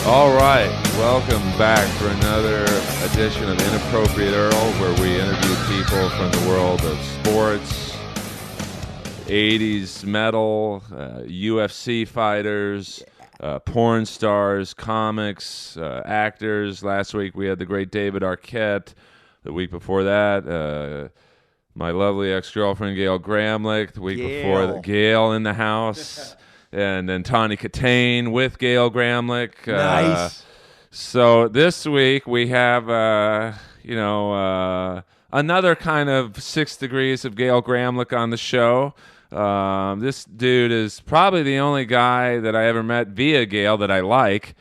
All right, welcome back for another edition of Inappropriate Earl, where we interview people from the world of sports, 80s metal, UFC fighters, porn stars, comics, actors. Last week we had the great David Arquette. The week before that, my lovely ex-girlfriend Gail Gramlich. The week before that, Gail in the house. And then Tawny Katane with Gail Gramlich. Nice. So this week we have, another kind of 6 degrees of Gail Gramlich on the show. This dude is probably the only guy that I ever met via Gail that I like.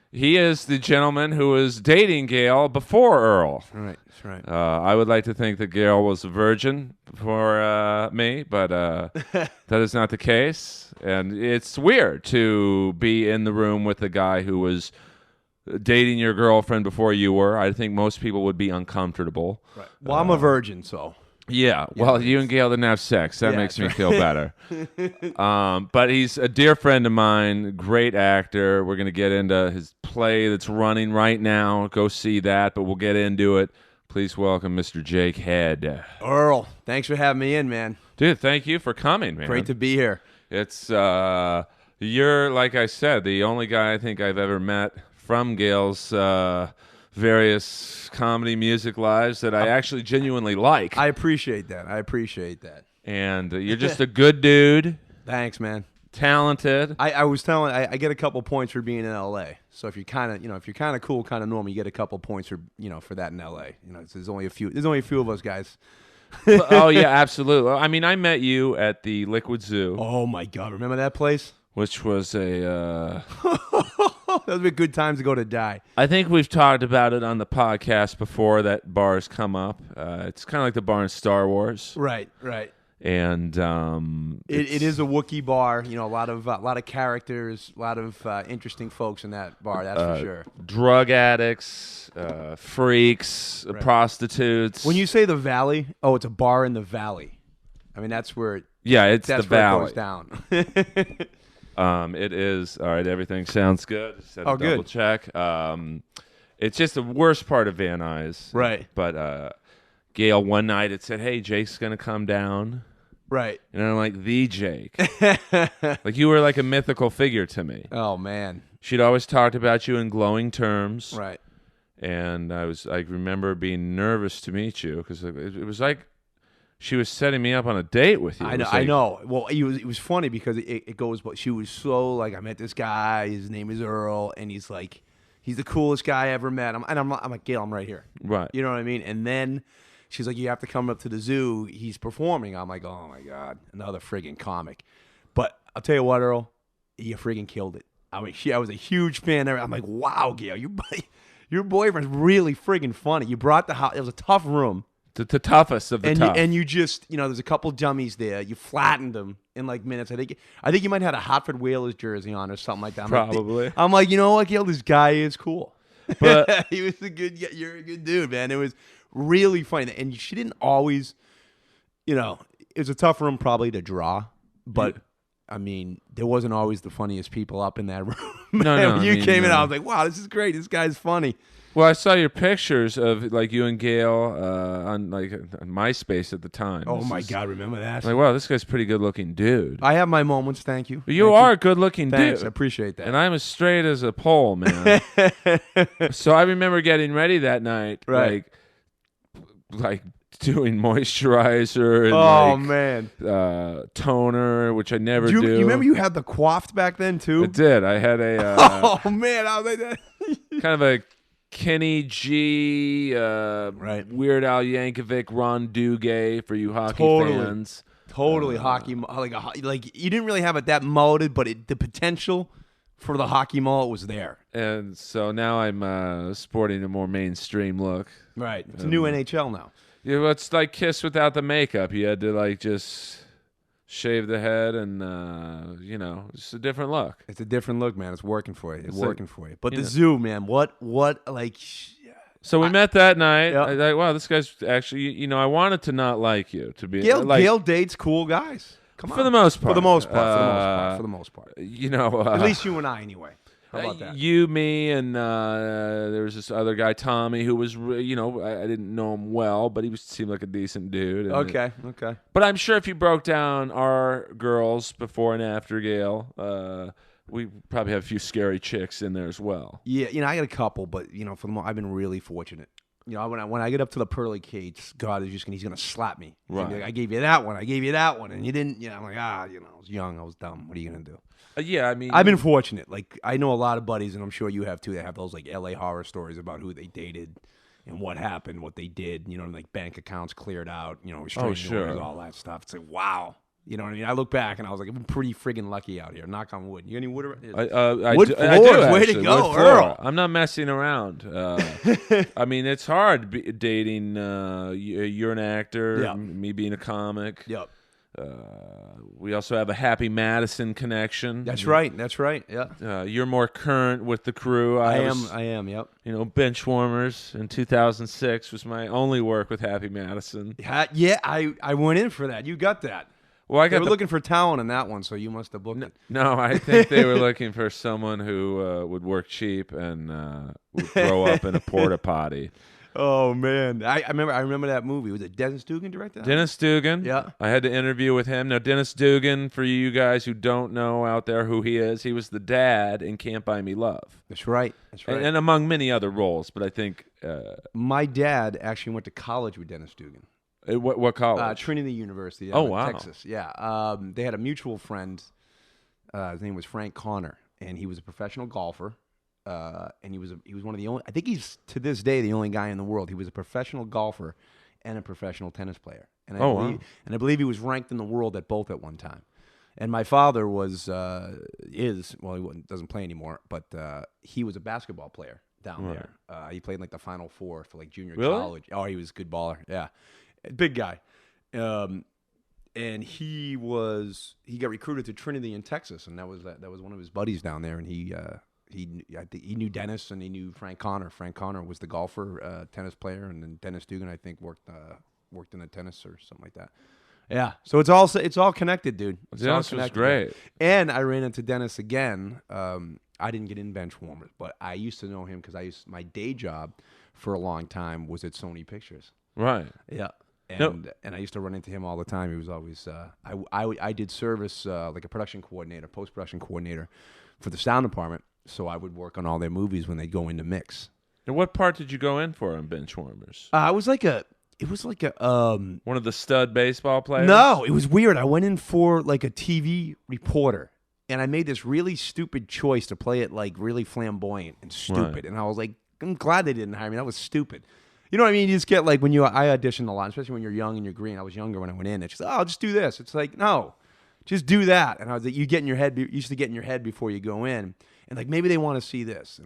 He is the gentleman who was dating Gail before Earl. Right, that's right. I would like to think that Gail was a virgin before me, but that is not the case. And it's weird to be in the room with a guy who was dating your girlfriend before you were. I think most people would be uncomfortable. Right. Well, I'm a virgin, so. Yeah, well, you and Gail didn't have sex. That makes me feel better. But he's a dear friend of mine, great actor. We're going to get into his play that's running right now. Go see that, but we'll get into it. Please welcome Mr. Jake Head. Earl, thanks for having me in, man. Dude, thank you for coming, man. Great to be here. It's, you're, like I said, the only guy I think I've ever met from Gail's various comedy music lives that I actually genuinely like. I appreciate that. And you're just a good dude. Thanks, man. Talented. I was telling, I get a couple points for being in L.A. So if you're kind of cool, kind of normal, you get a couple points for that in L.A. There's only a few of us guys. Oh yeah, absolutely. I mean, I met you at the Liquid Zoo. Oh my God, remember that place? Which was a those were good times to go to die. I think we've talked about it on the podcast before. That bar's come up. It's kind of like the bar in Star Wars. Right. And it is a Wookiee bar. A lot of characters, a lot of interesting folks in that bar. That's for sure. Drug addicts, freaks, prostitutes. When you say the Valley, it's a bar in the Valley. I mean, that's where. It's the Valley. It goes down. It is all right. Everything sounds good. Just had to good. double check. It's just the worst part of Van Nuys. Right. But Gail one night had said, "Hey, Jake's gonna come down." Right. And I'm like, the Jake. Like you were like a mythical figure to me. Oh man. She'd always talked about you in glowing terms. Right. And I remember being nervous to meet you because it was like she was setting me up on a date with you. I know. Well, it was funny because it goes, but she was so like, I met this guy. His name is Earl, and he's the coolest guy I ever met. I'm like, Gail, I'm right here. Right. You know what I mean? And then she's like, you have to come up to the zoo. He's performing. I'm like, oh my God, another friggin' comic. But I'll tell you what, Earl, you friggin' killed it. I mean, I was a huge fan. I'm like, wow, Gail, your boyfriend's really friggin' funny. You brought the house. It was a tough room. The toughest of the tough. And you just, there's a couple dummies there. You flattened them in like minutes. I think you might have had a Hartford Whalers jersey on or something like that. Probably. I'm like, you know what, Gail, this guy is cool. But you're a good dude, man. It was really funny. And she didn't always, it was a tough room probably to draw, but I mean, there wasn't always the funniest people up in that room. No. When you came in, I was like, wow, this is great. This guy's funny. Well, I saw your pictures of like you and Gail on like MySpace at the time. Oh my God, remember that? Like, wow, this guy's a pretty good looking dude. I have my moments, thank you. You are a good looking Thanks, dude. I appreciate that. And I'm as straight as a pole, man. So I remember getting ready that night, right. like doing moisturizer and toner, which I never do. You remember you had the coiffed back then too? I did. I had a oh man, I was like that. kind of a Kenny G, Weird Al Yankovic, Ron Duguay for you hockey fans. Totally hockey, like you didn't really have it that mulleted, but the potential for the hockey mullet was there. And so now I'm sporting a more mainstream look. Right, it's a new NHL now. Yeah, well, it's like Kiss without the makeup. You had to like just shave the head, and it's a different look. It's a different look, man. It's working for you. But the zoo, man, what like? So we met that night. Yep. I was like, wow, this guy's actually. I wanted to not like you to be. Gail dates cool guys. Come on. For the most part. For the most part. At least you and I, anyway. How about that? You, me, and there was this other guy, Tommy, who was, I didn't know him well, but seemed like a decent dude. And Okay. But I'm sure if you broke down our girls before and after Gail, we probably have a few scary chicks in there as well. Yeah, I got a couple, but for the most, I've been really fortunate. When I get up to the pearly gates, God is he's gonna slap me. Right. Like, I gave you that one, and you didn't. I'm like, I was young, I was dumb. What are you gonna do? Yeah, I mean, I've been fortunate. Like, I know a lot of buddies, and I'm sure you have too. That have those like L.A. horror stories about who they dated and what happened, what they did. Like bank accounts cleared out. Restraining orders, all that stuff. It's like, wow. You know what I mean? I look back and I was like, I'm pretty friggin' lucky out here. Knock on wood. You got any wood? Wood floors. Way to go, Earl. I'm not messing around. I mean, it's hard dating. You're an actor. Me being a comic. Yep. We also have a Happy Madison connection. That's right. Yeah. You're more current with the crew. I am. Yep. Benchwarmers in 2006 was my only work with Happy Madison. Yeah. I went in for that. You got that. Well, they were looking for talent in that one, so you must have booked it. No, I think they were looking for someone who would work cheap and would grow up in a porta potty. Oh man, I remember that movie. Was it Dennis Dugan directed? Dennis Dugan. Yeah, I had to interview with him. Now, Dennis Dugan, for you guys who don't know out there who he is, he was the dad in Can't Buy Me Love. That's right. And among many other roles, but I think my dad actually went to college with Dennis Dugan. What college? Trinity University. Wow. Texas. Yeah. They had a mutual friend. His name was Frank Connor, and he was a professional golfer. And he was one of the only. I think he's to this day the only guy in the world. He was a professional golfer and a professional tennis player. And I believe he was ranked in the world at both at one time. And my father he doesn't play anymore, but he was a basketball player down there. He played in like the Final Four for like junior college. Oh, he was a good baller. Yeah. Big guy, and he got recruited to Trinity in Texas, and that was one of his buddies down there, and he knew Dennis and he knew Frank Connor. Frank Connor was the golfer, tennis player, and then Dennis Dugan I think worked in the tennis or something like that. Yeah, so it's all connected, dude. Dennis was great, and I ran into Dennis again. I didn't get in Benchwarmers, but I used to know him because my day job for a long time was at Sony Pictures. Right. Yeah. And I used to run into him all the time. He was always I did service like a production coordinator, post-production coordinator for the sound department. So I would work on all their movies when they go into mix. And what part did you go in for in Benchwarmers? It was like a one of the stud baseball players? No, it was weird. I went in for like a TV reporter, and I made this really stupid choice to play it like really flamboyant and stupid. Right. And I was like, I'm glad they didn't hire me. That was stupid. You know what I mean? You just get like I auditioned a lot, especially when you're young and you're green. I was younger when I went in. It's just, just do this. It's like, no, just do that. And I was like, you used to get in your head before you go in, and like maybe they want to see this,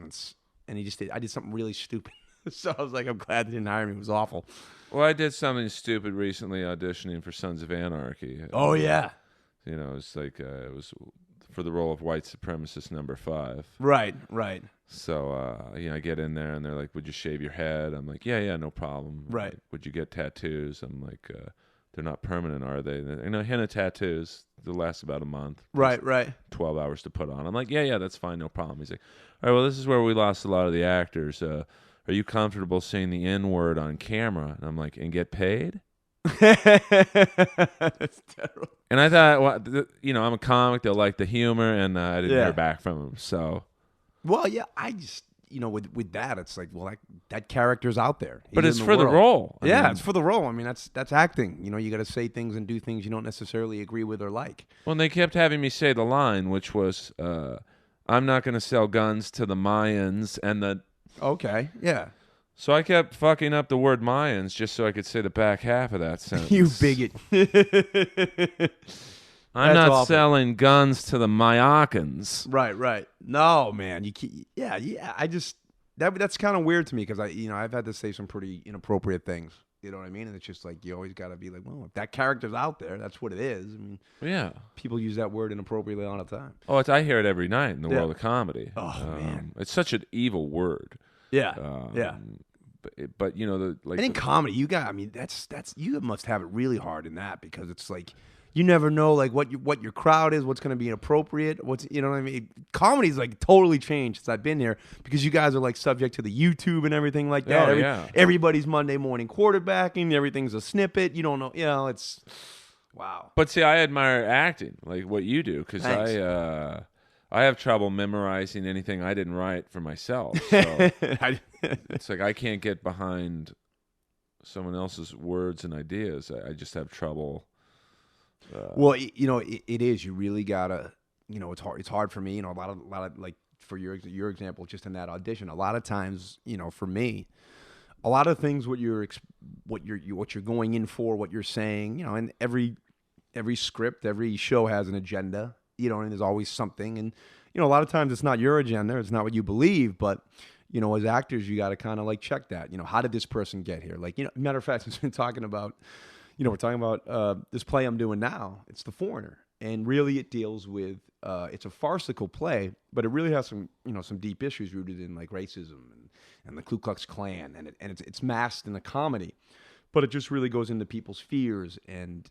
and he just did. I did something really stupid, so I was like, I'm glad they didn't hire me. It was awful. Well, I did something stupid recently auditioning for Sons of Anarchy. Oh yeah. It's like it was for the role of white supremacist number 5. Right. So, I get in there and they're like, would you shave your head? I'm like, yeah, no problem. Right. Would you get tattoos? I'm like, they're not permanent, are they? Henna tattoos, they last about a month. Right. 12 hours to put on. I'm like, yeah, that's fine, no problem. He's like, all right, well, this is where we lost a lot of the actors. Are you comfortable saying the N-word on camera? And I'm like, and get paid? That's terrible. And I thought, I'm a comic. They'll like the humor, and I didn't hear back from them. So, well, yeah, I just with that, it's like, well, that character's out there. But it's for the role. It's for the role. I mean, that's acting. You got to say things and do things you don't necessarily agree with or like. Well, and they kept having me say the line, which was, "I'm not going to sell guns to the Mayans," and the okay, yeah. So I kept fucking up the word Mayans just so I could say the back half of that sentence. You bigot. I'm not selling guns to the Mayakans. Right. No, man. Yeah. I just that's kind of weird to me because I've had to say some pretty inappropriate things. You know what I mean? And it's just like you always got to be like, well, if that character's out there, that's what it is. I mean, yeah. People use that word inappropriately all the time. Oh, I hear it every night in the world of comedy. Oh man, it's such an evil word. Yeah. But and in comedy, you must have it really hard in that because it's like you never know like what your crowd is, what's going to be inappropriate, what's you know what I mean. Comedy's like totally changed since I've been here because you guys are like subject to the YouTube and everything like that. Oh, Everybody's Monday morning quarterbacking. Everything's a snippet. You don't know. You know, it's wow. But see, I admire acting like what you do because I have trouble memorizing anything I didn't write for myself. So it's like I can't get behind someone else's words and ideas. I just have trouble. Well, you know, it is. You really gotta. You know, it's hard. It's hard for me. You know, a lot of like for your example, just in that audition, a lot of times, you know, for me, a lot of things what you're going in for, what you're saying, you know, and every script, every show has an agenda. You know, and there's always something, and you know, a lot of times it's not your agenda, it's not what you believe, but you know, as actors, you got to kind of like check that. You know, how did this person get here? Like, you know, matter of fact, we're talking about this play I'm doing now. It's The Foreigner, and really, it deals with it's a farcical play, but it really has some deep issues rooted in like racism and the Ku Klux Klan, and it's masked in a comedy. But it just really goes into people's fears and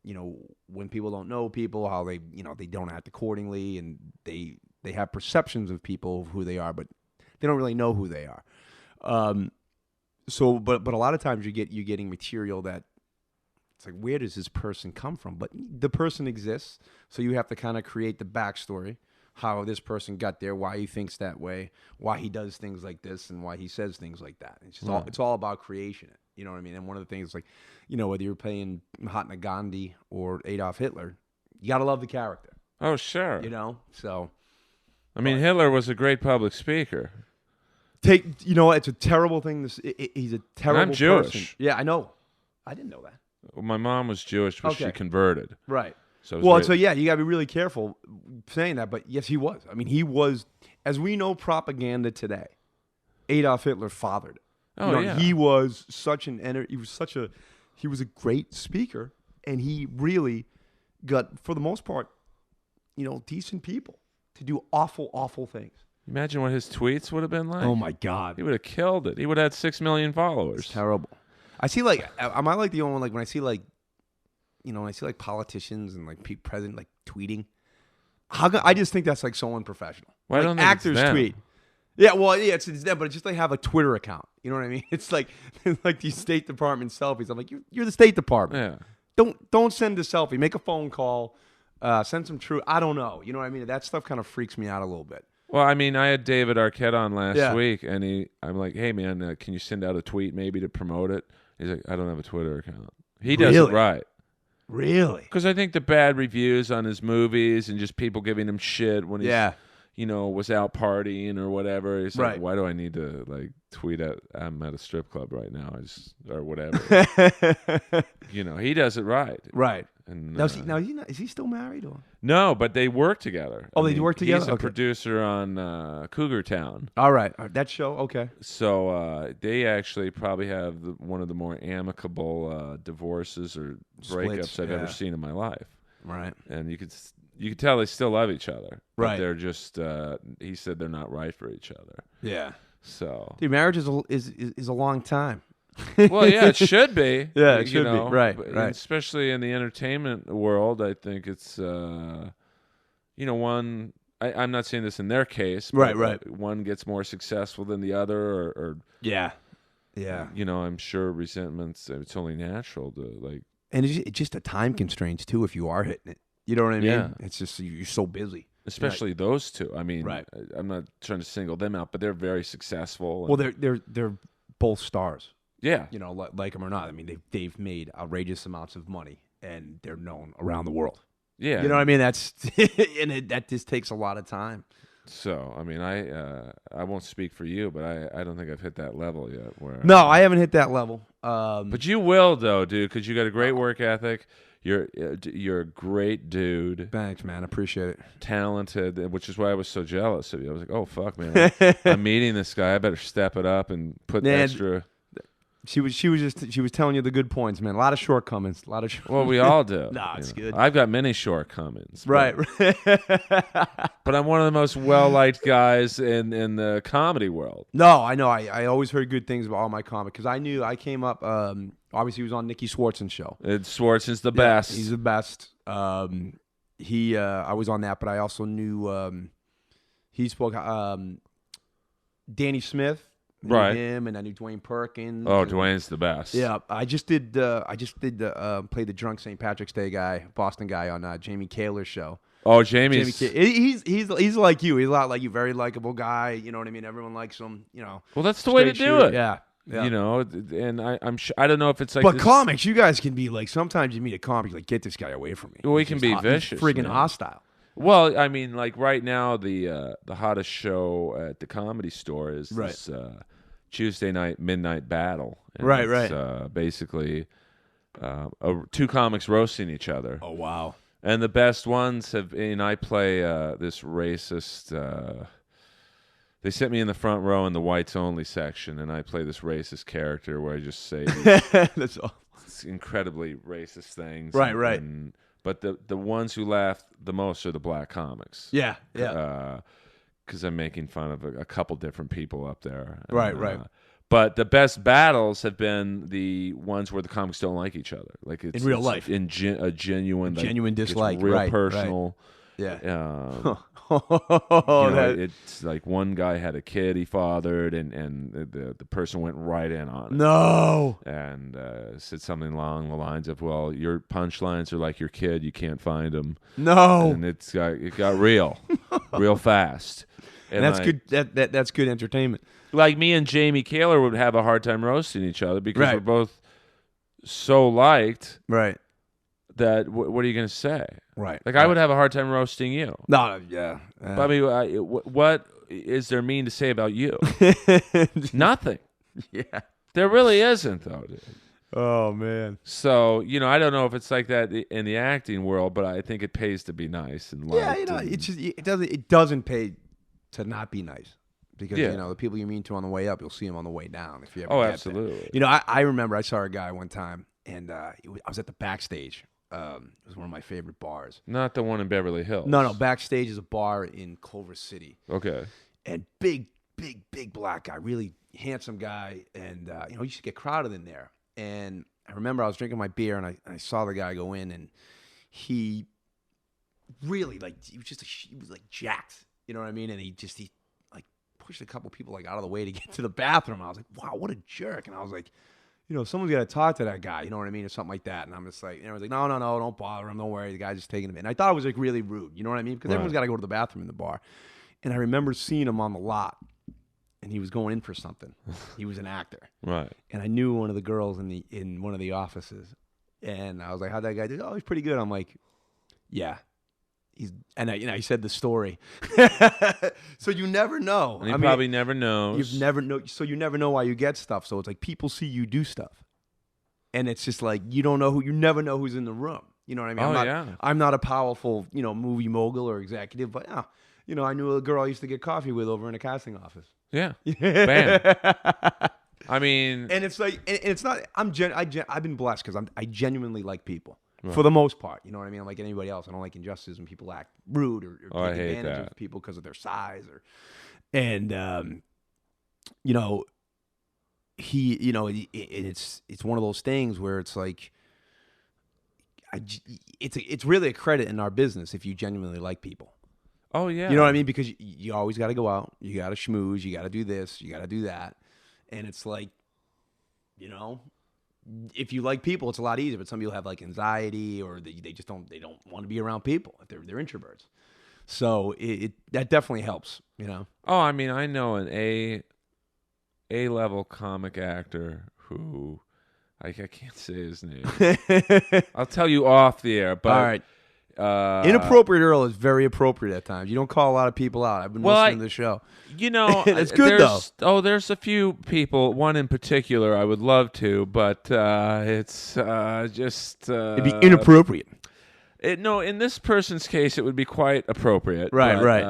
you know, when people don't know people, how they, you know, they don't act accordingly, and they have perceptions of people of who they are, but they don't really know who they are. But a lot of times you're getting material that it's like, where does this person come from? But the person exists, so you have to kind of create the backstory, how this person got there, why he thinks that way, why he does things like this, and why he says things like that. It's just it's all about creation. You know what I mean? And one of the things, like, you know, whether you're playing Mahatma Gandhi or Adolf Hitler, you got to love the character. Oh, sure. You know? So. I mean, Hitler was a great public speaker. You know, it's a terrible thing. He's a terrible I'm Jewish. person. Yeah, I know. I didn't know that. Well, my mom was Jewish, but she converted. Right. So so yeah, you got to be really careful saying that. But yes, he was. I mean, he was, as we know, propaganda today. Adolf Hitler fathered it. Oh, yeah. He was such he was a great speaker, and he really got, for the most part, you know, decent people to do awful, awful things. Imagine what his tweets would have been like. Oh my God, he would have killed it. He would have had 6 million followers. It's terrible. I see, like, am I like the only one, like, when I see, like, you know, when I see like politicians and like president like tweeting, I just think that's like so unprofessional. Well, like, I don't think actors it's them. tweet. Yeah, well, yeah, it's them, but it's just they have a Twitter account. You know what I mean? It's like these State Department selfies. I'm like, you're the State Department. Yeah. Don't send a selfie. Make a phone call. Send some truth. I don't know. You know what I mean? That stuff kind of freaks me out a little bit. Well, I mean, I had David Arquette on last week, and I'm like, hey man, can you send out a tweet maybe to promote it? He's like, I don't have a Twitter account. He does it right. Really? Because I think the bad reviews on his movies and just people giving him shit when he's, you know, was out partying or whatever. He's like, why do I need to like tweet at I'm at a strip club right now, or whatever. You know, he does it right. Right. And now, is he still married or? No, but they work together. Oh, they work together. He's a producer on Cougar Town. All right, that show. Okay. So they actually probably have one of the more amicable divorces or breakups I've ever seen in my life. Right. And you could tell they still love each other. But right. They're just he said they're not right for each other. Yeah. So. Dude, marriage is a long time. Well, yeah, it should be. Yeah, it should be. Right. Especially in the entertainment world, I think it's, you know, one. I'm not saying this in their case, but right. One gets more successful than the other, or yeah. You know, I'm sure resentments. It's only natural to like. And it's just a time constraints too. If you are hitting it, you know what I mean. Yeah. It's just you're so busy. Especially those two. I mean, right. I'm not trying to single them out, but they're very successful. Well, they're both stars. Yeah, you know, like them or not. I mean, they've made outrageous amounts of money, and they're known around the world. Yeah, you know what I mean. That's that just takes a lot of time. So, I mean, I won't speak for you, but I don't think I've hit that level yet. No, I haven't hit that level. But you will, though, dude, because you got a great work ethic. You're a great dude. Thanks, man. I appreciate it. Talented, which is why I was so jealous of you. I was like, oh fuck, man, I'm meeting this guy. I better step it up and put extra. She was telling you the good points, man. A lot of shortcomings. Well, we all do. Nah, it's good. I've got many shortcomings. Right. But I'm one of the most well-liked guys in the comedy world. No, I know. I always heard good things about all my comics because I knew I came up Obviously, he was on Nikki Swartzen's show. Swartzen's the best. He's the best. I was on that, but I also knew he spoke. Danny Smith, Right. Him, and I knew Dwayne Perkins. Oh, Dwayne's the best. Yeah, I just did. Play the drunk St. Patrick's Day guy, Boston guy on Jamie Kaler's show. Oh, Jamie's. He's like you. He's a lot like you. Very likable guy. You know what I mean? Everyone likes him. You know. Well, that's the way to do it. Yeah. Yeah. You know, and I'm sure, I don't know if it's like. But this, comics, you guys can be like. Sometimes you meet a comic, like, get this guy away from me. Well, he He's can just be hot- vicious, he's friggin' man. hostile. Well, I mean, like right now, the hottest show at the Comedy Store is Right. this Tuesday night midnight battle. And Right, it's, basically, two comics roasting each other. Oh wow. And the best ones have. And I play this racist. They sit me in the front row in the whites only section, and I play this racist character where I just say That's all. these incredibly racist things. Right, right. But the ones who laugh the most are the black comics. Yeah. Because I'm making fun of a couple different people up there. Right, And, right. But the best battles have been the ones where the comics don't like each other, like it's In real life. a genuine, Genuine it's dislike, real right, personal. Yeah. You Oh, know, it's like one guy had a kid he fathered, and the person went right in on it. No. And said something along the lines of, "Well, your punchlines are like your kid; you can't find them." No. And it got real, real fast. And that's good. That's good entertainment. Like me and Jamie Kaler would have a hard time roasting each other because Right. we're both so liked Right. that. What are you going to say? Right. Like I would have a hard time roasting you. No. Yeah. But I mean, what is there mean to say about you? Nothing. Yeah. There really isn't, though, dude. Oh man. So, I don't know if it's like that in the acting world, but I think it pays to be nice and Yeah. liked and- It's just it doesn't pay to not be nice because Yeah. the people you mean to on the way up, you'll see them on the way down if you ever. Oh, get there. absolutely. I remember I saw a guy one time and I was at the backstage. It was one of my favorite bars. Not the one in Beverly Hills. No. Backstage is a bar in Culver City. Okay. And big black guy, really handsome guy, and you used to get crowded in there. And I remember I was drinking my beer, and I saw the guy go in, and he really he was like jacked, you know what I mean? And he like pushed a couple people like out of the way to get to the bathroom. I was like, wow, what a jerk! And I was like, someone's got to talk to that guy, you know what I mean, or something like that. And I'm just like, I was like, no, don't bother him, don't worry, the guy's just taking him in. And I thought it was like really rude, you know what I mean? Because everyone's got to go to the bathroom in the bar. And I remember seeing him on the lot, and he was going in for something. He was an actor, Right. and I knew one of the girls in one of the offices, and I was like, "How'd that guy do?" "Oh, he's pretty good." I'm like, "Yeah, he said the story, so you never know. And he probably never knows. You never know why you get stuff. So it's like people see you do stuff, and it's just like you never know who's in the room. You know what I mean? I'm not a powerful movie mogul or executive, but I knew a girl I used to get coffee with over in a casting office. Yeah. Bam. I mean, And it's like, and it's not. I've been blessed because I genuinely like people for the most part. You know what I mean? I'm like anybody else. I don't like injustice when people act rude or I take hate advantage that. of people because of their size and it's one of those things where it's like, it's really a credit in our business if you genuinely like people. oh yeah. You know what I mean? Because you always got to go out. You got to schmooze. You got to do this. You got to do that. And it's like, if you like people, it's a lot easier. But some people have like anxiety or they just don't want to be around people if they're introverts. So that definitely helps, Oh, I mean, I know an A-level comic actor who I can't say his name. I'll tell you off the air. But All right. Inappropriate Earl is very appropriate at times. You don't call a lot of people out. I've been listening to the show. It's good though. Oh, there's a few people. One in particular, I would love to, but it's just It'd be inappropriate. No, in this person's case, it would be quite appropriate. Right, but, right.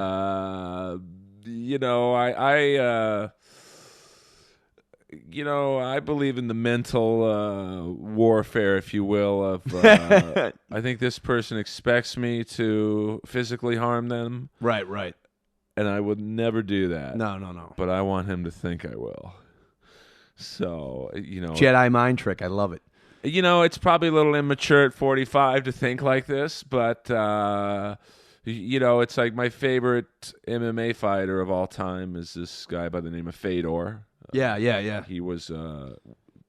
I believe in the mental warfare, if you will, of I think this person expects me to physically harm them, Right. and I would never do that. No. But I want him to think I will. So, Jedi mind trick. I love it. You know, it's probably a little immature at 45 to think like this, but you know, it's like my favorite MMA fighter of all time is this guy by the name of Fedor. Yeah. He was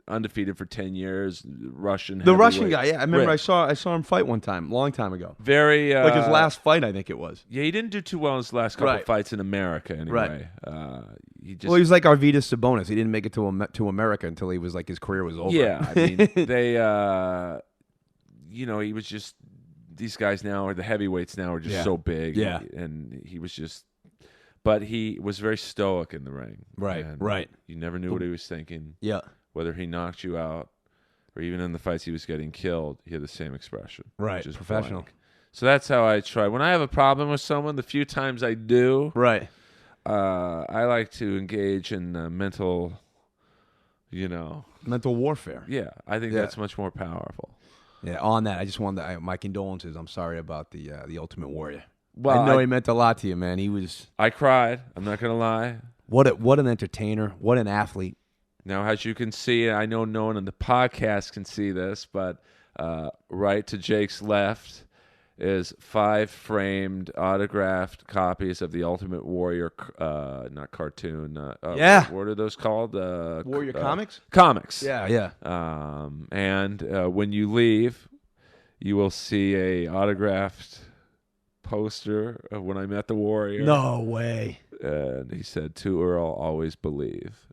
undefeated for 10 years. Russian. The Russian heavyweight. guy. Yeah, I remember. Rick. I saw him fight one time, long time ago. Very Like his last fight, I think it was. Yeah, he didn't do too well in his last couple Right. fights in America. Anyway, he just. Well, he was like Arvidas Sabonis. He didn't make it to America until he was like his career was over. Yeah, I mean they. You know, he was just. These guys now, or the heavyweights now, are just so big. Yeah. And he was just. But he was very stoic in the ring. Right, and right. You never knew what he was thinking. Yeah. Whether he knocked you out, or even in the fights he was getting killed, he had the same expression. Right, Just professional. blank. So that's how I try. When I have a problem with someone, the few times I do, Right. I like to engage in mental, Mental warfare. yeah, I think that's much more powerful. Yeah. On that, I just wanted my condolences. I'm sorry about the Ultimate Warrior. Well, I know he meant a lot to you, man. He was I cried. I'm not going to lie. what an entertainer. What an athlete. Now, as you can see, I know no one on the podcast can see this, but right to Jake's left is 5 framed autographed copies of the Ultimate Warrior, not cartoon. Yeah. What are those called? Warrior comics? Comics. Yeah. And when you leave, you will see a autographed poster of when I met the Warrior. No way. And he said, "To Earl, always believe."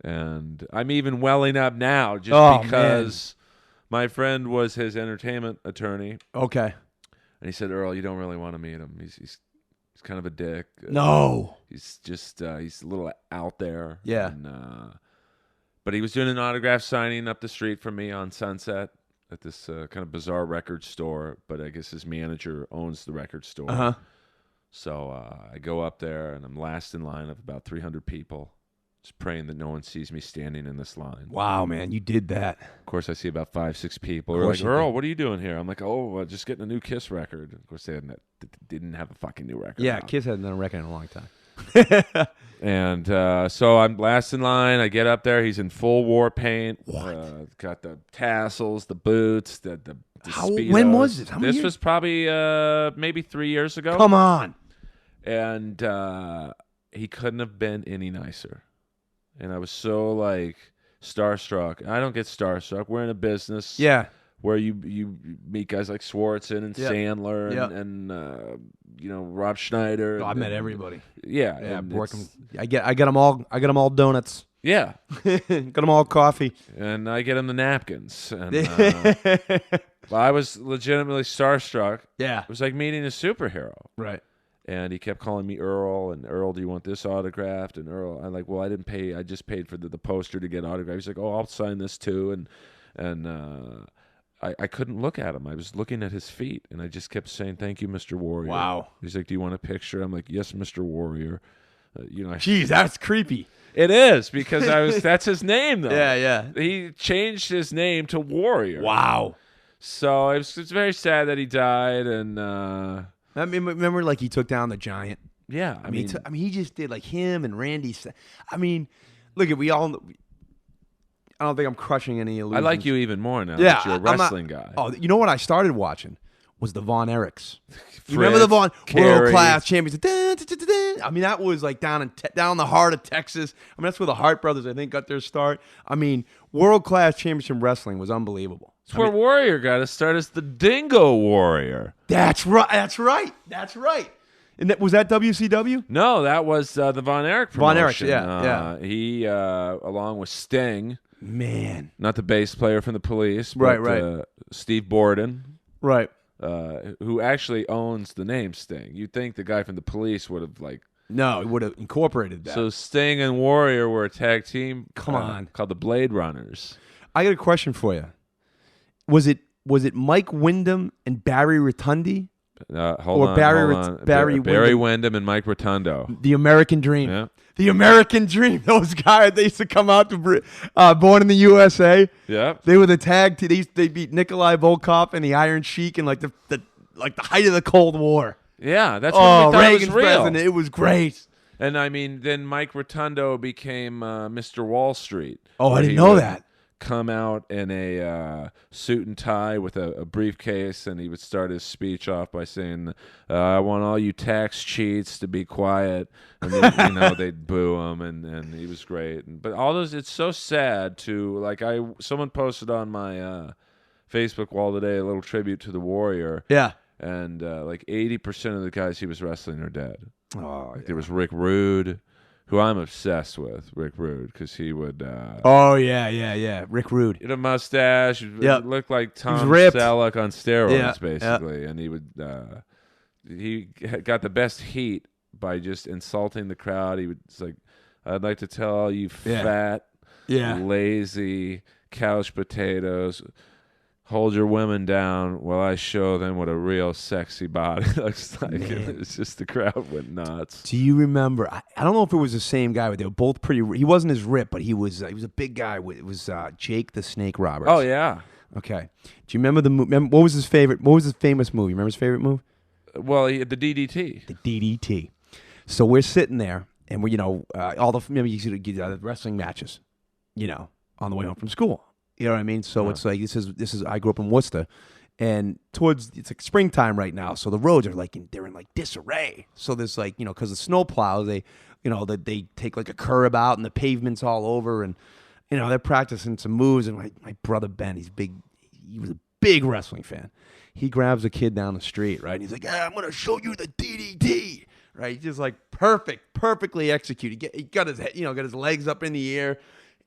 And I'm even welling up now just because my friend was his entertainment attorney. Okay. And he said, "Earl, you don't really want to meet him. He's kind of a dick. No. He's just he's a little out there." Yeah. And, but he was doing an autograph signing up the street from me on Sunset at this kind of bizarre record store. But I guess his manager owns the record store. Uh-huh. So I go up there, and I'm last in line of about 300 people. Just praying that no one sees me standing in this line. Wow, man, you did that. Of course, I see about 5, 6 people. Of They're course like, you "Earl, did. what are you doing here?" I'm like, "Oh, just getting a new Kiss record." Of course, they didn't have a fucking new record. Yeah, out. Kiss hadn't done a record in a long time. And so I'm last in line. I get up there. He's in full war paint. What? Got the tassels, the boots, the When Speedos. was this? How many This years? was probably maybe 3 years ago. Come on. And he couldn't have been any nicer. And I was so like starstruck. I don't get starstruck. We're in a business where you meet guys like Swartzen and Sandler and Rob Schneider. Oh, I met everybody. Yeah, Yeah, and working. I got them all. I got them all donuts. yeah, Got them all coffee. and I get him the napkins. And well, I was legitimately starstruck. Yeah. It was like meeting a superhero. Right. And he kept calling me Earl, and Earl, do you want this autographed? And Earl, I'm like, well, I didn't pay. I just paid for the poster to get autographed. He's like, oh, I'll sign this too. And I couldn't look at him. I was looking at his feet, and I just kept saying, thank you, Mr. Warrior. Wow. He's like, do you want a picture? I'm like, yes, Mr. Warrior. Jeez, that's creepy. It is, because that's his name, though. Yeah. He changed his name to Warrior. Wow. So it's very sad that he died, and I mean, remember, like he took down the Giant. yeah, I mean, he just did like him and Randy. I mean, look at we all. I don't think I'm crushing any illusions. I like you even more now Yeah, that you're a I'm not- wrestling guy. Oh, you know what I started watching was the Von Erichs. You Fritz, remember the Von Carey. World Class Champions? Dun, dun, dun, dun, dun. I mean, that was like down in the heart of Texas. I mean, that's where the Hart brothers, I think, got their start. I mean, World Class Championship Wrestling was unbelievable. That's where Warrior got to start as the Dingo Warrior. That's right. And was that WCW? No, that was the Von Erich Von Erich, promotion. yeah. He, along with Sting, Man. not the bass player from the Police, but Right. Steve Borden, Right. who actually owns the name Sting. You'd think the guy from the Police would have No, it would have incorporated that. So Sting and Warrior were a tag team. Come on. Called the Blade Runners. I got a question for you. Was it Mike Wyndham and Barry Rotundi? Hold on. Barry Windham. Windham and Mike Rotundo. The American Dream. Yeah. The American Dream. Those guys, they used to come out to Born in the USA. Yeah. They were the tag team. They beat Nikolai Volkov and the Iron Sheik in like the height of the Cold War. Yeah, that's when we thought Reagan's it was real. president. It was great. And I mean, then Mike Rotundo became Mr. Wall Street. Oh, I where didn't he know would that. come out in a suit and tie with a briefcase, and he would start his speech off by saying, "I want all you tax cheats to be quiet," and then, they'd boo him, and he was great. But all those, it's so sad to like. Someone posted on my Facebook wall today a little tribute to the Warrior. Yeah. And like 80% of the guys he was wrestling are dead. Oh, There was Rick Rude, who I'm obsessed with, Rick Rude, because he would... oh, yeah. Rick Rude. He had a mustache. Yep. Looked like Tom ripped. Selleck on steroids, basically. Yep. And he would... he got the best heat by just insulting the crowd. He would... It's like, I'd like to tell all you fat, lazy couch potatoes... Hold your women down while I show them what a real sexy body looks like. It's just the crowd went nuts. Do you remember? I don't know if it was the same guy, but they were both pretty. He wasn't as ripped, but he was a big guy. It was Jake the Snake Roberts. Oh yeah. Okay. Do you remember what was his favorite? What was his famous move? You remember his favorite move? Well, the DDT. The DDT. So we're sitting there, and we all the maybe you could get the wrestling matches, on the way home from school. You know what I mean? So it's like this is I grew up in Worcester, and it's like springtime right now, so the roads are they're in disarray. So there's because the snow plows, they take a curb out and the pavement's all over, and they're practicing some moves. And my brother Ben, he was a big wrestling fan. He grabs a kid down the street, right? And he's like, I'm gonna show you the DDT, right? He's just perfectly executed. He got his head, got his legs up in the air,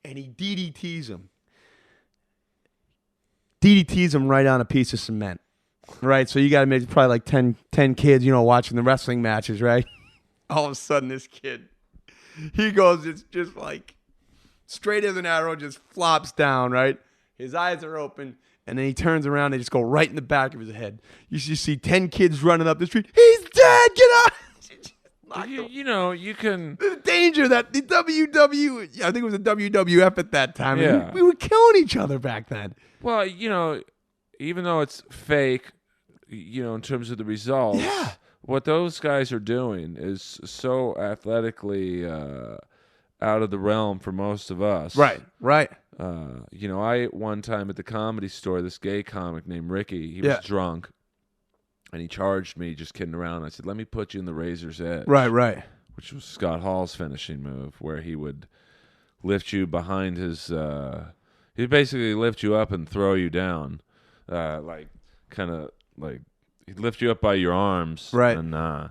and he DDTs him. DDTs him right on a piece of cement, right? So you got to make probably 10 kids, watching the wrestling matches, right? All of a sudden, this kid, he goes, it's just straight as an arrow, just flops down, right? His eyes are open, and then he turns around, they just go right in the back of his head. You see 10 kids running up the street. He's dead! Get up! You can... The danger that the I think it was the WWF at that time. Yeah. We were killing each other back then. Well, even though it's fake, in terms of the results, what those guys are doing is so athletically out of the realm for most of us. Right. I one time at the Comedy Store, this gay comic named Ricky, he was drunk, and he charged me just kidding around. I said, let me put you in the razor's edge. Right. Which was Scott Hall's finishing move, where he would lift you behind his... he'd basically lift you up and throw you down. He'd lift you up by your arms. Right. And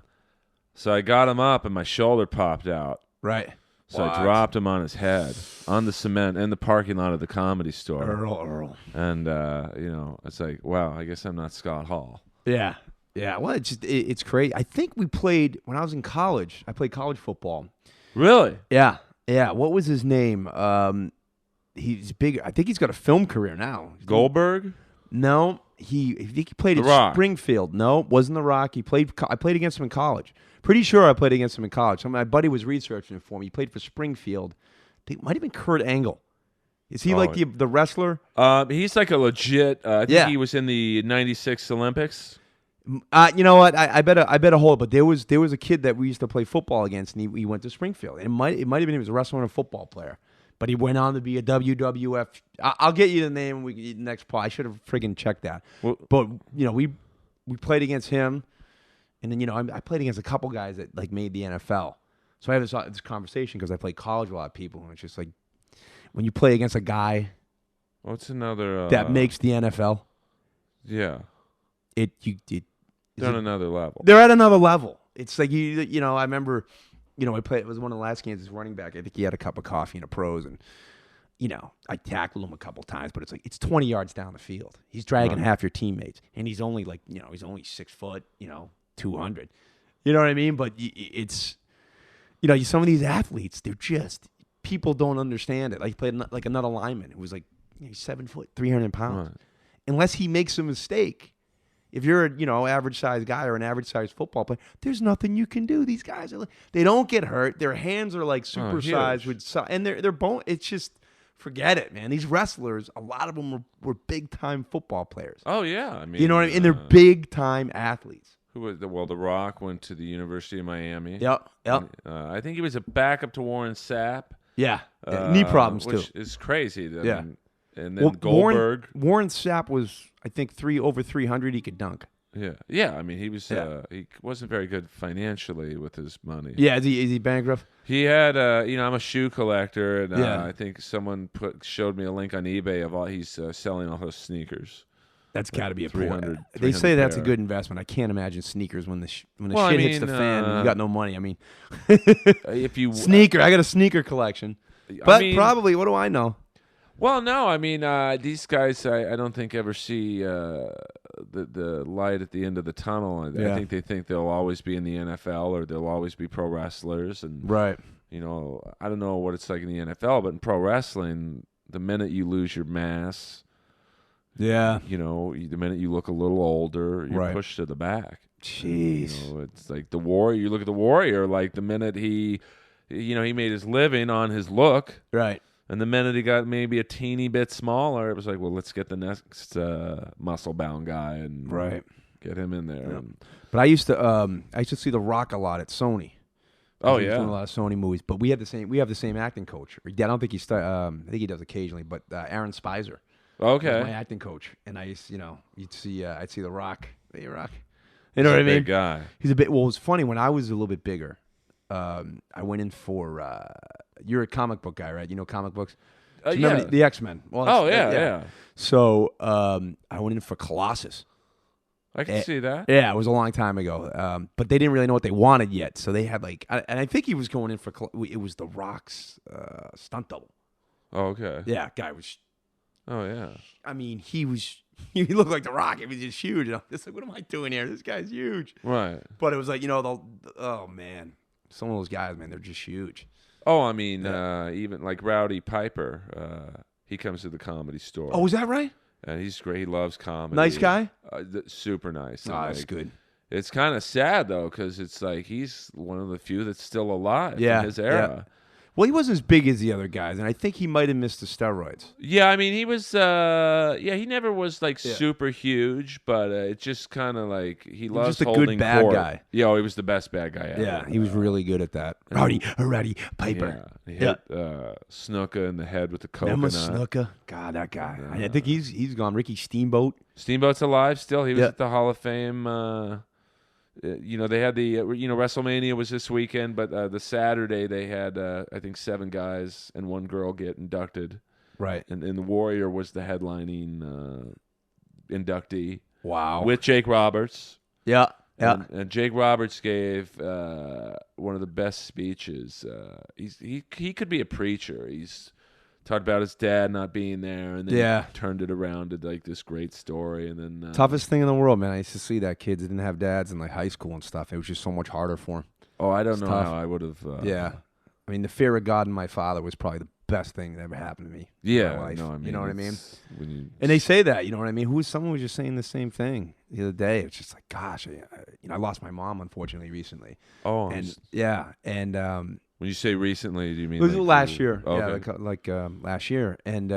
so I got him up, and my shoulder popped out. Right. So I dropped him on his head on the cement in the parking lot of the Comedy Store. Earl. And, it's like, wow, I guess I'm not Scott Hall. Yeah. Well, it's crazy. I think we played, when I was in college, I played college football. Really? Yeah. What was his name? He's big. I think he's got a film career now. Goldberg? No. I think he played The at Rock. Springfield. No, wasn't The Rock. I played against him in college. Pretty sure I played against him in college. My buddy was researching it for me. He played for Springfield. I think it might have been Kurt Angle. Is he the wrestler? He's like a legit. I think he was in the '96 Olympics. You know what? I bet a hold. But there was a kid that we used to play football against, and he went to Springfield. It might have been he was a wrestler and a football player. But he went on to be a WWF. I'll get you the name. Next part. I should have friggin' checked that. Well, but we played against him, and then I played against a couple guys that made the NFL. So I have this conversation because I played college with a lot of people, and it's just like when you play against a guy. What's another that makes the NFL? Yeah, they're on another level. They're at another level. It's like I remember. I played. It was one of the last games as running back. I think he had a cup of coffee and a pros, and I tackled him a couple times. But it's 20 yards down the field. He's dragging half your teammates, and he's only he's only 6 foot, 200. You know what I mean? But it's some of these athletes, they're just people don't understand it. Like he played another lineman who was he's 7 foot, 300 pounds. Right. Unless he makes a mistake. If you're average sized guy or an average sized football player, there's nothing you can do. These guys they don't get hurt. Their hands are super sized and they're bone. It's just forget it, man. These wrestlers, a lot of them were big time football players. Oh yeah, I mean, you know what I mean. And they're big time athletes. Who was The Rock went to the University of Miami. Yep. I think he was a backup to Warren Sapp. Yeah, knee problems which too. is crazy. I mean, and then Goldberg. Warren Sapp was, I think, over 300. He could dunk. Yeah. I mean, he was he wasn't very good financially with his money. Yeah, is he bankrupt? He had I'm a shoe collector, and Yeah. I think someone showed me a link on eBay of all he's selling all his sneakers. That's got to be a 300. They say that's a pair. good investment. I can't imagine sneakers when the shit I hits the mean, fan. You got no money. I mean, if you sneaker. I got a sneaker collection, but probably. What do I know? Well, no, I mean these guys. I don't think ever see the light at the end of the tunnel. I think they think they'll always be in the NFL or they'll always be pro wrestlers. And right, I don't know what it's like in the NFL, but in pro wrestling, the minute you lose your mass. Yeah. The minute you look a little older, you're pushed to the back. Jeez. It's like the Warrior. You look at the Warrior, like the minute he made his living on his look. Right. And the minute he got maybe a teeny bit smaller, it was like, well, let's get the next muscle-bound guy and get him in there. Yeah. But I used to see The Rock a lot at Sony. Oh He was yeah, doing a lot of Sony movies. But we have the same acting coach. I don't think I think he does occasionally. But Aaron Spicer. Okay. Was my acting coach, and I used, I'd see The Rock. Hey, Rock. You know what I mean? Big guy. He's a bit. Well, it was funny when I was a little bit bigger. I went in for. You're a comic book guy, right? You know comic books. So you remember the X-Men. Well, yeah. So I went in for Colossus. I can see that. Yeah, it was a long time ago. But they didn't really know what they wanted yet, so they had and I think he was going in for. It was The Rock's stunt double. Oh, okay. Yeah, guy was. Oh yeah. I mean, he looked like The Rock. He was just huge. And I'm just like, what am I doing here? This guy's huge. Right. But it was like, oh man, some of those guys, man, they're just huge. Oh, I mean, even like Rowdy Piper, he comes to the Comedy Store. Oh, is that right? And he's great. He loves comedy. Nice guy? Super nice. Oh, that's good. It's kind of sad, though, because it's like he's one of the few that's still alive in his era. Yeah. Well, he wasn't as big as the other guys, and I think he might have missed the steroids. Yeah, I mean, he was, he never was, super huge, but it's just kind of like he loves just a holding good bad court. guy. Yeah, he was the best bad guy ever. Yeah, he was really good at that. Rowdy Piper. Yeah, he hit Snuka in the head with the coconut. Remember Snuka? God, that guy. I think he's gone. Ricky Steamboat. Steamboat's alive still. He was at the Hall of Fame. They had the WrestleMania was this weekend, but the Saturday they had I think 7 guys and 1 girl get inducted. Right. And the Warrior was the headlining inductee. Wow. With Jake Roberts. Yeah. Yeah. And Jake Roberts gave one of the best speeches. He could be a preacher. He's talked about his dad not being there, and then he turned it around to like this great story. And then toughest thing in the world, man. I used to see that kids didn't have dads in like high school and stuff. It was just so much harder for them. Oh, I don't know how I would have. Yeah, I mean, the fear of God in my father was probably the best thing that ever happened to me. Yeah, in my life. no, I mean, you know what I mean. And they say that, you know what I mean. Someone was just saying the same thing the other day. It's just like, gosh, I lost my mom unfortunately recently. Oh, and when you say recently, do you mean it was last year? Okay. Yeah, last year. And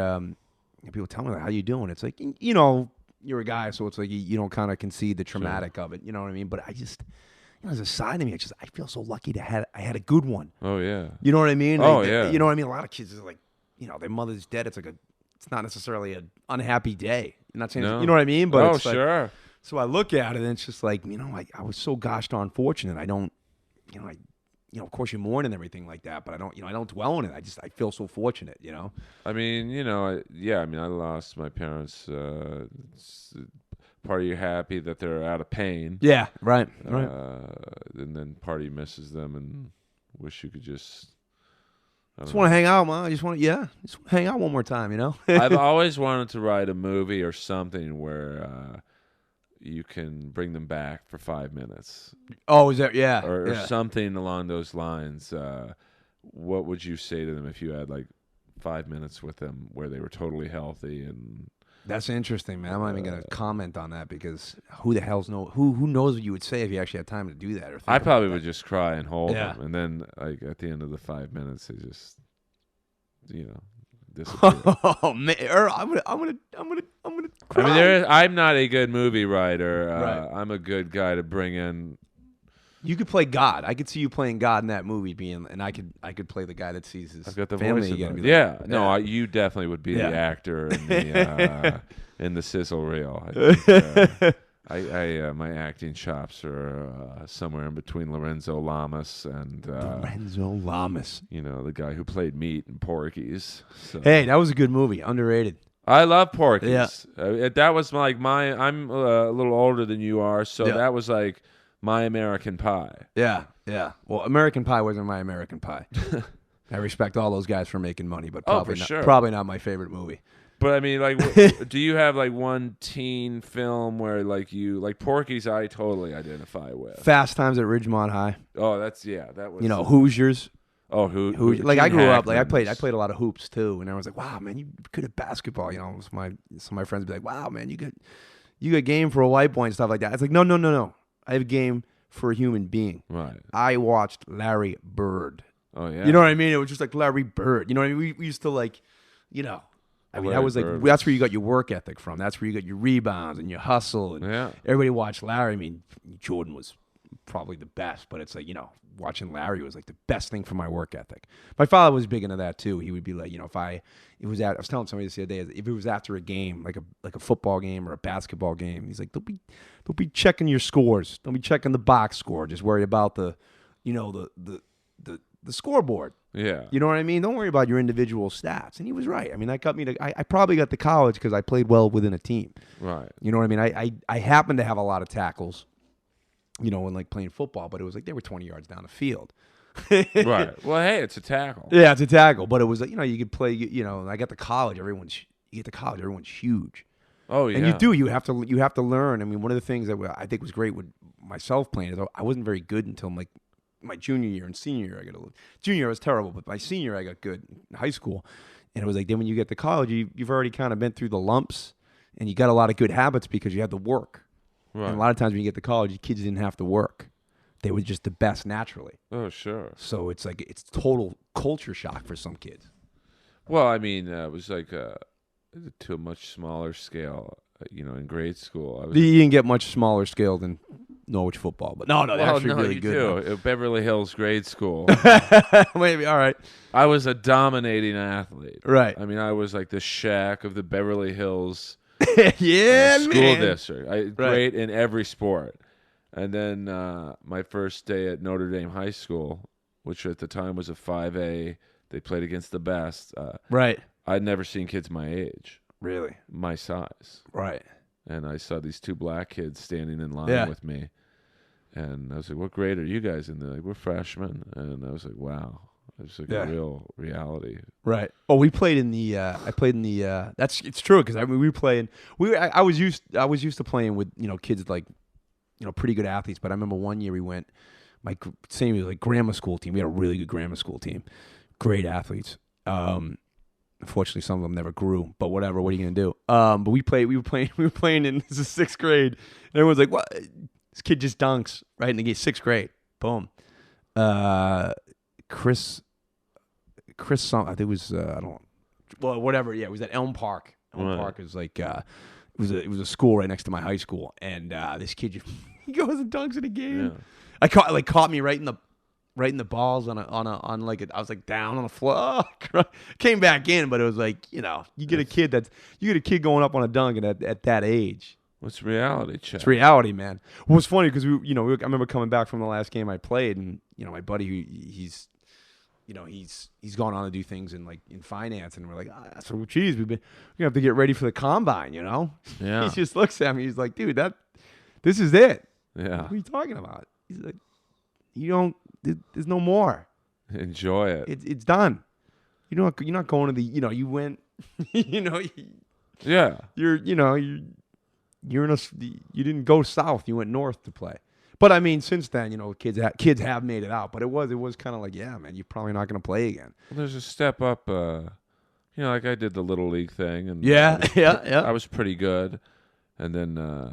people tell me, like, how you doing? It's like, you're a guy, so it's like you don't kind of concede the traumatic of it. You know what I mean? But I just, there's a side of me. I feel so lucky I had a good one. Oh yeah. You know what I mean? Oh yeah. You know what I mean? A lot of kids is like, their mother's dead. It's like it's not necessarily an unhappy day. I'm not saying, you know what I mean? But it's sure. Like, so I look at it and it's just like, I was so gosh darn fortunate. I don't, of course you mourn and everything like that, but I don't dwell on it. I feel so fortunate, I mean, I lost my parents. Part of you happy that they're out of pain. Yeah, right. And then part of you misses them and wish you could just want to hang out, man. I just want to hang out one more time, I've always wanted to write a movie or something where you can bring them back for 5 minutes. Oh, is that or something along those lines? What would you say to them if you had like 5 minutes with them where they were totally healthy? And that's interesting, man. I'm not even gonna comment on that because who the hell's who knows what you would say if you actually had time to do that? Or I probably would just cry and hold them, and then like at the end of the 5 minutes, they just disappear. Oh man, Earl, I'm gonna cry. I mean, I'm not a good movie writer. Right. I'm a good guy to bring in You could play God. I could see you playing God in that movie, and I could play the guy that sees his I've got the family voice again. of and it. be like, Yeah, no, you definitely would be Yeah. the actor in the sizzle reel. I think, my acting chops are somewhere in between Lorenzo Lamas and Lorenzo Lamas. the guy who played Meat in Porky's. So. Hey, that was a good movie. Underrated. I love Porky's. Yeah. That was like I'm a little older than you are, so Yeah. that was like my American Pie. Yeah, yeah. Well, American Pie wasn't my American Pie. I respect all those guys for making money, but for sure. Probably not my favorite movie. But I mean, like, do you have like one teen film where like Porky's? I totally identify with. Fast Times at Ridgemont High. Oh, that was Hoosiers. Oh, who? Like I Gene grew up, like I Hackman's. played a lot of hoops too, and I was like, wow, man, you good at basketball. Some of my friends would be like, wow, man, you got game for a white boy and stuff like that. It's like, no. I have game for a human being. Right. I watched Larry Bird. Oh yeah. You know what I mean? It was just like Larry Bird. You know what I mean? We used to like, I mean, that was like Bird that's where you got your work ethic from. That's where you got your rebounds and your hustle. And Yeah. everybody watched Larry. I mean, Jordan was probably the best, but it's like, watching Larry was like the best thing for my work ethic. My father was big into that too. He would be like, I was telling somebody this the other day, if it was after a game, like a football game or a basketball game, he's like, don't be checking your scores. Don't be checking the box score. Just worry about the scoreboard. Yeah. You know what I mean? Don't worry about your individual stats. And he was right. I mean, that got me to. I probably got to college because I played well within a team. Right. You know what I mean? I happened to have a lot of tackles, when like playing football, but it was like they were 20 yards down the field. Right. Well, hey, it's a tackle. Yeah, it's a tackle, but it was like you could play. I got to college. Everyone's huge. Oh yeah. And you have to learn. I mean, one of the things that I think was great with myself playing is I wasn't very good until like my junior year and senior year. Junior year I was terrible, but my senior year I got good in high school. And it was like then when you get to college, you've already kind of been through the lumps, and you got a lot of good habits because you had to work. Right. And a lot of times when you get to college, your kids didn't have to work. They were just the best naturally. Oh sure. So it's like it's total culture shock for some kids. Well, I mean, it was like to a much smaller scale. In grade school, You didn't get much smaller scale than Norwich football, but no, they're actually really you good. do. At Beverly Hills grade school, Maybe all right, I was a dominating athlete. right? I mean, I was like the Shaq of the Beverly Hills Yeah, school man. district. Great in every sport. And then my first day at Notre Dame High School, which at the time was a 5A, they played against the best. Right. I'd never seen kids my age, Really? my size. Right. And I saw these two black kids standing in line with me. And I was like, what grade are you guys in? They're like, we're freshmen. And I was like, wow. It was like a real reality. Right. Oh, we played in the. I played in the. It's true because I mean we were playing. I was used to playing with kids like pretty good athletes. But I remember one year we went. Same like grammar school team. We had a really good grammar school team. Great athletes. Unfortunately, some of them never grew. But whatever. What are you gonna do? But we were playing in this is sixth grade. And everyone's like, "What? This kid just dunks right in the game." Sixth grade. Boom. Chris, I think it was whatever. Yeah, it was at Elm Park. Elm Park is like it was a school right next to my high school, and this kid he goes and dunks in a game. Yeah. Caught me right in the balls on like I was like down on the floor. Came back in, but it was like you get a kid going up on a dunk at that age. What's reality check? It's reality, man. Well, it's funny because I remember coming back from the last game I played, and my buddy he's gone on to do things in finance, and we're like, so geez, we have to get ready for the combine, Yeah. He just looks at me, he's like, dude, this is it. Yeah. What are you talking about? He's like, there's no more. Enjoy it. It's done. You're not going to the, you went, Yeah. You didn't go south, you went north to play. But I mean, since then, kids have made it out. But it was kind of like, yeah, man, you're probably not going to play again. Well, there's a step up. Like I did the little league thing, and I was pretty good. And then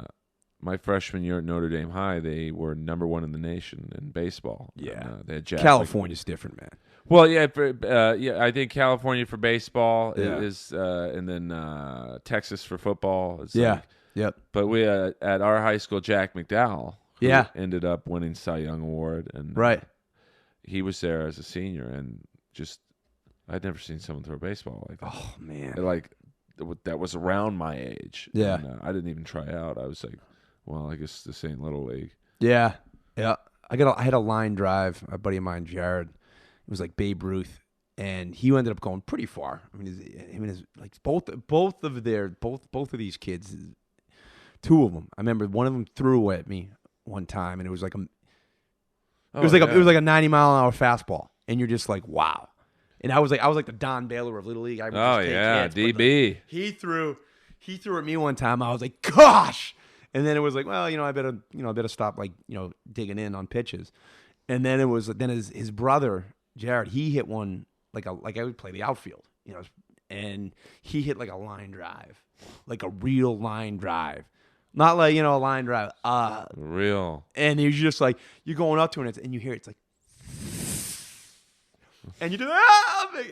my freshman year at Notre Dame High, they were number 1 in the nation in baseball. Yeah, and, they had California's different, man. Well, yeah, I think California for baseball is, and then Texas for football. Is Yep. But we at our high school, Jack McDowell, who Yeah. ended up winning Cy Young Award, and Right. he was there as a senior, and just I'd never seen someone throw a baseball like that. Oh man. Like that was around my age. Yeah. And, I didn't even try out. I was like, well, I guess this ain't Little League. Yeah. Yeah. I had a line drive. A buddy of mine, Jared, it was like Babe Ruth, and he ended up going pretty far. I mean, him and his like both of these kids, two of them. I remember one of them threw at me one time, and it was like it was like a 90-mile-an-hour fastball, and you're just like, wow. And I was like the Don Baylor of Little League. I would just take hits, DB. He threw at me one time. I was like, gosh. And then it was like, well, I better stop digging in on pitches. And then his brother Jared, he hit one like I would play the outfield, and he hit like a line drive, like a real line drive, not like a line drive, real. And he's just like you're going up to it, and you hear it's like, and you do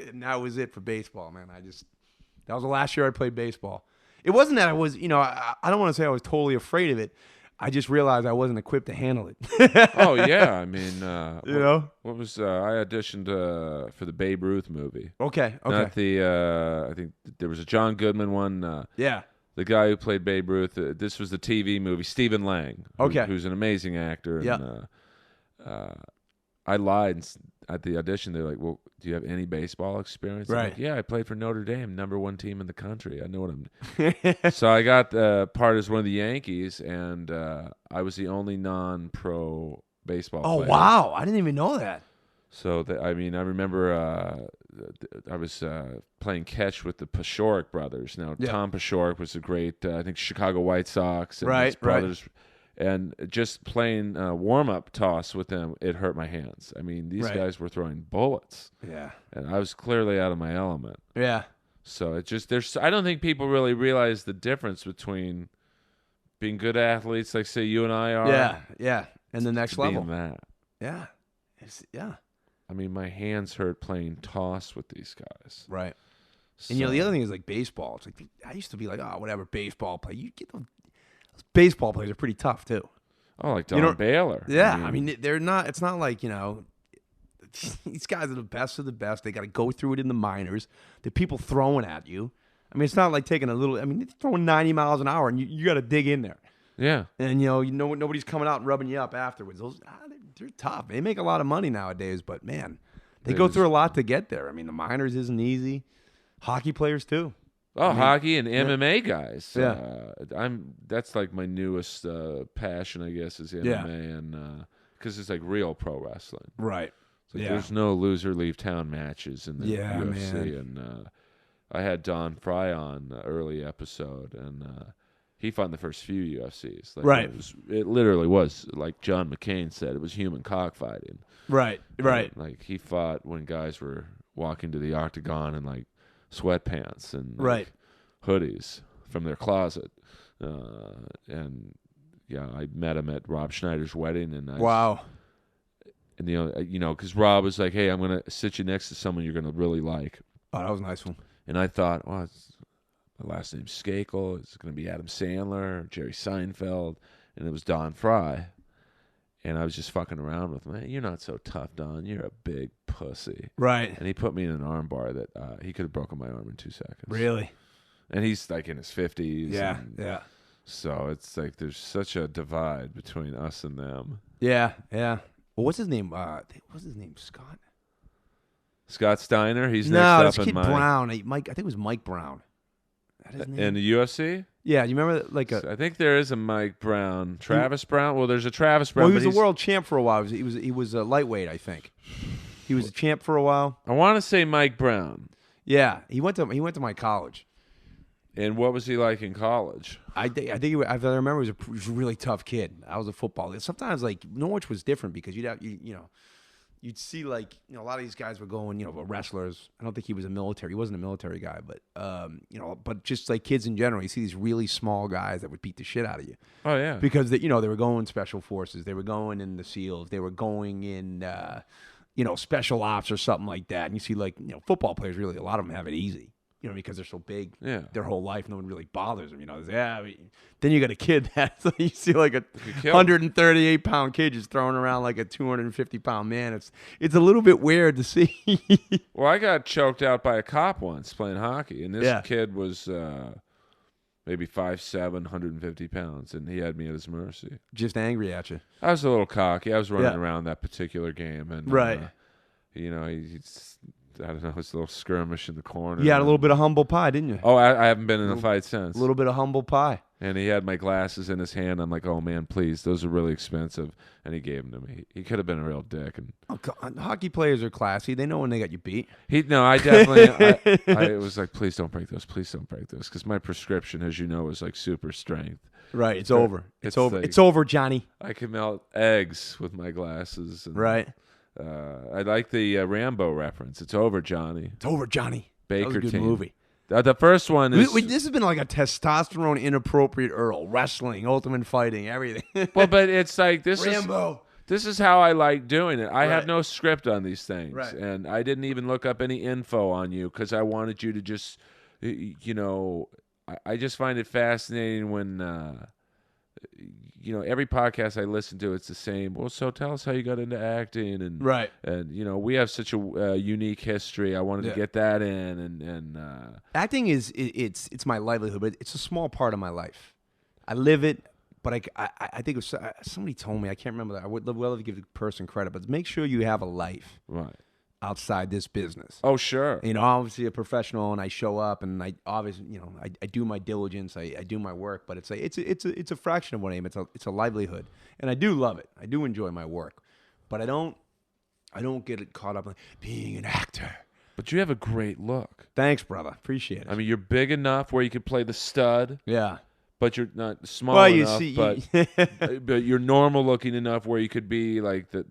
and that was it for baseball, man. That was the last year I played baseball. It wasn't that I was, I don't want to say I was totally afraid of it. I just realized I wasn't equipped to handle it. Oh yeah, I mean, what was I auditioned for the Babe Ruth movie? Okay. Not the I think there was a John Goodman one. Yeah. The guy who played Babe Ruth. This was the TV movie. Stephen Lang. Who's an amazing actor. Yeah. And, I lied at the audition. They're like, "Well, do you have any baseball experience?" I'm Right. like, yeah, I played for Notre Dame, #1 team in the country. I know what I'm. So I got part as one of the Yankees, and I was the only non-pro baseball player. Oh wow, I didn't even know that. So I remember I was playing catch with the Pashorek brothers. Now Tom Pashorek was a great, I think Chicago White Sox, and his brothers. And just playing warm-up toss with them, it hurt my hands. I mean, these guys were throwing bullets. Yeah. And I was clearly out of my element. Yeah. So I don't think people really realize the difference between being good athletes, like say you and I are. Yeah, yeah. And the next level. Being that. Yeah. I mean, my hands hurt playing toss with these guys. Right. And the other thing is like baseball. It's like I used to be like, oh, whatever, baseball play. You get those baseball players are pretty tough too. Oh, like Don Baylor. Yeah, I mean they're not. It's not like these guys are the best of the best. They got to go through it in the minors. The people throwing at you. I mean, it's not like taking a little. I mean, they're throwing 90 miles an hour, and you got to dig in there. Yeah, and nobody's coming out and rubbing you up afterwards. They're tough. They make a lot of money nowadays, but man, they go through a lot to get there. I mean, the minors isn't easy. Hockey players too. Oh, hockey and MMA guys. Yeah. That's like my newest passion, I guess, is MMA, and because it's like real pro wrestling. Right. It's like there's no loser leave town matches in the UFC, man. and I had Don Fry on the early episode, and he fought in the first few UFCs. Like, right. It literally was like John McCain said. It was human cockfighting. Right. Right. And, like he fought when guys were walking to the octagon and like sweatpants and hoodies from their closet, and I met him at Rob Schneider's wedding, and and because Rob was like, "Hey, I'm gonna sit you next to someone you're gonna really like." Oh, that was a nice one. And I thought, my last name's Skakel. It's gonna be Adam Sandler, Jerry Seinfeld, and it was Don Fry. And I was just fucking around with him. Man, you're not so tough, Don. You're a big pussy. Right. And he put me in an arm bar that he could have broken my arm in 2 seconds. Really? And he's like in his 50s. Yeah, yeah. So it's like there's such a divide between us and them. Yeah, yeah. Well, what's his name? What's his name? Scott? Scott Steiner? He's next up in it's Kid Brown. I think it was Mike Brown. Is that his name? In the UFC? Yeah, do you remember I think there is a Mike Brown. Travis Brown? Well, there's a Travis Brown. Well, he was a world champ for a while. He was a lightweight, I think. He was a champ for a while. I want to say Mike Brown. Yeah, he went to my college. And what was he like in college? I remember he was a really tough kid. I was a football. Sometimes like Norwich was different because you'd see like a lot of these guys were going wrestlers. I don't think he was he wasn't a military guy, but but just like kids in general, you see these really small guys that would beat the shit out of you. Oh yeah, because they were going special forces, they were going in the SEALs, they were going in special ops or something like that. And you see like football players, really a lot of them have it easy. you know, because they're so big, Yeah. their whole life, no one really bothers them. You know, then you got a kid that's you see like a kill 138-pound kid just throwing around like a 250-pound man. It's a little bit weird to see. Well, I got choked out by a cop once playing hockey, and this kid was maybe 5'7", 150 pounds, and he had me at his mercy. Just angry at you. I was a little cocky. I was running around that particular game, and you know, he's I don't know, it's a little skirmish in the corner. You had a little bit of humble pie, didn't you? Oh, I haven't been in a fight since. A little bit of humble pie. And he had my glasses in his hand. I'm like, oh, man, please, those are really expensive. And he gave them to me. He could have been a real dick. And oh, God. Hockey players are classy. They know when they got you beat. I definitely, I was like, please don't break those. Please don't break those. Because my prescription, as you know, is like super strength. Right, it's over. It's over. Like, it's over, Johnny. I can melt eggs with my glasses. And, right. I like the Rambo reference. It's over, Johnny. It's over, Johnny. Baker that was a good team. movie. The first one is... This has been like a testosterone inappropriate Earl. Wrestling, ultimate fighting, everything. Well, but it's like Rambo. This is how I like doing it. I have no script on these things. Right. And I didn't even look up any info on you because I wanted you to just, you know... I just find it fascinating when... you know, every podcast I listen to, it's the same. Well, so tell us how you got into acting, and and you know, we have such a unique history. I wanted to get that in, and acting it's my livelihood, but it's a small part of my life. I live it, but I think it was, somebody told me, I can't remember that. I would love to give the person credit, but make sure you have a life outside this business. Oh, sure. You know, obviously a professional, and I show up, and I obviously, you know, I do my diligence, I do my work, but it's a fraction of what I am. It's a livelihood, and I do love it. I do enjoy my work, but I don't get it caught up in being an actor. But you have a great look. Thanks, brother. Appreciate it. I mean, you're big enough where you could play the stud. Yeah. But you're not small enough. But you're normal looking enough where you could be like the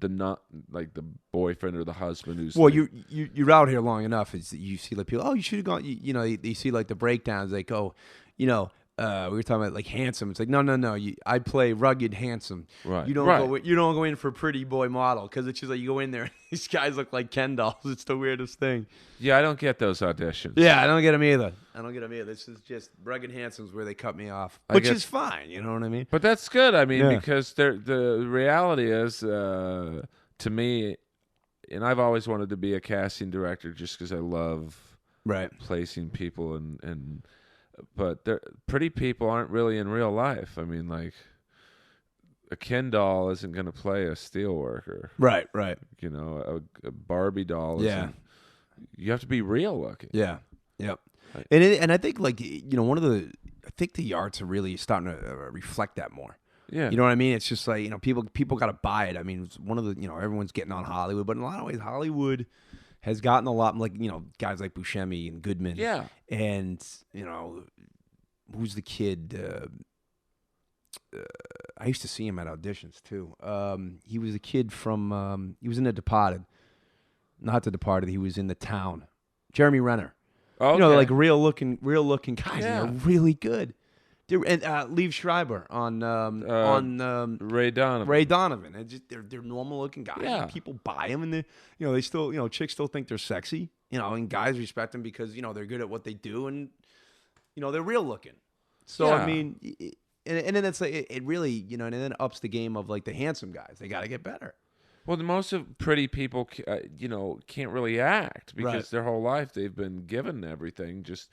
not like the boyfriend or the husband who's. Well, like, you're out here long enough. Is you see like people. Oh, you should have gone. You know, you see like the breakdowns. Like, oh, you know, we were talking about like handsome. It's like no. I play rugged, handsome. Right. You don't go in for pretty boy model because it's just like you go in there and these guys look like Ken dolls. It's the weirdest thing. Yeah, I don't get those auditions. Yeah, I don't get them either. This is just rugged handsome's where they cut me off, which is fine. You know what I mean? But that's good. I mean, because the reality is, to me, and I've always wanted to be a casting director just because I love placing people and. But pretty people aren't really in real life. I mean, like, a Ken doll isn't going to play a steel worker. Right. You know, a Barbie doll isn't. You have to be real looking. Yeah. Yep. And I think, like, you know, I think the arts are really starting to reflect that more. Yeah. You know what I mean? It's just like, you know, people got to buy it. I mean, it's one of the, you know, everyone's getting on Hollywood, but in a lot of ways, Hollywood has gotten a lot, like, you know, guys like Buscemi and Goodman. Yeah. And, you know, who's the kid? I used to see him at auditions, too. He was a kid from, he was in The Departed. Not The Departed, he was in The Town. Jeremy Renner. Okay. You know, like real looking guys. Yeah. And they're really good. And Liev Schreiber on Ray Donovan. Ray Donovan. And just they're normal looking guys. Yeah. And people buy them, and they still, you know, chicks still think they're sexy. You know, and guys respect them because, you know, they're good at what they do, and, you know, they're real looking. So I mean, and then it's like it really, you know, and then ups the game of like the handsome guys. They got to get better. Well, most of pretty people, you know, can't really act because their whole life they've been given everything. Just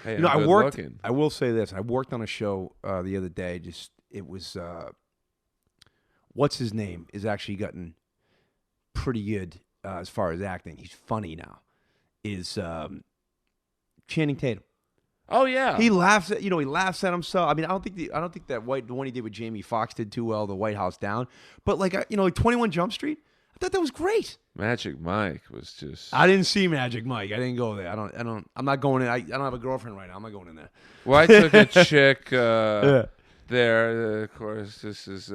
hey, you know, I'm good looking. I will say this: I worked on a show the other day. It was what's his name is actually gotten pretty good as far as acting. He's funny now. Is Channing Tatum? Oh yeah, he laughs at himself. I mean, I don't think the one he did with Jamie Foxx did too well, the White House Down. But like 21 Jump Street, I thought that was great. Magic Mike was just. I didn't see Magic Mike. I didn't go there. I'm not going in. I don't have a girlfriend right now. I'm not going in there. Well, I took a chick there. Of course, this is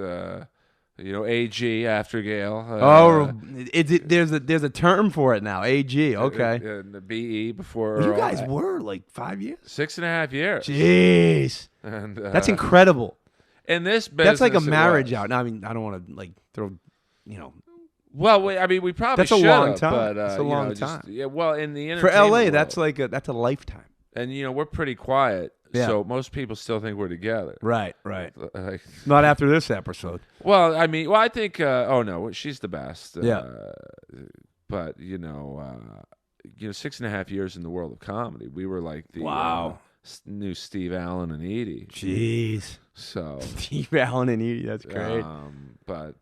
AG after Gale. There's a term for it now. AG. Okay. The BE before. Well, you guys were like 5 years. 6.5 years. Jeez. And that's incredible. In this business, that's like a marriage out. Now, I mean, I don't want to like throw, Well, I mean, we probably That's a should long have, time. but That's a long time. Yeah, well, in the For entertainment LA, world, that's like that's a lifetime. and we're pretty quiet, Yeah. so most people still think we're together. Right. Like, Not after this episode. well, I mean, I think. Oh no, she's the best. Yeah. But 6.5 years in the world of comedy, we were like the Wow. new Steve Allen and Edie. Jeez. So Steve Allen and Edie, that's great. But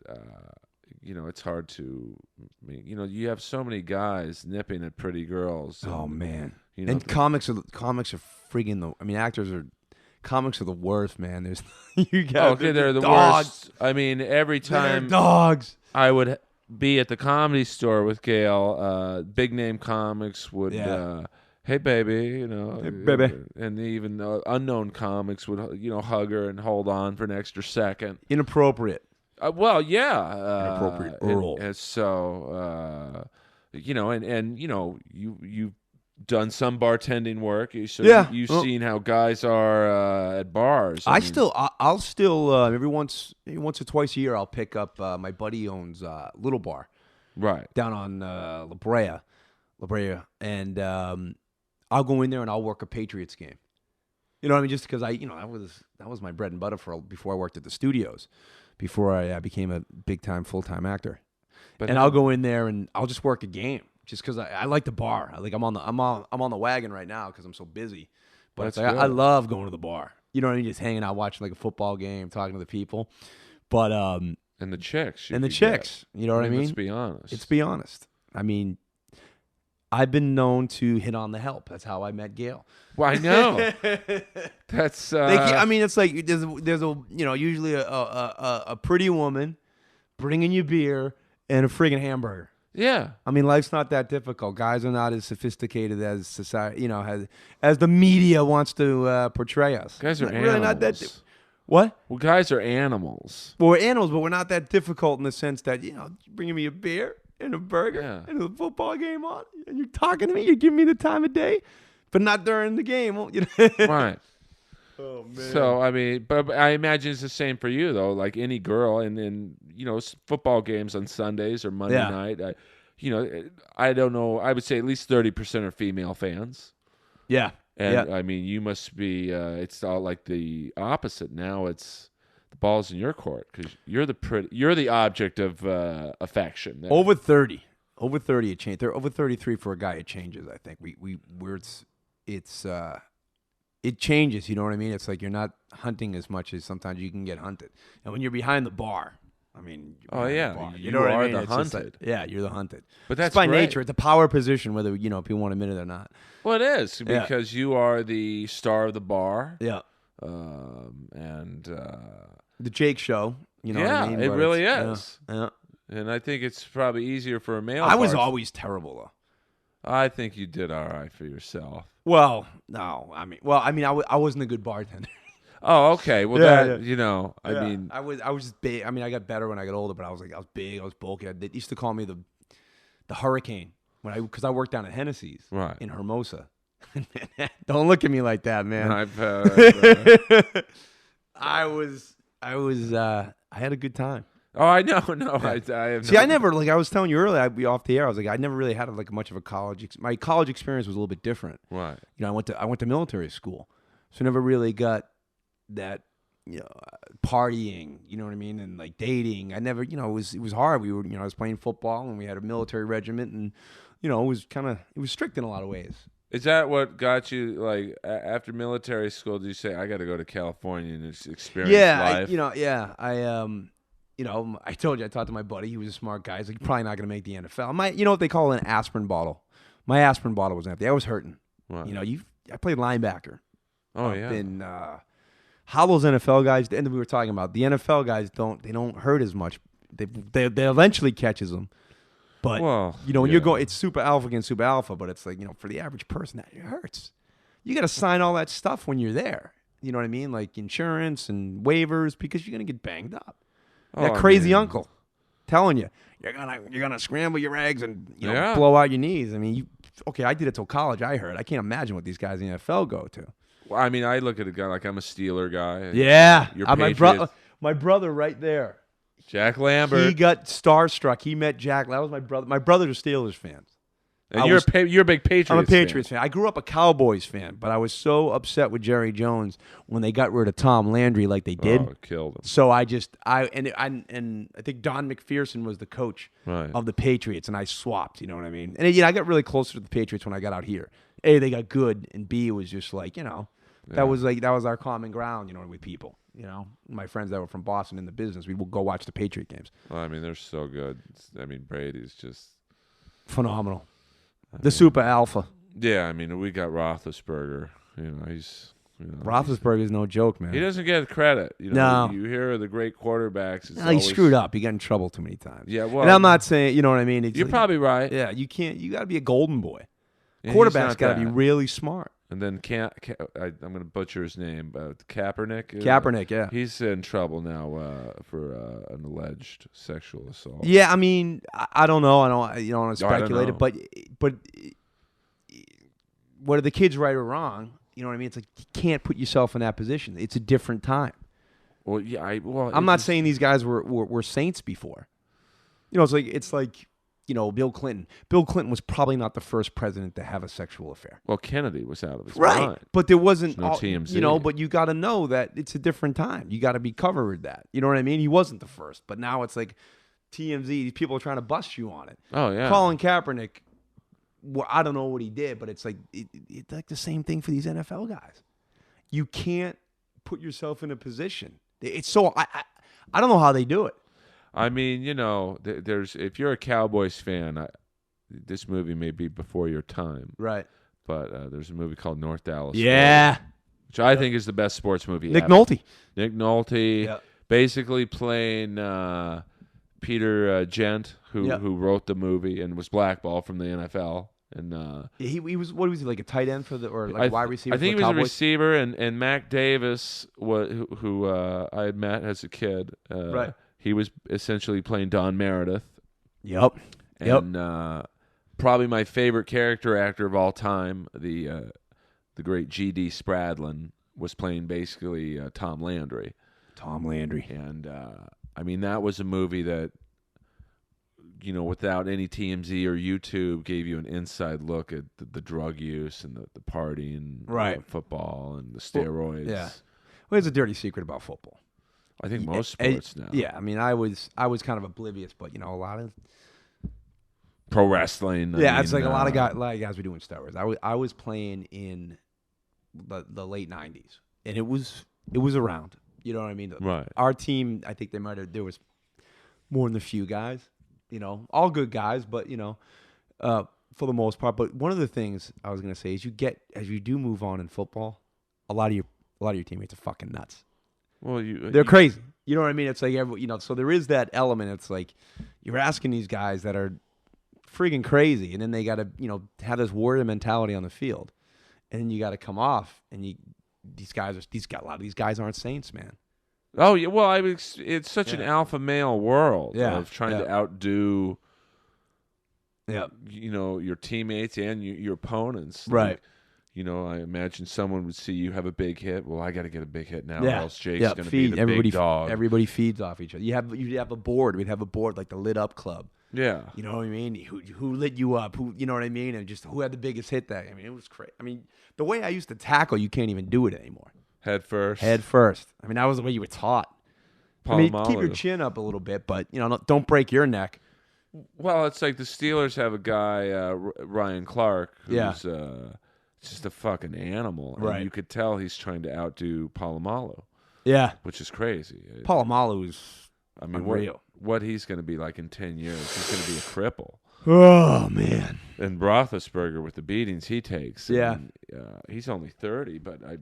it's hard to. I mean, you have so many guys nipping at pretty girls. Oh man. And comics are friggin' comics are the worst, man. There's they're the dogs. worst. I mean, every time dogs. I would be at the Comedy Store with Gail, big name comics would, hey baby, hey, baby, and even unknown comics would, hug her and hold on for an extra second. Inappropriate. Well, yeah, Inappropriate Earl. And so, you've done some bartending work, so you've seen how guys are at bars. I'll still every once or twice a year I'll pick up my buddy owns Little Bar, right down on La Brea, and I'll go in there and I'll work a Patriots game. You know what I mean? Just because that was my bread and butter before I worked at the studios, before I became a big time full time actor. And I'll go in there and I'll just work a game. Just because I like the bar, I'm on the wagon right now because I'm so busy. But it's like, I love going to the bar. You know what I mean? Just hanging out, watching like a football game, talking to the people. But and the chicks, you know what I mean? Let's be honest. Let's be honest. I mean, I've been known to hit on the help. That's how I met Gail. Well, I know. That's. I mean, it's like there's usually a pretty woman bringing you beer and a friggin' hamburger. Yeah, I mean, life's not that difficult. Guys are not as sophisticated as society, as the media wants to portray us. Guys are animals. Really not that. What? Well, guys are animals. Well, we're animals, but we're not that difficult in the sense that bringing me a beer and a burger and a football game on, and you're talking to me, you're giving me the time of day, but not during the game. Right. Oh man. So I mean, but I imagine it's the same for you though. Like any girl, and football games on Sundays or Monday night. I don't know. I would say at least 30% are female fans. Yeah. And I mean, you must be. It's all like the opposite now. It's the ball's in your court because you're the object of affection. There. Over 30 it changed. They're over 33 for a guy. It changes. I think it changes, you know what I mean? It's like you're not hunting as much as sometimes you can get hunted. And when you're behind the bar, I mean, you know what I mean? The hunted. You're the hunted. But that's it's by great. nature. It's a power position, whether people want to admit it or not. Well, it is because you are the star of the bar. Yeah. And the Jake Show. You know what I mean? It really is. Yeah. And I think it's probably easier for a male. I was always terrible though. I think you did all right for yourself. Well, no, I wasn't a good bartender. Oh, okay. Well, I mean, I was big. I mean, I got better when I got older, but I was big, I was bulky. They used to call me the Hurricane because I worked down at Hennessy's in Hermosa. Don't look at me like that, man. I had a good time. Oh, I know. No, I have. See, I never, like I was telling you earlier, I'd be off the air. I was like, I never really had like much of a college. My college experience was a little bit different. Right. I went to military school, so I never really got that, partying. You know what I mean? And like dating. I never, it was hard. We were, I was playing football and we had a military regiment, and it was strict in a lot of ways. Is that what got you, like, after military school? Did you say, I got to go to California and experience life? I told you, I talked to my buddy. He was a smart guy. He's like, you're probably not going to make the NFL. You know what they call an aspirin bottle? My aspirin bottle was empty. I was hurting. Wow. I played linebacker. Oh, yeah. And how those NFL guys, and we were talking about, the NFL guys don't hurt as much. They eventually catches them. But, when you're going, it's super alpha against super alpha, but it's like, for the average person, that it hurts. You got to sign all that stuff when you're there. You know what I mean? Like insurance and waivers, because you're going to get banged up. That crazy uncle telling you, you're gonna scramble your eggs and blow out your knees. I mean, I did it till college. I heard. I can't imagine what these guys in the NFL go to. Well, I mean, I look at a guy like I'm a Steeler guy. Yeah, your my brother right there. Jack Lambert. He got starstruck. He met Jack. That was my brother. My brothers are Steelers fans. And you're a big Patriots fan. I'm a Patriots fan. I grew up a Cowboys fan, but I was so upset with Jerry Jones when they got rid of Tom Landry like they did. Oh, it killed him. So I think Don McPherson was the coach of the Patriots, and I swapped. You know what I mean? And I got really closer to the Patriots when I got out here. A, they got good, and B, it was just like that was our common ground. With people. My friends that were from Boston in the business, we would go watch the Patriot games. Well, I mean, they're so good. I mean, Brady's just phenomenal. The super alpha. Yeah, I mean, we got Roethlisberger. He's Roethlisberger is no joke, man. He doesn't get credit. No. You hear the great quarterbacks. He screwed up. He got in trouble too many times. Yeah, well, and I'm not saying, you know what I mean? You're probably right. Yeah, you can't. You got to be a golden boy. Yeah, Quarterback's got to be really smart. And then I'm going to butcher his name, Kaepernick. Kaepernick, yeah. He's in trouble now for an alleged sexual assault. Yeah, I mean, I don't know. I don't want to speculate it, but whether the kid's right or wrong, you know what I mean? It's like you can't put yourself in that position. It's a different time. Well, yeah. I'm not saying these guys were saints before. It's like. Bill Clinton. Bill Clinton was probably not the first president to have a sexual affair. Well, Kennedy was out of his mind. But there wasn't no TMZ. But you got to know that it's a different time. You got to be covered with that. You know what I mean? He wasn't the first, but now it's like TMZ. These people are trying to bust you on it. Oh yeah. Colin Kaepernick. Well, I don't know what he did, but it's like it's like the same thing for these NFL guys. You can't put yourself in a position. It's so I don't know how they do it. I mean, there's if you're a Cowboys fan, this movie may be before your time, right? But there's a movie called North Dallas, yeah, Story, which I think is the best sports movie. Nick ever. Nolte, basically playing Peter Gent, who wrote the movie and was blackballed from the NFL, and he was what was he like a tight end for the or like wide receiver? I think for he was Cowboys? a receiver, and Mac Davis, who I had met as a kid, right. He was essentially playing Don Meredith. Yep. And probably my favorite character actor of all time, the great G.D. Spradlin, was playing basically Tom Landry. And, I mean, that was a movie that, without any TMZ or YouTube, gave you an inside look at the drug use and the partying, right. Football and the steroids. Well, there's a dirty secret about football. I think most sports now. Yeah, I mean, I was kind of oblivious, but a lot of pro wrestling. It's like a lot of guys were doing steroids. I was playing in the late '90s, and it was around. You know what I mean? Right. Our team, I think there was more than a few guys. All good guys, but for the most part. But one of the things I was gonna say is as you do move on in football, a lot of your teammates are fucking nuts. Well, they're crazy. You know what I mean? It's like so there is that element. It's like you're asking these guys that are friggin' crazy, and then they got to have this warrior mentality on the field, and then you got to come off, and a lot of these guys aren't saints, man. Oh yeah, well, it's such an alpha male world of trying to outdo, your teammates and your opponents, right? I imagine someone would see you have a big hit. Well, I got to get a big hit now, or else Jake's going to be the big dog. Everybody feeds off each other. You'd have a board. We'd have a board like the Lit Up Club. Yeah. You know what I mean? Who lit you up? Who, you know what I mean? And just who had the biggest hit that? I mean, it was crazy. I mean, the way I used to tackle, you can't even do it anymore. Head first. I mean, that was the way you were taught. Keep your chin up a little bit, but don't break your neck. Well, it's like the Steelers have a guy, Ryan Clark, who's just a fucking animal. And right. You could tell he's trying to outdo Polamalu. Yeah. Which is crazy. Polamalu is unreal. What he's going to be like in 10 years, he's going to be a cripple. Oh, man. And Roethlisberger with the beatings he takes. Yeah. And, he's only 30, but like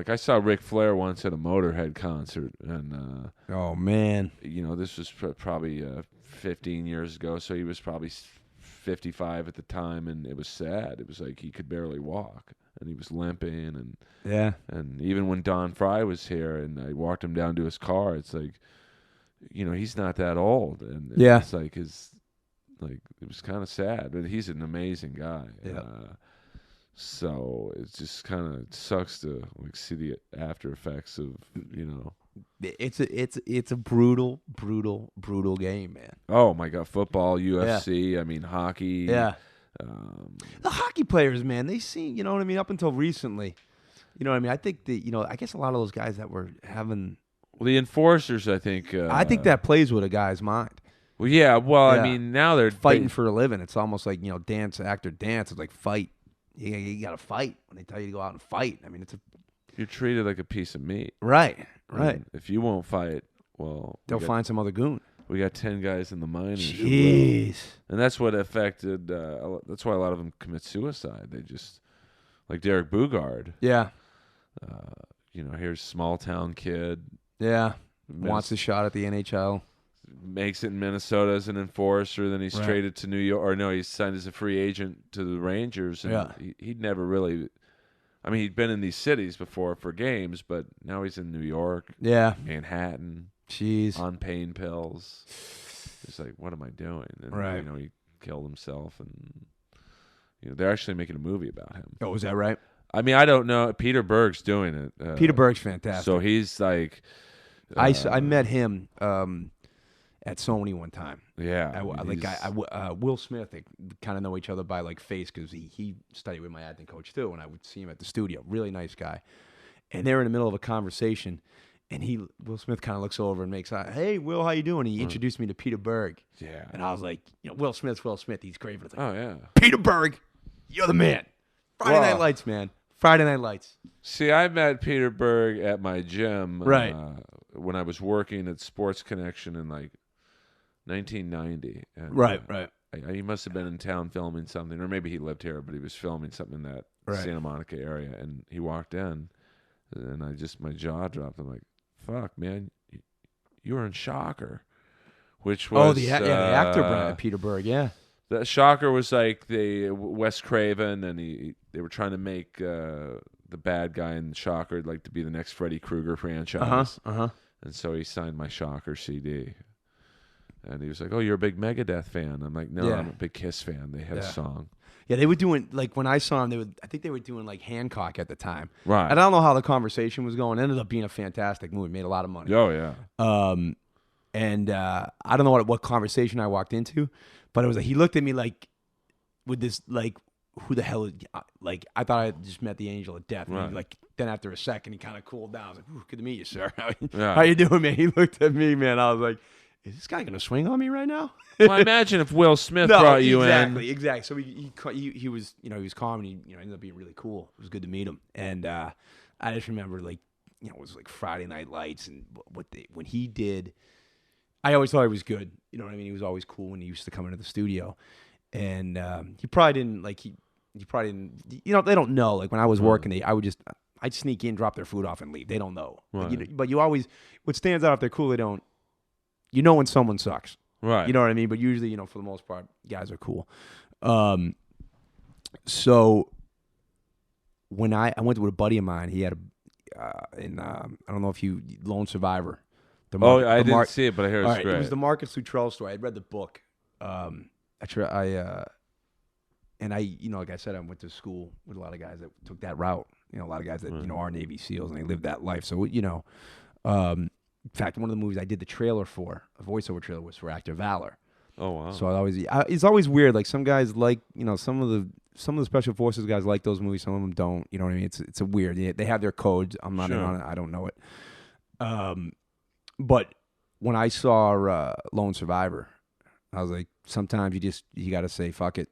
I saw Ric Flair once at a Motorhead concert. And, oh, man. This was probably 15 years ago, so he was probably 55 at the time, and it was sad. It was like he could barely walk, and he was limping, and even when Don Fry was here, and I walked him down to his car, it's like, he's not that old, and it's like it was kind of sad, but he's an amazing guy. Yeah. So it just kind of sucks to see the after effects of It's a brutal game, man. Oh my God, football, UFC. I mean, hockey. Yeah. Um, The hockey players, man, they seem, you know what I mean, up until recently. You know what I mean? I think that, I guess a lot of those guys that were having. well, the enforcers, I think. I think that plays with a guy's mind. Well, yeah. Well, I Yeah. mean, now they're Fighting for a living. It's almost like, actor dance. It's like fight. You got to fight when they tell you to go out and fight. I mean, You're treated like a piece of meat. right. And if you won't fight, well, They'll find some other goon. we got 10 guys in the minors. who will. Jeez. And that's what affected. That's why a lot of them commit suicide. They just, like Derek Bugard. Yeah. Here's small town kid. Yeah. Wants a shot at the NHL. Makes it in Minnesota as an enforcer. Then he's Right. traded to New York. Or no, he's signed as a free agent to the Rangers. And Yeah. he'd never really. I mean, he'd been in these cities before for games, but now he's in New York, Yeah. Manhattan, Jeez. on pain pills. It's like, what am I doing? And, Right. He killed himself, and they're actually making a movie about him. Oh, is that right? I mean, I don't know. Peter Berg's doing it. Peter Berg's fantastic. So he's like, I met him at Sony one time. yeah, Will Smith. They kind of know each other by like face because he studied with my acting coach too, and I would see him at the studio. Really nice guy. And they're in the middle of a conversation, and Will Smith kind of looks over and makes, "Hey, Will, how you doing?" He introduced me to Peter Berg. yeah. And I was like, Will Smith. He's great. But it's like, Oh yeah. Peter Berg, you're the man. Friday Night Lights, man. Friday Night Lights. See, I met Peter Berg at my gym, Right. When I was working at Sports Connection in like 1990. And, Right. He must have been in town filming something, or maybe he lived here, but he was filming something in that Right. Santa Monica area. And he walked in, and my jaw dropped. I'm like, "Fuck, man, you were in Shocker," which was the actor Peter Berg. Yeah. The Shocker was like the Wes Craven, and they were trying to make the bad guy in Shocker like to be the next Freddy Krueger franchise. And so he signed my Shocker CD. And he was like, "Oh, you're a big Megadeth fan?" I'm like, "No, Yeah. I'm a big Kiss fan. They had a song." Yeah, they were doing, like, when I saw them, I think they were doing, like, Hancock at the time. Right. And I don't know how the conversation was going. It ended up being a fantastic movie. Made a lot of money. Oh, yeah. And I don't know what conversation I walked into, but it was like, he looked at me, like, with this, like, who the hell is, like, I thought I had just met the angel of death. And Right. he, like, then after a second, he kind of cooled down. I was like, "Ooh, good to meet you, sir." Yeah. How you doing, man? He looked at me, man. I was like, is this guy going to swing on me right now? Well, imagine if Will Smith brought you in. Exactly. So he was, he was calm, and he ended up being really cool. It was good to meet him. And I just remember, like, it was like Friday Night Lights, and when he did, I always thought he was good. You know what I mean? He was always cool when he used to come into the studio, and he probably didn't like he probably didn't. They don't know. Like when I was working, I'd sneak in, drop their food off, and leave. They don't know. Right. But you always, what stands out if they're cool, they don't. You know when someone sucks. Right. You know what I mean? But usually, for the most part, guys are cool. So when I went with a buddy of mine, he had I don't know if Lone Survivor. I didn't see it, but I hear it's great. It was the Marcus Luttrell story. I'd read the book. Like I said, I went to school with a lot of guys that took that route. A lot of guys that are Navy SEALs, and they lived that life. So in fact, one of the movies I did the trailer for, a voiceover trailer, was for Actor Valor. Oh wow! So it's always weird. Like some guys like, some of the special forces guys like those movies. Some of them don't. You know what I mean? It's a weird. They have their codes. I'm not in on it. I don't know it. But when I saw Lone Survivor, I was like, sometimes you got to say fuck it.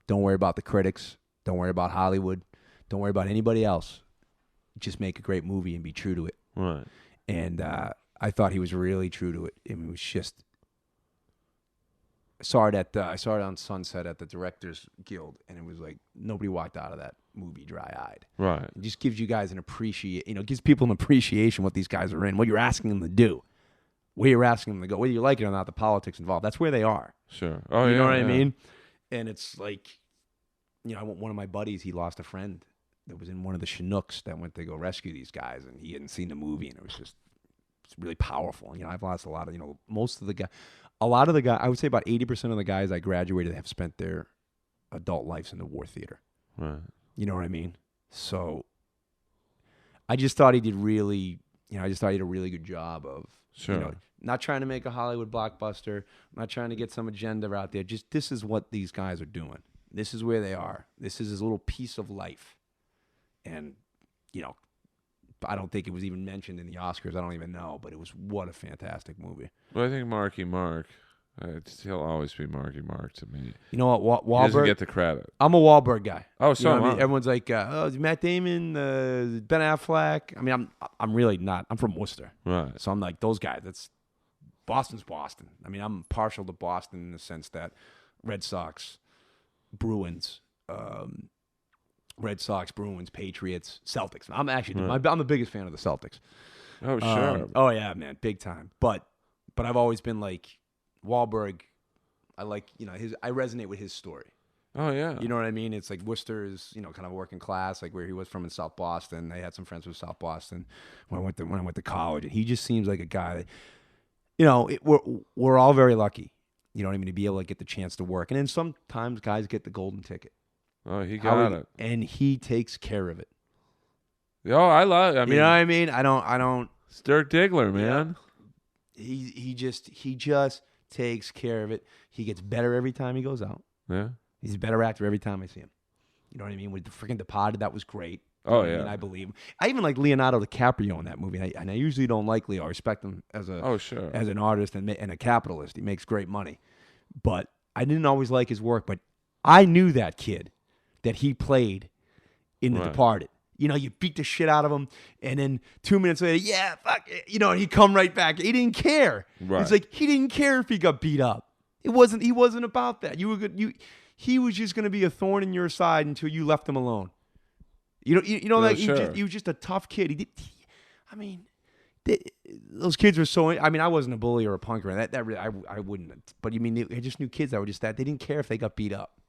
Don't worry about the critics. Don't worry about Hollywood. Don't worry about anybody else. Just make a great movie and be true to it. Right. And I thought he was really true to it. I mean, it was just. I saw it on Sunset at the Directors Guild, and it was like nobody walked out of that movie dry-eyed. Right. It just gives you guys gives people an appreciation what these guys are in, what you're asking them to do, where you're asking them to go, whether you like it or not. The politics involved. That's where they are. Sure. Oh, you know what I mean? And it's like, one of my buddies, he lost a friend that was in one of the Chinooks that went to go rescue these guys, and he hadn't seen the movie, and it's really powerful. I've lost a lot of, most of the guys. A lot of the guys, I would say about 80% of the guys I graduated have spent their adult lives in the war theater. Right. You know what I mean? So I just thought he did really, I just thought he did a really good job of, Sure. not trying to make a Hollywood blockbuster, not trying to get some agenda out there. Just this is what these guys are doing. This is where they are. This is his little piece of life. And, I don't think it was even mentioned in the Oscars. I don't even know, but what a fantastic movie. Well, I think Marky Mark, he'll always be Marky Mark to me. You know what? He doesn't Wahlberg. get the credit. I'm a Wahlberg guy. Oh, so you know am what I mean? I. Everyone's like, Matt Damon, Ben Affleck. I mean, I'm really not. I'm from Worcester, Right. so I'm like those guys. Boston's Boston. I mean, I'm partial to Boston in the sense that Red Sox, Bruins, Patriots, Celtics. I'm actually I'm the biggest fan of the Celtics. Oh, sure. Oh yeah, man, big time. But I've always been like Wahlberg. I like I resonate with his story. Oh, yeah. You know what I mean? It's like Worcester is kind of working class, like where he was from in South Boston. They had some friends from South Boston when I went to college, and he just seems like a guy that we're all very lucky. You know what I mean? To be able to get the chance to work, and then sometimes guys get the golden ticket. Oh, he got it. And he takes care of it. Oh, I love it. I mean, you know what I mean? I don't. It's Dirk Diggler, man. He just takes care of it. He gets better every time he goes out. Yeah. He's a better actor every time I see him. You know what I mean? With the freaking Departed, that was great. Oh, yeah. I believe him. I even like Leonardo DiCaprio in that movie. And I usually don't like Leo. I respect him as an artist and a capitalist. He makes great money. But I didn't always like his work. But I knew that kid that he played in The Departed. You beat the shit out of him, and then 2 minutes later, yeah, fuck it. And he'd come right back. He didn't care. Right. It's like he didn't care if he got beat up. He wasn't about that. You were good. He was just going to be a thorn in your side until you left him alone. He was just a tough kid. Those kids were so. I mean, I wasn't a bully or a punker. That really, I wouldn't. But they just knew kids that were just that. They didn't care if they got beat up.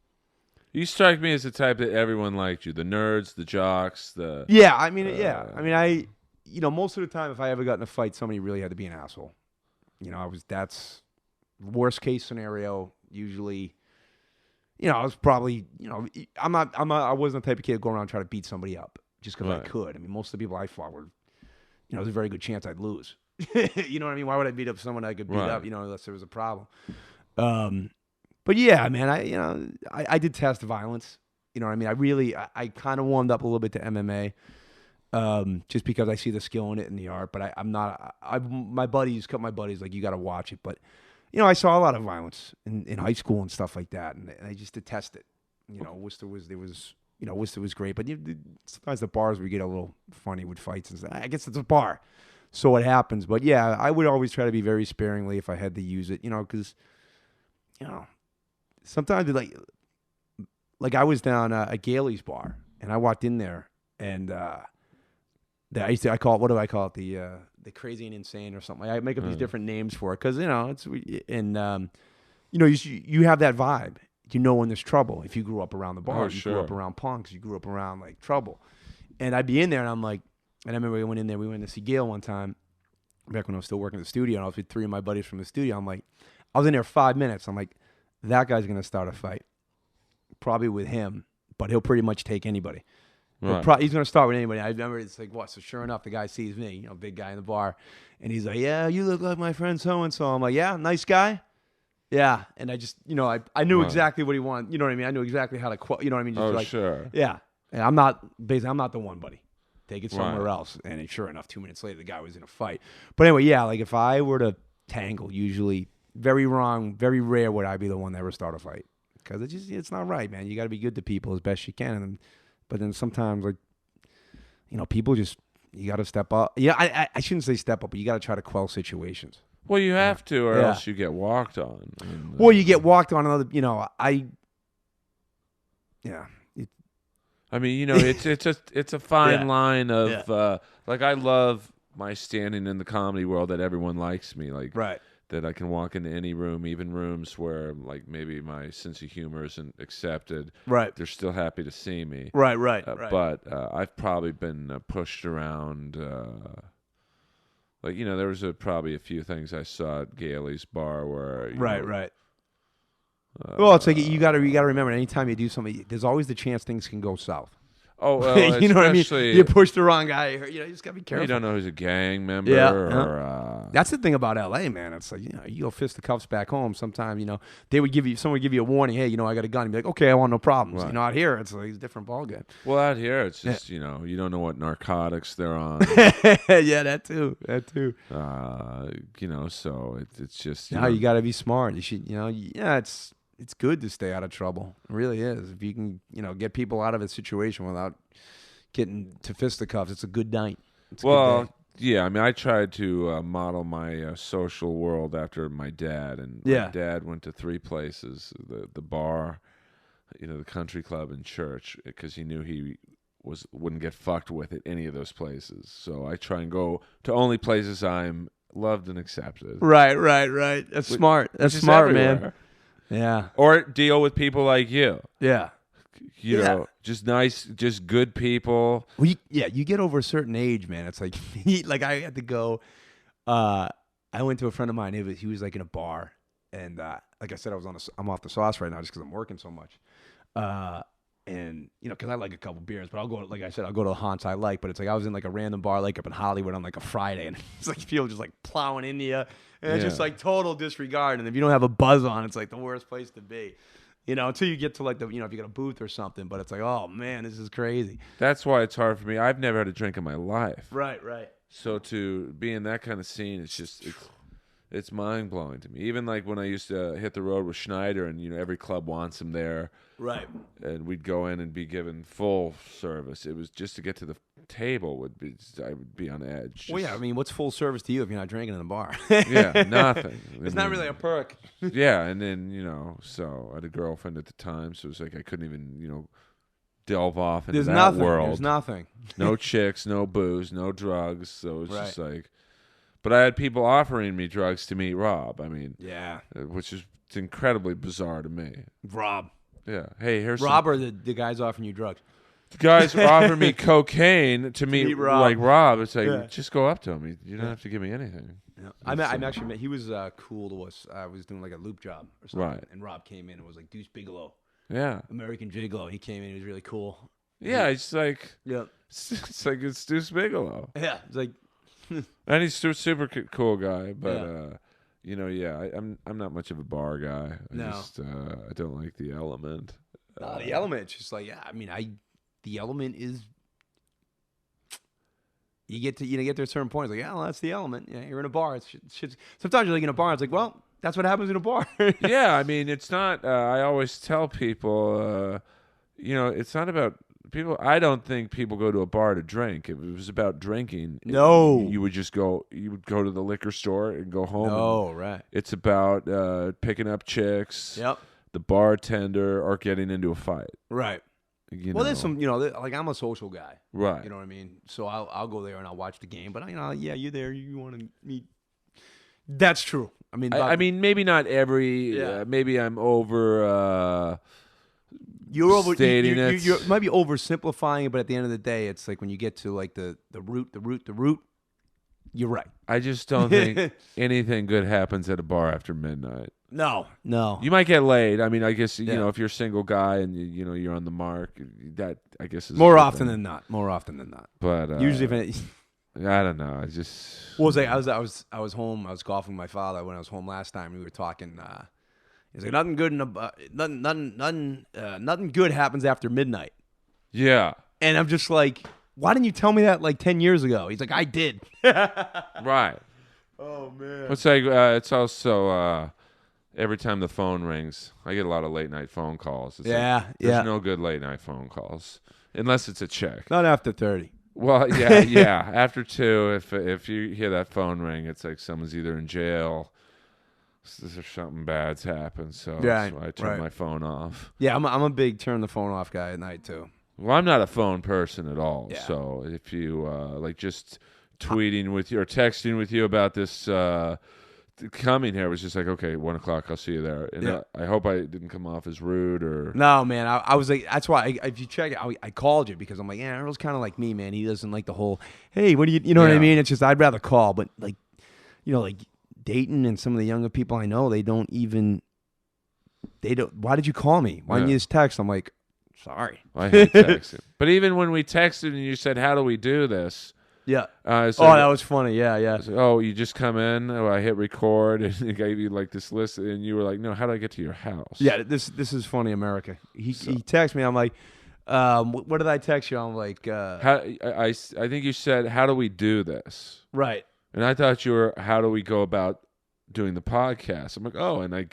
You strike me as the type that everyone liked you. The nerds, the jocks, the... Yeah, I mean, most of the time, if I ever got in a fight, somebody really had to be an asshole. That's worst case scenario. Usually, I was probably, I wasn't the type of kid to go around and try to beat somebody up just because I could. I mean, most of the people I fought were, there's a very good chance I'd lose. You know what I mean? Why would I beat up someone I could beat up, unless there was a problem? But yeah, man, I detest violence. You know what I mean? I kind of warmed up a little bit to MMA, just because I see the skill in it and the art. But my buddies like, you got to watch it. But, I saw a lot of violence in high school and stuff like that. And I just detest it. Worcester was great. But sometimes the bars we get a little funny with fights and stuff. I guess it's a bar. So it happens. But yeah, I would always try to be very sparingly if I had to use it, because, sometimes like I was down at Gailey's bar and I walked in there and I call it, what do I call it? The crazy and insane or something. I make up these different names for it because you have that vibe. When there's trouble. If you grew up around the bar, grew up around punks, you grew up around like trouble. And I'd be in there and I'm like, and I remember we went in there. We went to see Gail one time back when I was still working at the studio. And I was with 3 of my buddies from the studio. I'm like, I was in there 5 minutes. I'm like, that guy's going to start a fight, probably with him, but he'll pretty much take anybody. Right. He's going to start with anybody. I remember it's like, what? So sure enough, the guy sees me, big guy in the bar, and he's like, yeah, you look like my friend so-and-so. I'm like, yeah, nice guy. Yeah. And I just, I knew exactly what he wanted. You know what I mean? I knew exactly how to quote, you know what I mean? Just sure. Yeah. And I'm not the one, buddy. Take it somewhere else. And sure enough, 2 minutes later, the guy was in a fight. But anyway, yeah, like if I were to tangle, usually very rare would I be the one that ever start a fight. Because it's not right, man. You got to be good to people as best you can. But then sometimes, like, people just, you got to step up. Yeah, I shouldn't say step up, but you got to try to quell situations. Well, you have to, or else you get walked on. You get walked on another, yeah. I mean, it's a fine line of, like, I love my standing in the comedy world that everyone likes me. Like, that I can walk into any room, even rooms where, like, maybe my sense of humor isn't accepted. Right. They're still happy to see me. Right. But I've probably been pushed around. Like, there was probably a few things I saw at Gailey's bar where... Right. Well, it's like you got to remember, anytime you do something, there's always the chance things can go south. Oh, well, you know what I mean? especially You push the wrong guy. You just gotta be careful. you don't know who's a gang member Yeah, or that's the thing about LA, man. It's like, you go fisticuffs back home. Sometimes, they would someone would give you a warning. Hey, I got a gun. You'd be like, okay, I want no problems. Right. Out here, it's like a different ballgame. well, out here it's just you don't know what narcotics they're on. Yeah, that too. So it's just You got to be smart. You should, it's good to stay out of trouble. It really is. If you can, get people out of a situation without getting to fisticuffs, it's a good night. It's a good day. Yeah, I mean, I tried to model my social world after my dad, and my dad went to 3 places: the bar, the country club, and church, because he knew he wouldn't get fucked with at any of those places. So I try and go to only places I'm loved and accepted. Right. That's smart. That's smart, man. Yeah. Or deal with people like you. Yeah. Just nice, just good people. Well, you get over a certain age, man. It's like, I had to go. I went to a friend of mine. He was like in a bar, and like I said, I'm off the sauce right now just because I'm working so much. And because I like a couple beers, but I'll go. Like I said, I'll go to the haunts I like. But it's like I was in like a random bar like up in Hollywood on like a Friday, and it's like people just like plowing into you, and it's just like total disregard. And if you don't have a buzz on, it's like the worst place to be. Until you get to like if you got a booth or something, but it's like, oh man, this is crazy. That's why it's hard for me. I've never had a drink in my life. Right. So to be in that kind of scene, it's mind blowing to me. Even like when I used to hit the road with Schneider, and every club wants him there. Right. And we'd go in and be given full service. It was just to get to the table I would be on edge. Well, yeah. I mean, what's full service to you if you're not drinking in the bar? Yeah, nothing. It's not really a perk. Yeah, and then so I had a girlfriend at the time, so it was like I couldn't even delve off into that world. There's nothing. No chicks, no booze, no drugs. So it was just like. But I had people offering me drugs to meet Rob. I mean, which is incredibly bizarre to me. Rob. Yeah. Hey, here's Rob or the guys offering you drugs? The guys offer me cocaine to meet Rob. like Rob. It's like, just go up to him. You don't have to give me anything. Yeah. I'm actually met. He was cool to us. I was doing like a loop job or something. Right. And Rob came in and was like, Deuce Bigelow. Yeah. American Gigolo. He came in. He was really cool. Yeah. It's like, yeah. It's like it's Deuce Bigelow. Yeah. It's like, and he's a super cool guy, but I'm not much of a bar guy. I don't like the element. The element, just like the element is. You get to a certain point. It's like, well, that's the element. Yeah, you're in a bar. It's shit. Sometimes you're like in a bar. It's like, well, that's what happens in a bar. Yeah, I mean, it's not. I always tell people, it's not about. People, I don't think people go to a bar to drink. If it was about drinking, no, you would just go. You would go to the liquor store and go home. Oh, right. It's about picking up chicks. Yep. The bartender or getting into a fight. Right. There's some. Like I'm a social guy. Right. You know what I mean. So I'll go there and I'll watch the game. But you're there. You want to meet. That's true. I mean, maybe not every. Yeah. Maybe I'm over. You stating it. You might be oversimplifying it, but at the end of the day, it's like when you get to like the root. You're right. I just don't think anything good happens at a bar after midnight. No. You might get laid. I mean, I guess if you're a single guy and you're on the mark, that I guess is more often than not. But usually, I don't know. I just I was home. I was golfing with my father when I was home last time. We were talking. He's like, nothing good nothing good happens after midnight. Yeah. And I'm just like, why didn't you tell me that like 10 years ago? He's like, I did. Right. Oh man. It's like it's also every time the phone rings, I get a lot of late night phone calls. It's there's no good late night phone calls unless it's a chick. Not after 30. Well, yeah. After 2, if you hear that phone ring, it's like someone's either in jail. There's something bad's happened, so I turn my phone off. Yeah, I'm a big turn the phone off guy at night too. Well, I'm not a phone person at all. Yeah. So if you like just tweeting with you or texting with you about this coming here, it was just like, okay, 1:00, I'll see you there. And I hope I didn't come off as rude or. No, man, I was like, that's why if you check it, I called you because I'm like, yeah, Earl's kind of like me, man. He doesn't like the whole, hey, what do you know what I mean? It's just I'd rather call, but like, like. Dayton and some of the younger people I know, they don't. Why did you call me? Why didn't you just text? I'm like, Sorry. I hate texting. But even when we texted and you said, "How do we do this?" Yeah. It's Oh, like, that was funny. Yeah, yeah. it's like, oh, you just come in. Oh, I hit record, and it gave you like this list, and you were like, "No, how do I get to your house?" Yeah, this is funny, America. He texts me. I'm like, what did I text you? I'm like, I think you said, "How do we do this?" right. And I thought you were, "How do we go about doing the podcast?" I'm like, "Oh," and I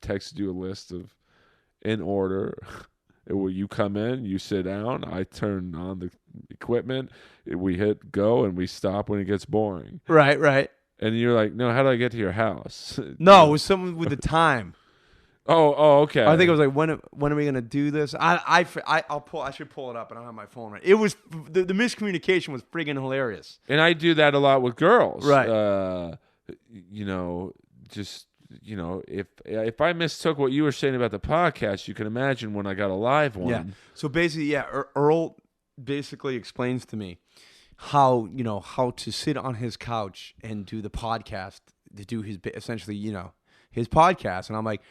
texted you a list of in order. Where you come in, you sit down, I turn on the equipment, we hit go, and we stop when it gets boring. Right, right. And you're like, "No, how do I get to your house?" No, it was something with the time. Oh, okay. I think it was like, when are we gonna do this? I should pull it up. I don't have my phone right. It was the miscommunication was friggin' hilarious. And I do that a lot with girls, Right? Just if I mistook what you were saying about the podcast, you can imagine when I got a live one. Yeah. So basically, Earl basically explains to me how to sit on his couch and do the podcast, to do his essentially his podcast, and I'm like,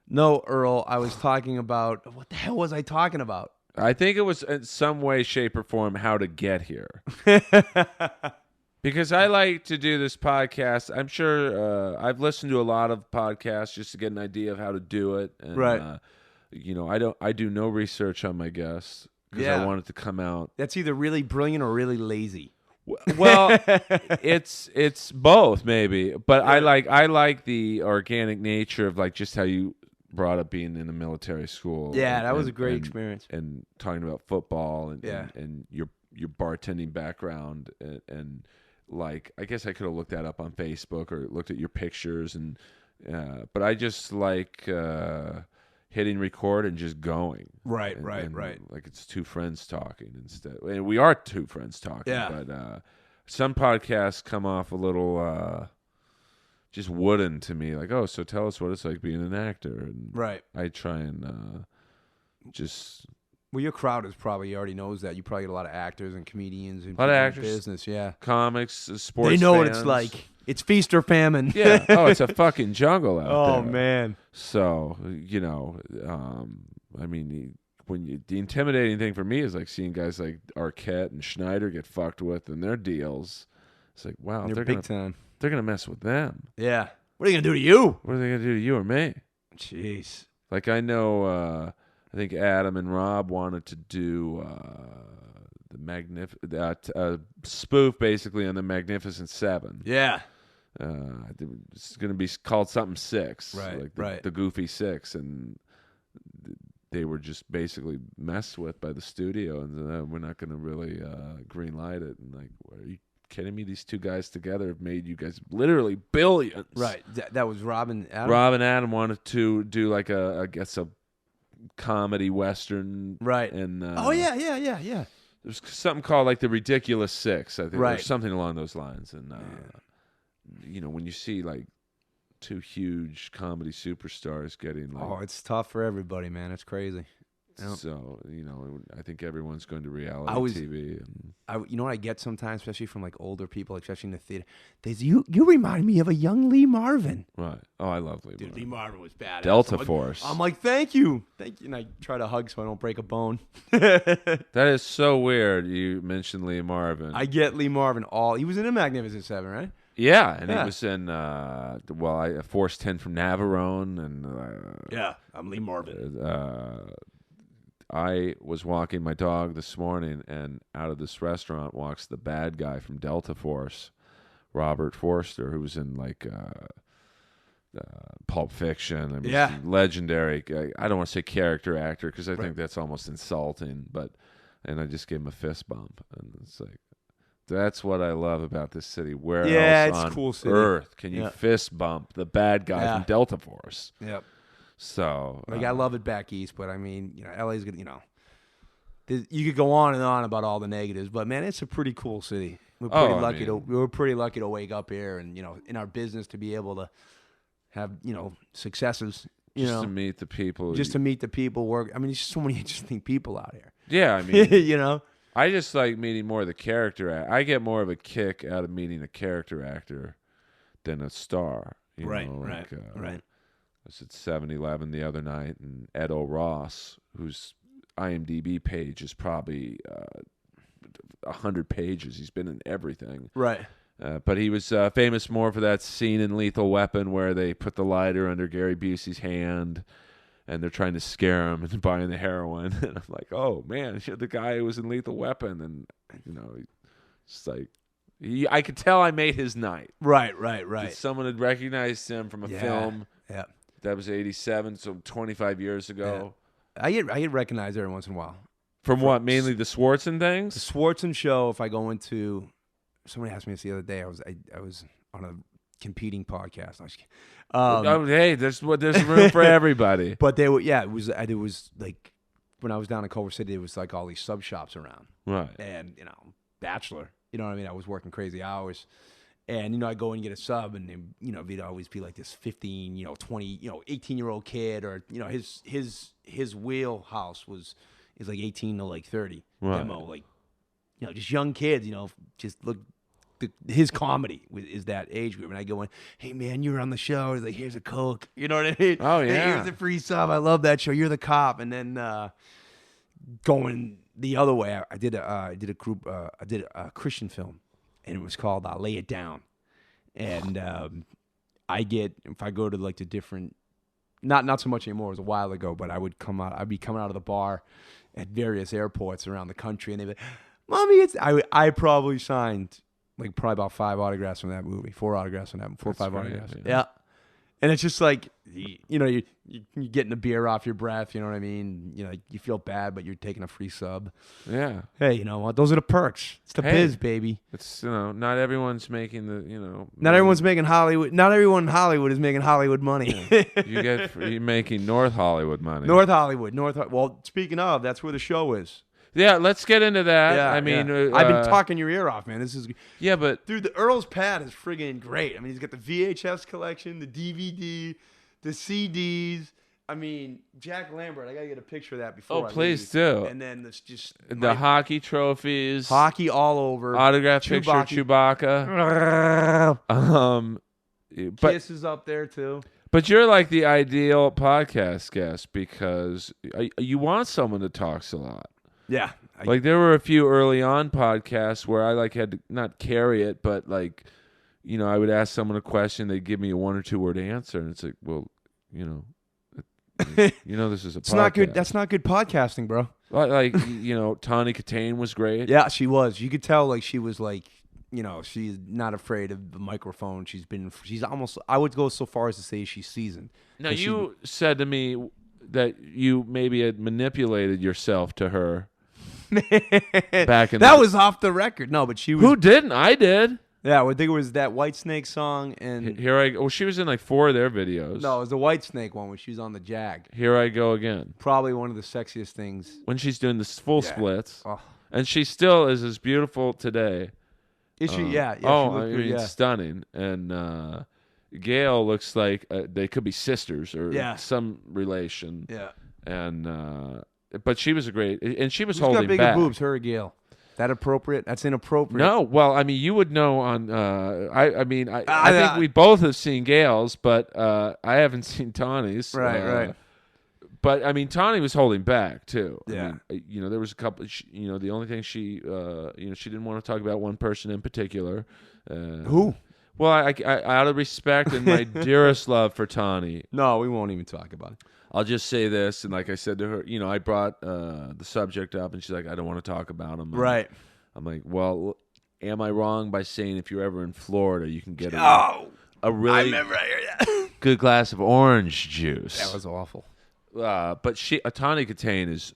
no, Earl, I was talking about, what the hell was I talking about? I think it was in some way, shape, or form how to get here. Because I like to do this podcast. I'm sure I've listened to a lot of podcasts just to get an idea of how to do it. And, right. I do no research on my guests because I want it to come out. That's either really brilliant or really lazy. Well, it's both maybe, but I like the organic nature of like just how you brought up being in a military school. Yeah, that was a great experience. And talking about football and yeah. and your bartending background and like, I guess I could have looked that up on Facebook or looked at your pictures but I just like hitting record and just going. Right. Like it's two friends talking instead. And we are two friends talking. Yeah. But some podcasts come off a little just wooden to me. Like, oh, so tell us what it's like being an actor. And right. I try and just... Well, your crowd is probably already knows that. You probably get a lot of actors and comedians and a lot of actors, business, yeah. Comics, sports They know fans. what it's like. It's feast or famine. Yeah. Oh, it's a fucking jungle out there. Oh, man. So, I mean, the intimidating thing for me is like seeing guys like Arquette and Schneider get fucked with in their deals. It's like, wow, they're big time. They're gonna mess with them. Yeah. What are they gonna do to you? What are they gonna do to you or me? Jeez. Like, I know. I think Adam and Rob wanted to do the spoof basically on the Magnificent Seven. Yeah. It's going to be called something Six, right? Like the Goofy Six, and they were just basically messed with by the studio, and we're not going to really green light it. And like, are you kidding me? These two guys together have made you guys literally billions. Right. That was Rob and Adam. Rob and Adam wanted to do like a comedy western, right? And yeah. There's something called like the Ridiculous Six, I think, right? Or something along those lines. And when you see like two huge comedy superstars getting like, it's tough for everybody, man. It's crazy. So I think everyone's going to reality TV. You know what I get sometimes, especially from like older people, especially in the theater. You remind me of a young Lee Marvin. Right. Oh, I love Lee. Dude, Lee Marvin was badass. Delta Force. I'm like, thank you, and I try to hug so I don't break a bone. That is so weird. You mentioned Lee Marvin. I get Lee Marvin. He was in a Magnificent Seven, right? Yeah, and he was in Force 10 from Navarone, and I'm Lee Marvin. I was walking my dog this morning, and out of this restaurant walks the bad guy from Delta Force, Robert Forster, who was in like Pulp Fiction. I mean, legendary. I don't want to say character actor because I think that's almost insulting. And I just gave him a fist bump, and it's like, that's what I love about this city. Where else on cool city. earth can you fist bump the bad guy from Delta Force? Yep. So, I love it back east, but I mean, LA's good. You could go on and on about all the negatives, but man, it's a pretty cool city. We're pretty lucky to wake up here, and in our business to be able to have successes. To meet the people. Just to meet the people. Work. I mean, there's just so many interesting people out here. Yeah, I mean, I just like meeting more of the character. I get more of a kick out of meeting a character actor than a star. Right. I was at 7-Eleven the other night, and Ed O'Ross, who's IMDb page is probably 100 pages. He's been in everything. Right. But he was famous more for that scene in Lethal Weapon where they put the lighter under Gary Busey's hand and they're trying to scare him into buying the heroin. And I'm like, oh, man, you're the guy who was in Lethal Weapon. And, it's like, I could tell I made his night. Right. That someone had recognized him from a film. Yeah. That was 87, so 25 years ago. Yeah. I get recognized every once in a while. From what? Mainly the Swartzen things? The Swartzen show, if I go into... Somebody asked me this the other day. I was on a competing podcast. Hey, there's room for everybody. But they were, it was like when I was down in Culver City, it was like all these sub shops around, right? And bachelor, you know what I mean? I was working crazy hours, and I go and get a sub, and they'd always be like this 15, 20, 18-year-old kid, or his wheelhouse is like 18 to like 30 right. demo, like just young kids, just look. His comedy is that age group, and I go in, hey man, you were on the show. He's like, here's a Coke, you know what I mean? Oh yeah, hey, here's a free sub. I love that show. You're the cop, and then going the other way, I did a Christian film, and it was called "Lay It Down," and if I go to like the different, not so much anymore. It was a while ago, but I'd be coming out of the bar at various airports around the country, and they'd be like, Mommy, I probably signed probably about 5 autographs from that movie, 4 autographs from that, 4 or 5 autographs. Yeah. And it's just like, you're getting the beer off your breath, you know what I mean? You feel bad, but you're taking a free sub. Yeah. Hey, you know what? Those are the perks. It's the biz, baby. It's, not everyone's making Not everyone's making Hollywood. Not everyone in Hollywood is making Hollywood money. Yeah. You're making North Hollywood money. North Hollywood. Well, speaking of, that's where the show is. Yeah, let's get into that. Yeah, I mean, I've been talking your ear off, man. This is but dude, the Earl's pad is friggin' great. I mean, he's got the VHS collection, the DVD, the CDs. I mean, Jack Lambert. I gotta get a picture of that before. Please do. And then it's just the hockey trophies, hockey all over, autograph picture of Chewbacca. Kiss is up there too. But you're like the ideal podcast guest because you want someone that talks a lot. Yeah. There were a few early on podcasts where I had to not carry it, but I would ask someone a question, they'd give me a 1 or 2 word answer, and it's like, well, this is a podcast. It's not good. That's not good podcasting, bro. Tawny Katane was great. Yeah, she was. You could tell she was she's not afraid of the microphone. She's almost, I would go so far as to say she's seasoned. Now, you said to me that you maybe had manipulated yourself to her. Back in that was off the record. No, but she was. Who didn't? I did. Yeah, I think it was that Whitesnake song and Here I Go. Well, she was in 4 of their videos. No, it was the Whitesnake one when she was on the Jag. Here I Go Again. Probably one of the sexiest things. When she's doing the full splits. Oh. And she still is as beautiful today. Is she? Yeah. Stunning. And Gail looks like they could be sisters or some relation. Yeah. And but she was a great, and she was Who's holding got bigger back. boobs, her or Gail? That appropriate? That's inappropriate. No, well, I mean, you would know on. I think we both have seen Gail's, but I haven't seen Tawny's. Right. But I mean, Tawny was holding back too. Yeah. I mean, there was a couple. The only thing she didn't want to talk about one person in particular. Who? Well, I out of respect and my dearest love for Tawny. No, we won't even talk about it. I'll just say this, and like I said to her, I brought the subject up, and she's like, I don't want to talk about him. Right. I'm like, well, am I wrong by saying if you're ever in Florida, you can get a really I remember I heard that. good glass of orange juice? That was awful. But Tawny Katane is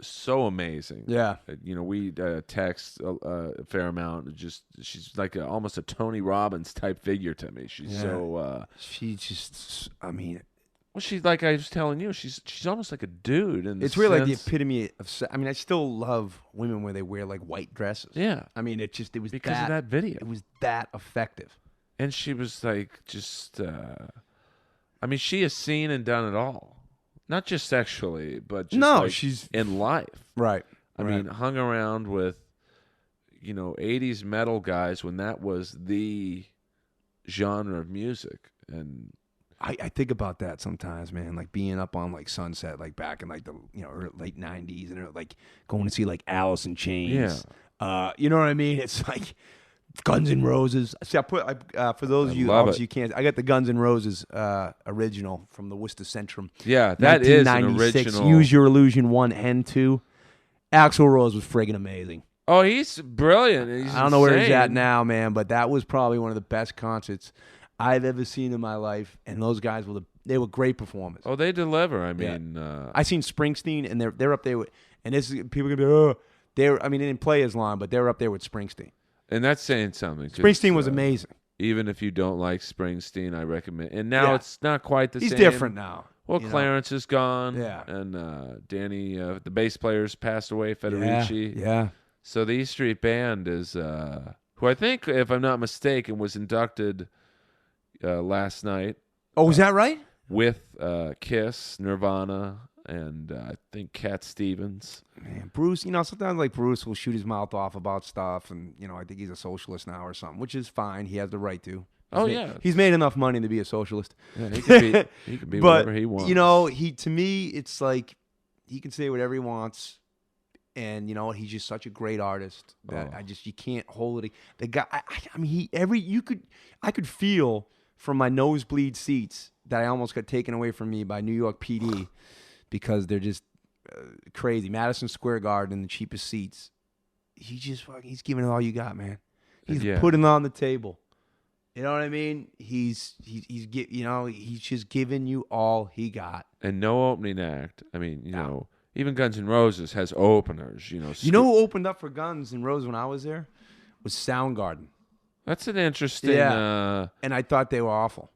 so amazing. Yeah. We text a fair amount. She's like almost a Tony Robbins type figure to me. She's so. She just, I mean. Well, she's like I was telling you. She's almost like a dude. It's really like the epitome of. I mean, I still love women where they wear white dresses. Yeah. I mean, it was because of that video. It was that effective. And she was just. I mean, she has seen and done it all, not just sexually, but just she's in life. Right. I mean, hung around with, 80s metal guys when that was the genre of music, and. I think about that sometimes, man. Like being up on like Sunset, like back in like the late '90s, and like going to see like Alice in Chains. Yeah. You know what I mean? It's like Guns N' Roses. See, for those of you obviously you can't. I got the Guns N' Roses original from the Worcester Centrum. Yeah, that is an 1996. original. Use Your Illusion 1 and 2. Axl Rose was friggin' amazing. Oh, he's brilliant. He's I don't know where he's at insane. now, man, but that was probably one of the best concerts I've ever seen in my life. And those guys they were great performers. Oh, they deliver. I mean, I seen Springsteen, and they're up there with, and this is, people are gonna be, they didn't play as long, but they're up there with Springsteen. and that's saying something. Springsteen was amazing. Even if you don't like Springsteen, I recommend. And now it's not quite the He's same. He's different now. Well, Clarence is gone. Yeah. And Danny, the bass player's passed away, Federici. Yeah. So the E Street Band is, who I think, if I'm not mistaken, was inducted last night. Oh, was that right? With Kiss, Nirvana, and I think Cat Stevens. Man, Bruce, sometimes like Bruce will shoot his mouth off about stuff, and I think he's a socialist now or something, which is fine. He has the right to. He's made enough money to be a socialist. Yeah, he could be but, whatever he wants. To me, it's like he can say whatever he wants. And you know what? He's just such a great artist that you can't hold it. The guy, I could feel from my nosebleed seats that I almost got taken away from me by New York PD because they're just crazy. Madison Square Garden, the cheapest seats. He's giving it all you got, man. He's putting it on the table. You know what I mean? He's just giving you all he got. And no opening act. I mean, you know, even Guns N' Roses has openers. You know who opened up for Guns N' Roses when I was there? Was Soundgarden. That's an interesting. Yeah. And I thought they were awful.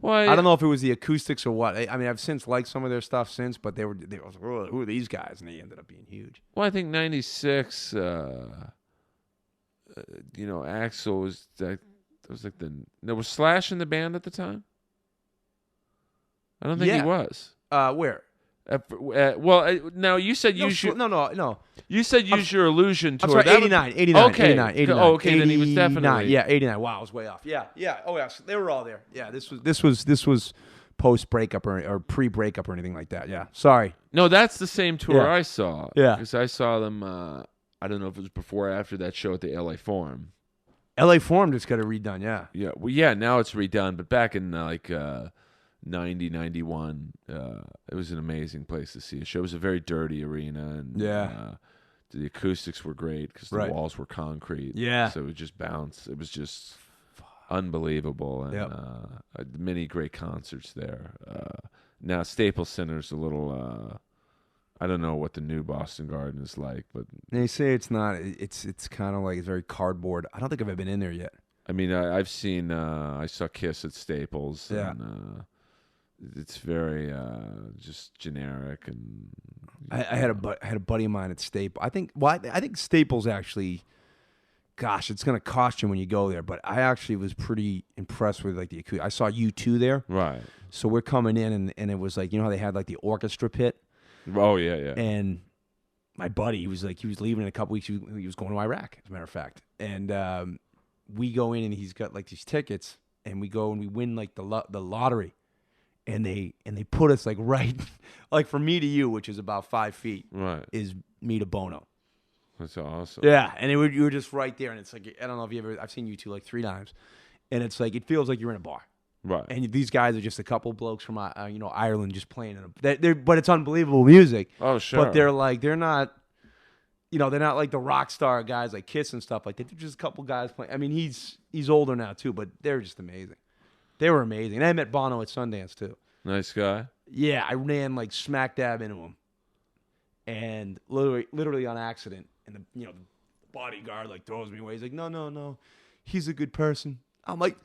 Well, I don't know if it was the acoustics or what. I mean, I've since liked some of their stuff since, but they were who are these guys? And they ended up being huge. Well, I think '96. Axl was that. Was like there was Slash in the band at the time. I don't think he was. Where? Now you said no. You said use your illusion tour. I'm sorry, 89. Okay. 89. Oh, okay. Then he was definitely. Yeah, 89. Wow, I was way off. Yeah. Oh, yeah. They were all there. Yeah, this was post breakup or pre breakup or anything like that. Yeah. Sorry. No, that's the same tour I saw. Yeah. Because I saw them. I don't know if it was before or after that show at the LA Forum. LA Forum just got it redone. Yeah. Yeah. Well, yeah. Now it's redone, but back in 90, 91, it was an amazing place to see a show. It was a very dirty arena, and the acoustics were great because the walls were concrete. Yeah, so it would just bounce. It was just unbelievable, and many great concerts there. Now Staples Center's a little. I don't know what the new Boston Garden is like, but they say it's not. It's kind of like it's very cardboard. I don't think I've ever been in there yet. I mean, I've seen. I saw Kiss at Staples. Yeah. And, it's very just generic, and I had a buddy of mine at Staples. I think Staples actually, gosh, it's gonna cost you when you go there. But I actually was pretty impressed with like the acoustic. I saw U2 there, right? So we're coming in, and it was like how they had like the orchestra pit. Oh yeah. And my buddy, he was leaving in a couple weeks. He was going to Iraq, as a matter of fact. And we go in, and he's got like these tickets, and we go and we win like the lottery. And they put us like right, like from me to you, which is about 5 feet, right, is me to Bono. That's awesome. Yeah, and you were just right there, and it's like I don't know if I've seen U2 like 3 times, and it's like it feels like you're in a bar, right? And these guys are just a couple blokes from Ireland just playing but it's unbelievable music. Oh sure. But they're not, they're not like the rock star guys like Kiss and stuff like that. They're just a couple guys playing. I mean, he's older now too, but they're just amazing. They were amazing. And I met Bono at Sundance, too. Nice guy. Yeah, I ran like smack dab into him. And literally on accident. And the bodyguard like throws me away. He's like, no. He's a good person. I'm like,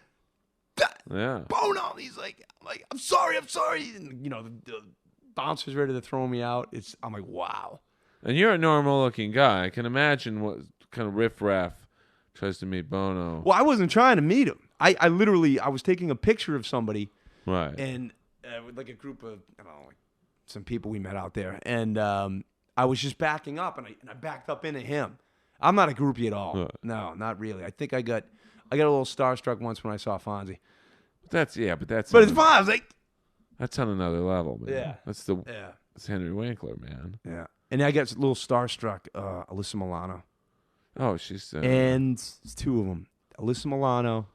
Bono. He's like, I'm sorry. And, the bouncer's ready to throw me out. I'm like, wow. And you're a normal looking guy. I can imagine what kind of riffraff tries to meet Bono. Well, I wasn't trying to meet him. I literally was taking a picture of somebody, right? And with like a group of like some people we met out there, and I was just backing up, and I backed up into him. I'm not a groupie at all. Right. No, not really. I got a little starstruck once when I saw Fonzie. But it's fine. I was like, That's on another level, man. Yeah. That's Henry Winkler, man. Yeah. And I get a little starstruck. Alyssa Milano. Oh, she's And it's two of them. Alyssa Milano,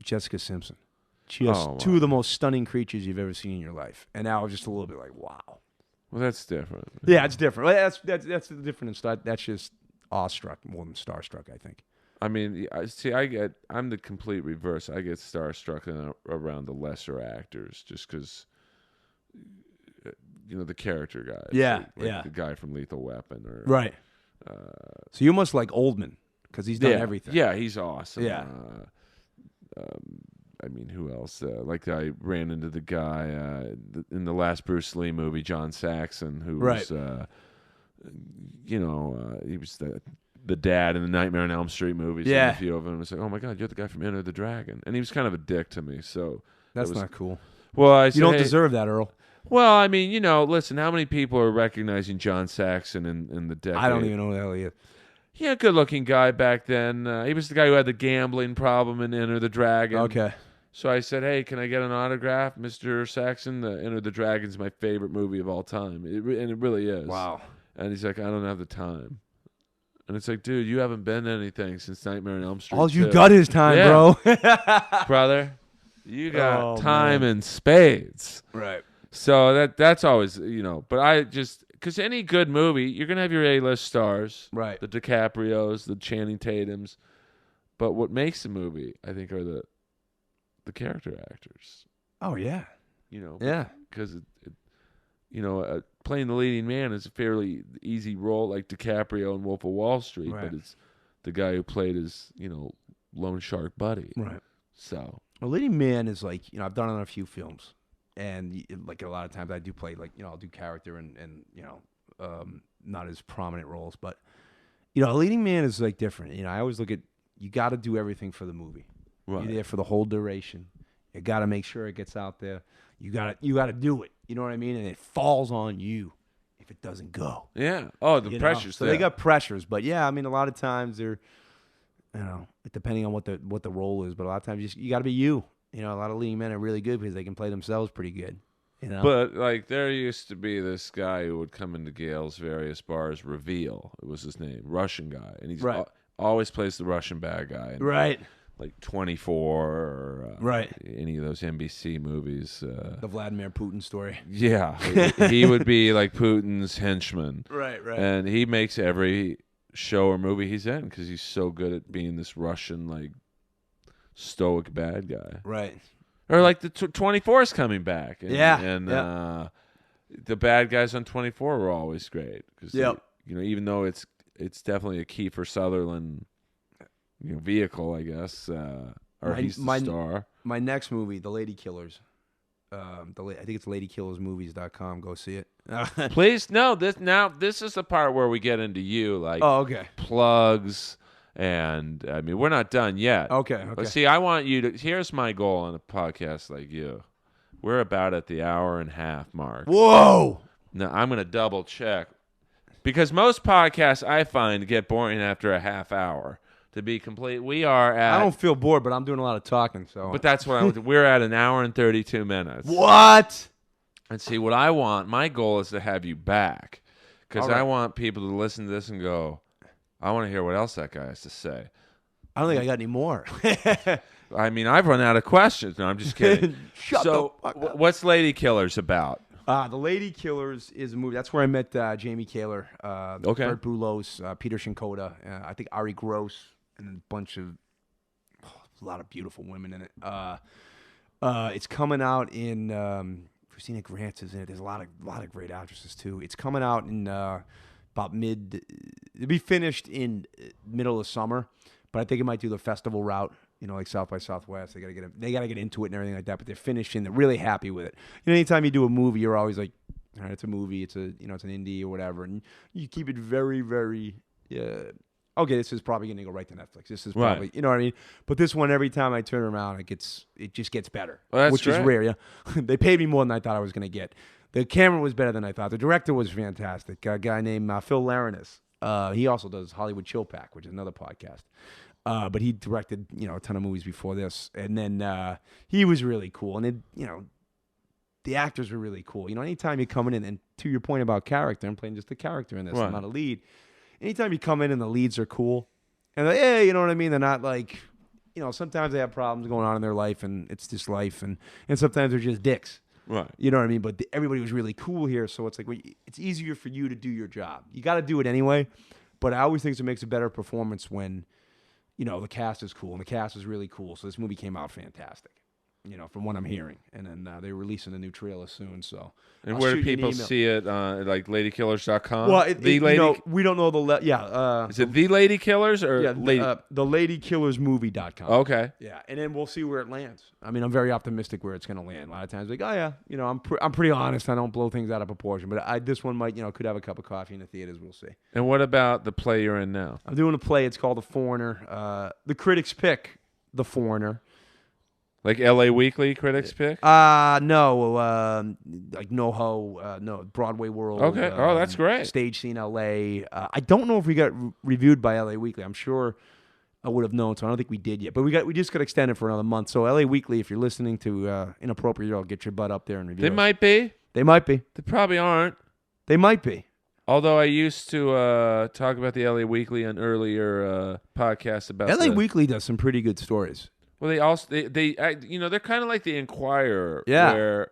Jessica Simpson. Just two of the most stunning creatures you've ever seen in your life. And now I was just a little bit like, wow. Well, that's different. Yeah, it's different. Well, that's the difference. That's just awestruck more than starstruck, I think. I mean, I'm the complete reverse. I get starstruck around the lesser actors just because, the character guys. Yeah, like the guy from Lethal Weapon. Right. So you must like Oldman because he's done everything. Yeah, he's awesome. Yeah. I mean, who else? Like I ran into the guy in the last Bruce Lee movie, John Saxon, who was, he was the dad in the Nightmare on Elm Street movies. Yeah. And a few of them. It's like, oh my God, you're the guy from Enter the Dragon, and he was kind of a dick to me. So that's not cool. Well, you don't deserve that, Earl. Well, I mean, listen, how many people are recognizing John Saxon in the decade? I don't even know who the hell he is. Yeah, good-looking guy back then. He was the guy who had the gambling problem in Enter the Dragon. Okay. So I said, hey, can I get an autograph, Mr. Saxon? Enter the Dragon's my favorite movie of all time. And it really is. Wow. And he's like, I don't have the time. And it's like, dude, you haven't been to anything since Nightmare on Elm Street. All you got is time, bro. Brother, you got time in spades. Right. So that's always, but I just, because any good movie, you're going to have your A-list stars. Right. The DiCaprios, the Channing Tatums. But what makes a movie, I think, are the character actors. Oh, yeah. Yeah. Because, playing the leading man is a fairly easy role, like DiCaprio in Wolf of Wall Street. Right. But it's the guy who played his, loan shark buddy. Right. So. Well, leading man is like, I've done it on a few films. And like a lot of times I do play I'll do character and not as prominent roles, but a leading man is like different. I always look at you got to do everything for the movie. Right. You're there for the whole duration. You got to make sure it gets out there. You got to do it. You know what I mean? And it falls on you if it doesn't go. Yeah. Oh, the pressures. So they got pressures, but yeah, I mean a lot of times they're depending on what the role is, but a lot of times you got to be you. A lot of leading men are really good because they can play themselves pretty good. But like there used to be this guy who would come into Gale's various bars. Reveal, it was his name, Russian guy, and he's always plays the Russian bad guy. Right. Like 24 or any of those NBC movies. The Vladimir Putin story. Yeah, he would be like Putin's henchman. Right. And he makes every show or movie he's in because he's so good at being this Russian like stoic bad guy. Right. Or like the 24 is coming back. And, yeah. The bad guys on 24 were always great. Cause even though it's definitely a Kiefer Sutherland vehicle, I guess. Or he's the star. My next movie, The Lady Killers. I think it's ladykillersmovies.com. Go see it. Please, no. This is the part where we get into you, like plugs. And I mean, we're not done yet. Okay. But see, I want you to. Here's my goal on a podcast like you. We're about at the hour and a half mark. Whoa! Now I'm going to double check because most podcasts I find get boring after a half hour. To be complete, we are at. I don't feel bored, but I'm doing a lot of talking. So. But that's what we're at an hour and 32 minutes. What? And see, what I want. My goal is to have you back because I want people to listen to this and go, I want to hear what else that guy has to say. I don't think I got any more. I mean, I've run out of questions. No, I'm just kidding. Shut the fuck up. What's Lady Killers about? The Lady Killers is a movie. That's where I met Jamie Kaler, Bert Boulos, Peter Shinkota, I think Ari Gross, and a lot of beautiful women in it. It's coming out in Christina Grant's is in it. There's a lot of great actresses too. It's coming out in about it'll be finished in middle of summer, but I think it might do the festival route, like South by Southwest. They gotta get into it and everything like that, but they're finishing. They're really happy with it. Anytime you do a movie, you're always like, all right, it's a movie, it's it's an indie or whatever, and you keep it very, very, okay, this is probably gonna go right to Netflix. This is probably, you know what I mean? But this one, every time I turn around, it just gets better, which is rare. Yeah, they paid me more than I thought I was gonna get. The camera was better than I thought. The director was fantastic. A guy named Phil Laranis. He also does Hollywood Chill Pack, which is another podcast. But he directed, a ton of movies before this. And then he was really cool. And the actors were really cool. You know, anytime you come in and to your point about character, I'm playing just a character in this, Right. I'm not a lead. Anytime you come in and the leads are cool, and like, hey, you know what I mean? They're not like, you know, sometimes they have problems going on in their life, and it's just life, and sometimes they're just dicks. Right. You know what I mean? But everybody was really cool here, so it's like it's easier for you to do your job. You got to do it anyway, but I always think it makes a better performance when, you know, the cast is cool, and the cast is really cool. So this movie came out fantastic, you know, from what I'm hearing. And then they're releasing a new trailer soon, so. And I'll where shoot do you an people email. see it? Like ladykillers.com? Well, The Lady... you know, we don't know Is it The Lady Killers or Lady... the ladykillersmovie.com. Okay. Yeah, and then we'll see where it lands. I mean, I'm very optimistic where it's going to land. A lot of times, like, oh yeah, you know, I'm pretty honest. I don't blow things out of proportion, but this one might, you know, could have a cup of coffee in the theaters. We'll see. And what about the play you're in now? I'm doing a play. It's called The Foreigner. The critics pick The Foreigner. Like LA Weekly critics pick? No, like no Broadway World. Okay. Oh, that's great. Stage scene LA. I don't know if we got reviewed by LA Weekly. I'm sure I would have known, so I don't think we did yet. But we just got extended for another month. So LA Weekly, if you're listening to Inappropriate, I'll get your butt up there and review. They us. might be. They might be. They probably aren't. They might be. Although I used to talk about the LA Weekly on earlier podcasts about LA Weekly does some pretty good stories. Well, they also they you know, they're kind of like the Inquirer, Yeah. where,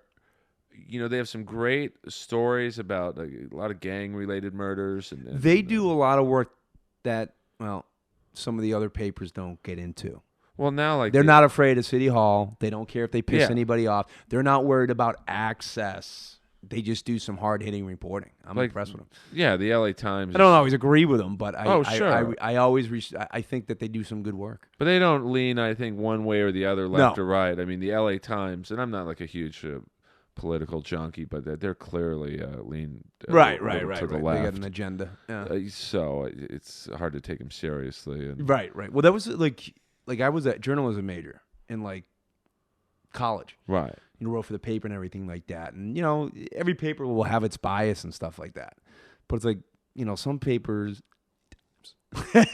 you know, they have some great stories about a lot of gang related murders, and They do a lot of work that, well, some of the other papers don't get into. Well, now like They're not afraid of City Hall. They don't care if they piss Yeah. anybody off. They're not worried about access. They just do some hard hitting reporting. I'm Like, impressed with them. Yeah, the LA Times. I don't always agree with them, but Sure. I always I think that they do some good work. But they don't lean, I think, one way or the other, left No. or right. I mean, the LA Times, and I'm not like a huge political junkie, but they're clearly lean Right. to the They got left. an agenda. Yeah. So it's hard to take them seriously. And Right. Well, that was like I was a journalism major in like college. right. You know, wrote for the paper and everything like that. And, you know, every paper will have its bias and stuff like that. But it's like, you know, some papers.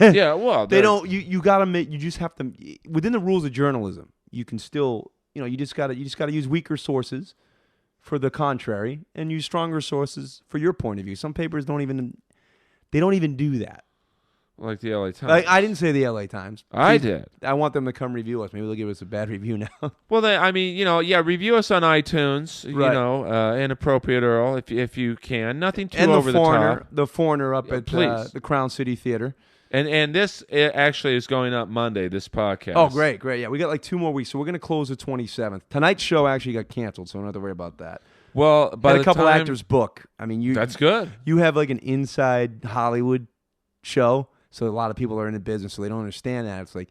Yeah, well, They don't. You gotta make. You just have to within the rules of journalism. You can still. You know, you just gotta use weaker sources for the contrary, and use stronger sources for your point of view. Some papers don't even. They don't even do that. like the LA Times. Like I didn't say the LA Times. I did. I want them to come review us. Maybe they'll give us a bad review now. Well, I mean, you know, yeah, review us on iTunes. Right. You know, Inappropriate Earl, if you can. Nothing too and over the top. the Foreigner up at please. the Crown City Theater. And this actually is going up Monday. This podcast. Oh, great. Yeah, we got like 2 more weeks, so we're gonna close the 27th. Tonight's show actually got canceled, so we don't have to worry about that. Well, by Had the a couple time, actors book. I mean, That's good. you have like an inside Hollywood show, so a lot of people are in the business, so they don't understand that. It's like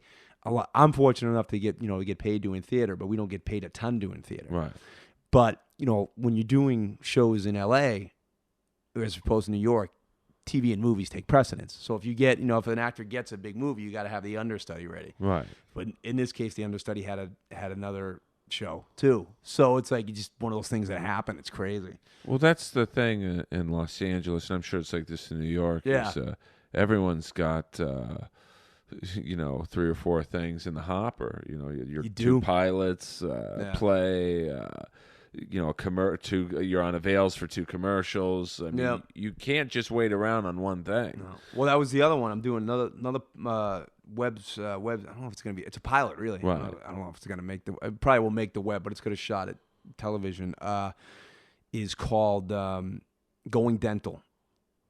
I'm fortunate enough to get paid doing theater, but we don't get paid a ton doing theater. Right. But when you're doing shows in LA as opposed to New York, TV and movies take precedence. So if you get, if an actor gets a big movie, you got to have the understudy ready. Right. But in this case, the understudy had another show too. So it's like just one of those things that happen. It's crazy. Well, that's the thing in Los Angeles, and I'm sure it's like this in New York. Yeah. Is, everyone's got 3 or 4 things in the hopper. Your You 2 do. pilots, play. You're on avails for 2 commercials. I mean, Yep. you can't just wait around on one thing. No. Well, that was the other one. I'm doing another webs. I don't know if it's gonna be. It's a pilot, really. Right. I don't know if it's gonna make it probably will make the web, but it's gonna shot at television. Is called Going Dental,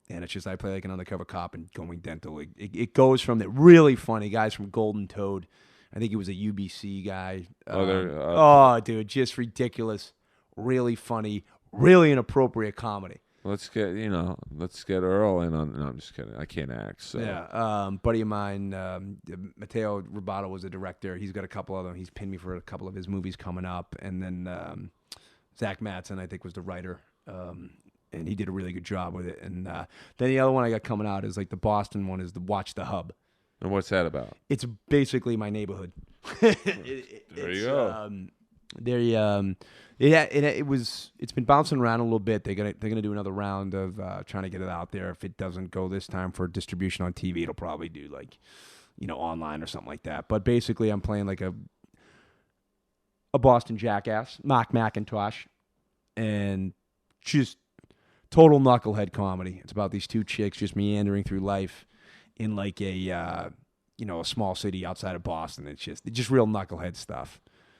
and it's just I play like an undercover cop in Going Dental. It goes from the really funny guys from Golden Toad. I think he was a UBC guy. Dude, just ridiculous, really funny, really inappropriate comedy. Let's get Earl in on. No, I'm just kidding. I can't act. So. Yeah, buddy of mine, Matteo Rubato was a director. He's got a couple of them. He's pinned me for a couple of his movies coming up, and then Zach Mattson, I think, was the writer, and he did a really good job with it. And then the other one I got coming out is like the Boston one is the Watch the Hub. And what's that about? It's basically my neighborhood. There you go. It's been bouncing around a little bit. They're gonna do another round of trying to get it out there. If it doesn't go this time for distribution on TV, it'll probably do like online or something like that. But basically, I'm playing like a Boston jackass, Mark McIntosh, and just total knucklehead comedy. It's about these two chicks just meandering through life in like a small city outside of Boston. It's just real knucklehead stuff.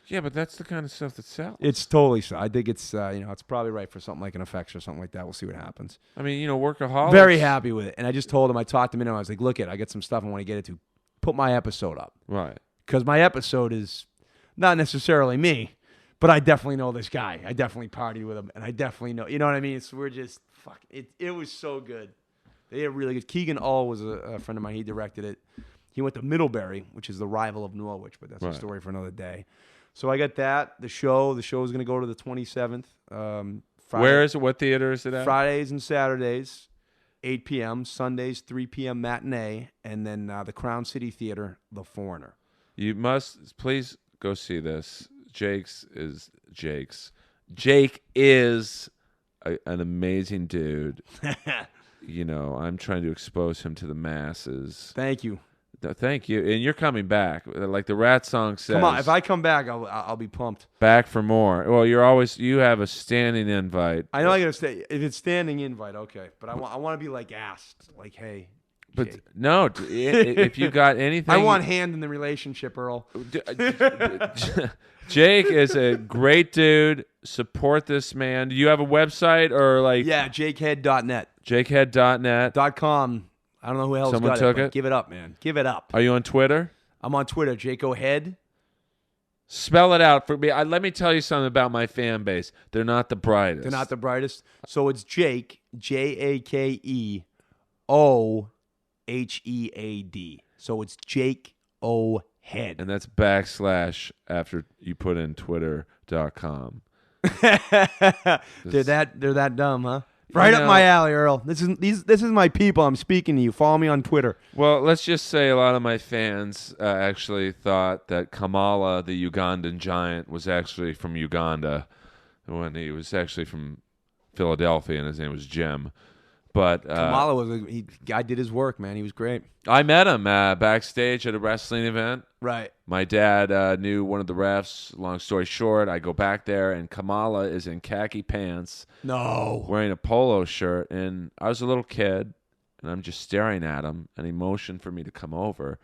Yeah, but that's the kind of stuff that sells. It's totally so. I think it's it's probably right for something like an Effects or something like that. We'll see what happens. I mean, Workaholics. Very happy with it. And I just told him, I talked him in, and I was like, look, I got some stuff I want to get into. Put my episode up. Right. Because my episode is not necessarily me, but I definitely know this guy. I definitely partied with him, and I definitely know. You know what I mean? So we're just, fuck. It was so good. They did really good. Keegan Ull was a friend of mine. He directed it. He went to Middlebury, which is the rival of Norwich, but that's a story for another day. So I got that. The show is going to go to the 27th. Friday. Where is it? What theater is it at? Fridays and Saturdays, 8 p.m. Sundays, 3 p.m. matinee. And then the Crown City Theater, The Foreigner. You must please go see this. Jake is an amazing dude. I'm trying to expose him to the masses. Thank you. Thank you, and you're coming back. Like the Rat song says. Come on, if I come back, I'll be pumped. Back for more. Well, you have a standing invite. I know I gotta stay. If it's standing invite, okay. But I want to be like asked, like, hey. But Jake. No, if you got anything, I want hand in the relationship, Earl. Jake is a great dude. Support this man. Do you have a website or like? Yeah, jakehead.net. Jakehead.net. .com. I don't know who else Someone got took it. it. Give it up, man. Give it up. Are you on Twitter? I'm on Twitter, Jakehead. Spell it out for me. Let me tell you something about my fan base. They're not the brightest. They're not the brightest. So it's Jake, JakeOhead. So it's Jake O Head. And that's / after you put in twitter.com. They're that dumb, huh? Right up my alley, Earl. This is my people. I'm speaking to you. Follow me on Twitter. Well, let's just say a lot of my fans actually thought that Kamala, the Ugandan giant, was actually from Uganda when he was actually from Philadelphia, and his name was Jim. But Kamala guy did his work, man. He was great. I met him backstage at a wrestling event. Right. My dad knew one of the refs. Long story short, I go back there, and Kamala is in khaki pants. No. Wearing a polo shirt, and I was a little kid, and I'm just staring at him, and he motioned for me to come over.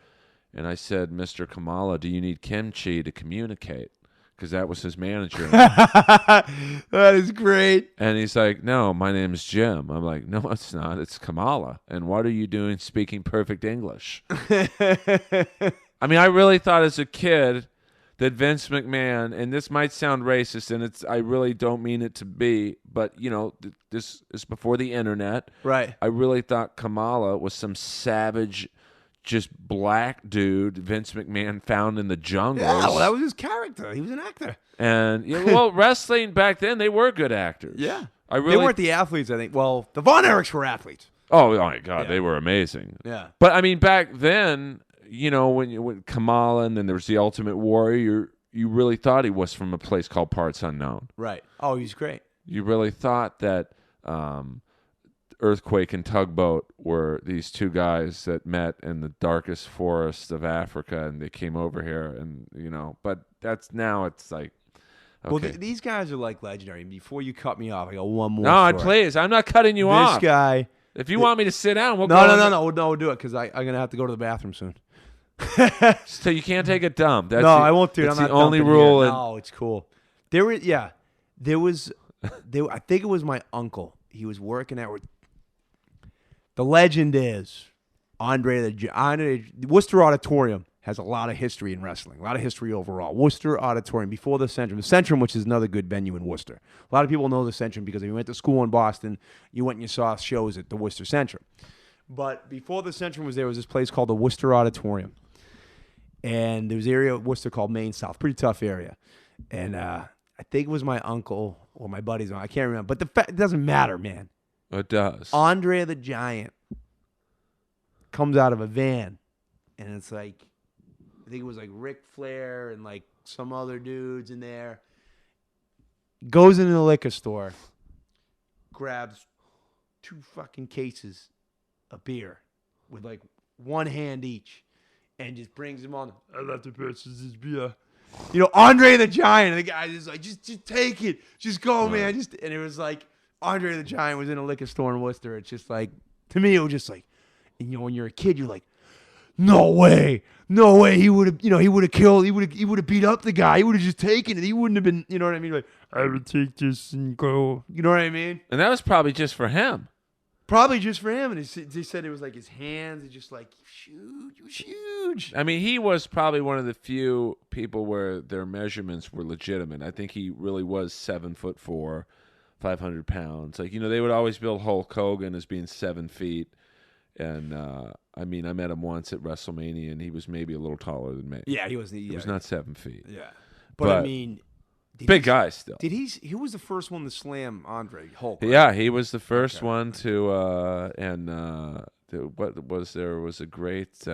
And I said, Mr. Kamala, do you need kimchi to communicate? Because that was his manager. That is great. And he's like, no, my name is Jim. I'm like, no, it's not. It's Kamala. And what are you doing speaking perfect English? I mean, I really thought as a kid that Vince McMahon, and this might sound racist, and I really don't mean it to be, but, this is before the internet. Right. I really thought Kamala was some savage, just black dude Vince McMahon found in the jungles. Yeah, well, that was his character. He was an actor. And wrestling back then, they were good actors. Yeah. They weren't the athletes, I think. Well, the Von Erichs were athletes. Oh my God, Yeah. they were amazing. Yeah. But I mean, back then, when Kamala and then there was the Ultimate Warrior, you really thought he was from a place called Parts Unknown. Right. Oh, he's great. You really thought that Earthquake and Tugboat were these two guys that met in the darkest forests of Africa, and they came over here, and but it's like, okay. Well, these guys are like legendary. Before you cut me off, I got one more. No, story. please, I'm not cutting you off. This guy. If you want me to sit down, we'll No, go. no, do it because I'm gonna have to go to the bathroom soon. So you can't take a dump. I won't do it. That's I'm the not only dumping rule. here. No, it's cool. There was. I think it was my uncle. He was working at. The legend is Andre Worcester Auditorium has a lot of history in wrestling, a lot of history overall. Worcester Auditorium, before the Centrum, which is another good venue in Worcester. A lot of people know the Centrum because if you went to school in Boston, you went and you saw shows at the Worcester Centrum. But before the Centrum was there was this place called the Worcester Auditorium. And there was an area of Worcester called Main South, pretty tough area. And I think it was my uncle or my buddies. I can't remember. But it doesn't matter, man. It does. Andre the Giant comes out of a van, and it's like, I think it was like Ric Flair and like some other dudes in there. Goes into the liquor store, grabs 2 fucking cases of beer with like one hand each, and just brings them on. I'd like to purchase this beer. Andre the Giant. And the guy is like, just take it. Just go, man. And it was like, Andre the Giant was in a liquor store in Worcester. It's just like, to me, it was just like, when you're a kid, you're like, no way. He would have, he would have killed. He would have beat up the guy. He would have just taken it. He wouldn't have been, you know what I mean? Like, I would take this and go. You know what I mean? And that was probably just for him. Probably just for him. And they said it was like his hands. It's just like, huge. It was huge. I mean, he was probably one of the few people where their measurements were legitimate. I think he really was 7'4", 500 pounds. Like, they would always build Hulk Hogan as being 7 feet. And, I mean, I met him once at WrestleMania, and he was maybe a little taller than me. Yeah, he was. He was not 7 feet. Yeah. But I mean... Big guy still. He was the first one to slam Andre Hulk? Right? Yeah, he was the first one to... There was a great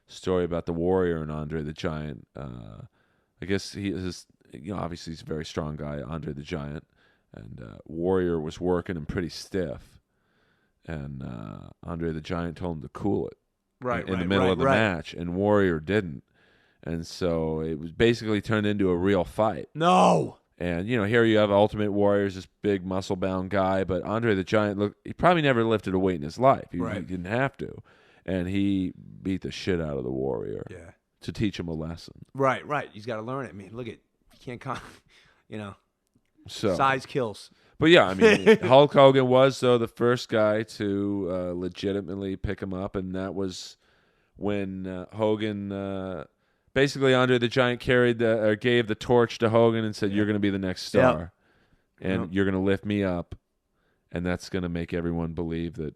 story about the Warrior and Andre the Giant. I guess obviously he's a very strong guy, Andre the Giant. And Warrior was working him pretty stiff. And Andre the Giant told him to cool it in the middle of the match, and Warrior didn't. And so it was basically turned into a real fight. No. And, here you have Ultimate Warrior's this big muscle-bound guy, but Andre the Giant, he probably never lifted a weight in his life. He didn't have to. And he beat the shit out of the Warrior to teach him a lesson. Right. He's got to learn it. I mean, look at, you can't, So, size kills. But yeah, I mean, Hulk Hogan was, though, the first guy to legitimately pick him up, and that was when Hogan, basically Andre the Giant gave the torch to Hogan and said, "You're going to be the next star, and you're going to lift me up, and that's going to make everyone believe that,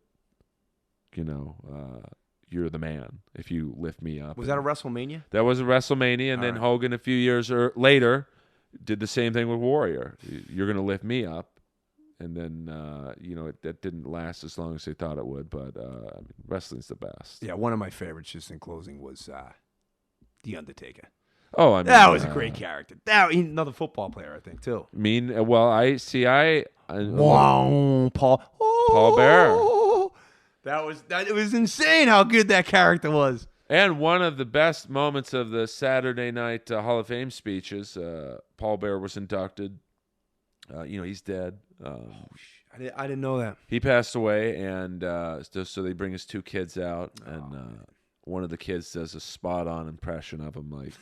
you're the man if you lift me up." Was that a WrestleMania? That was a WrestleMania, and then Hogan a few years later did the same thing with Warrior. You're going to lift me up. And then, that didn't last as long as they thought it would. But wrestling's the best. Yeah, one of my favorites, just in closing, was The Undertaker. Oh, I mean, that was a great character. Another football player, I think, too. Paul Bearer. It was insane how good that character was. And one of the best moments of the Saturday Night Hall of Fame speeches, Paul Bearer was inducted. He's dead. I didn't know that. He passed away, and so they bring his 2 kids out, and one of the kids does a spot-on impression of him, like,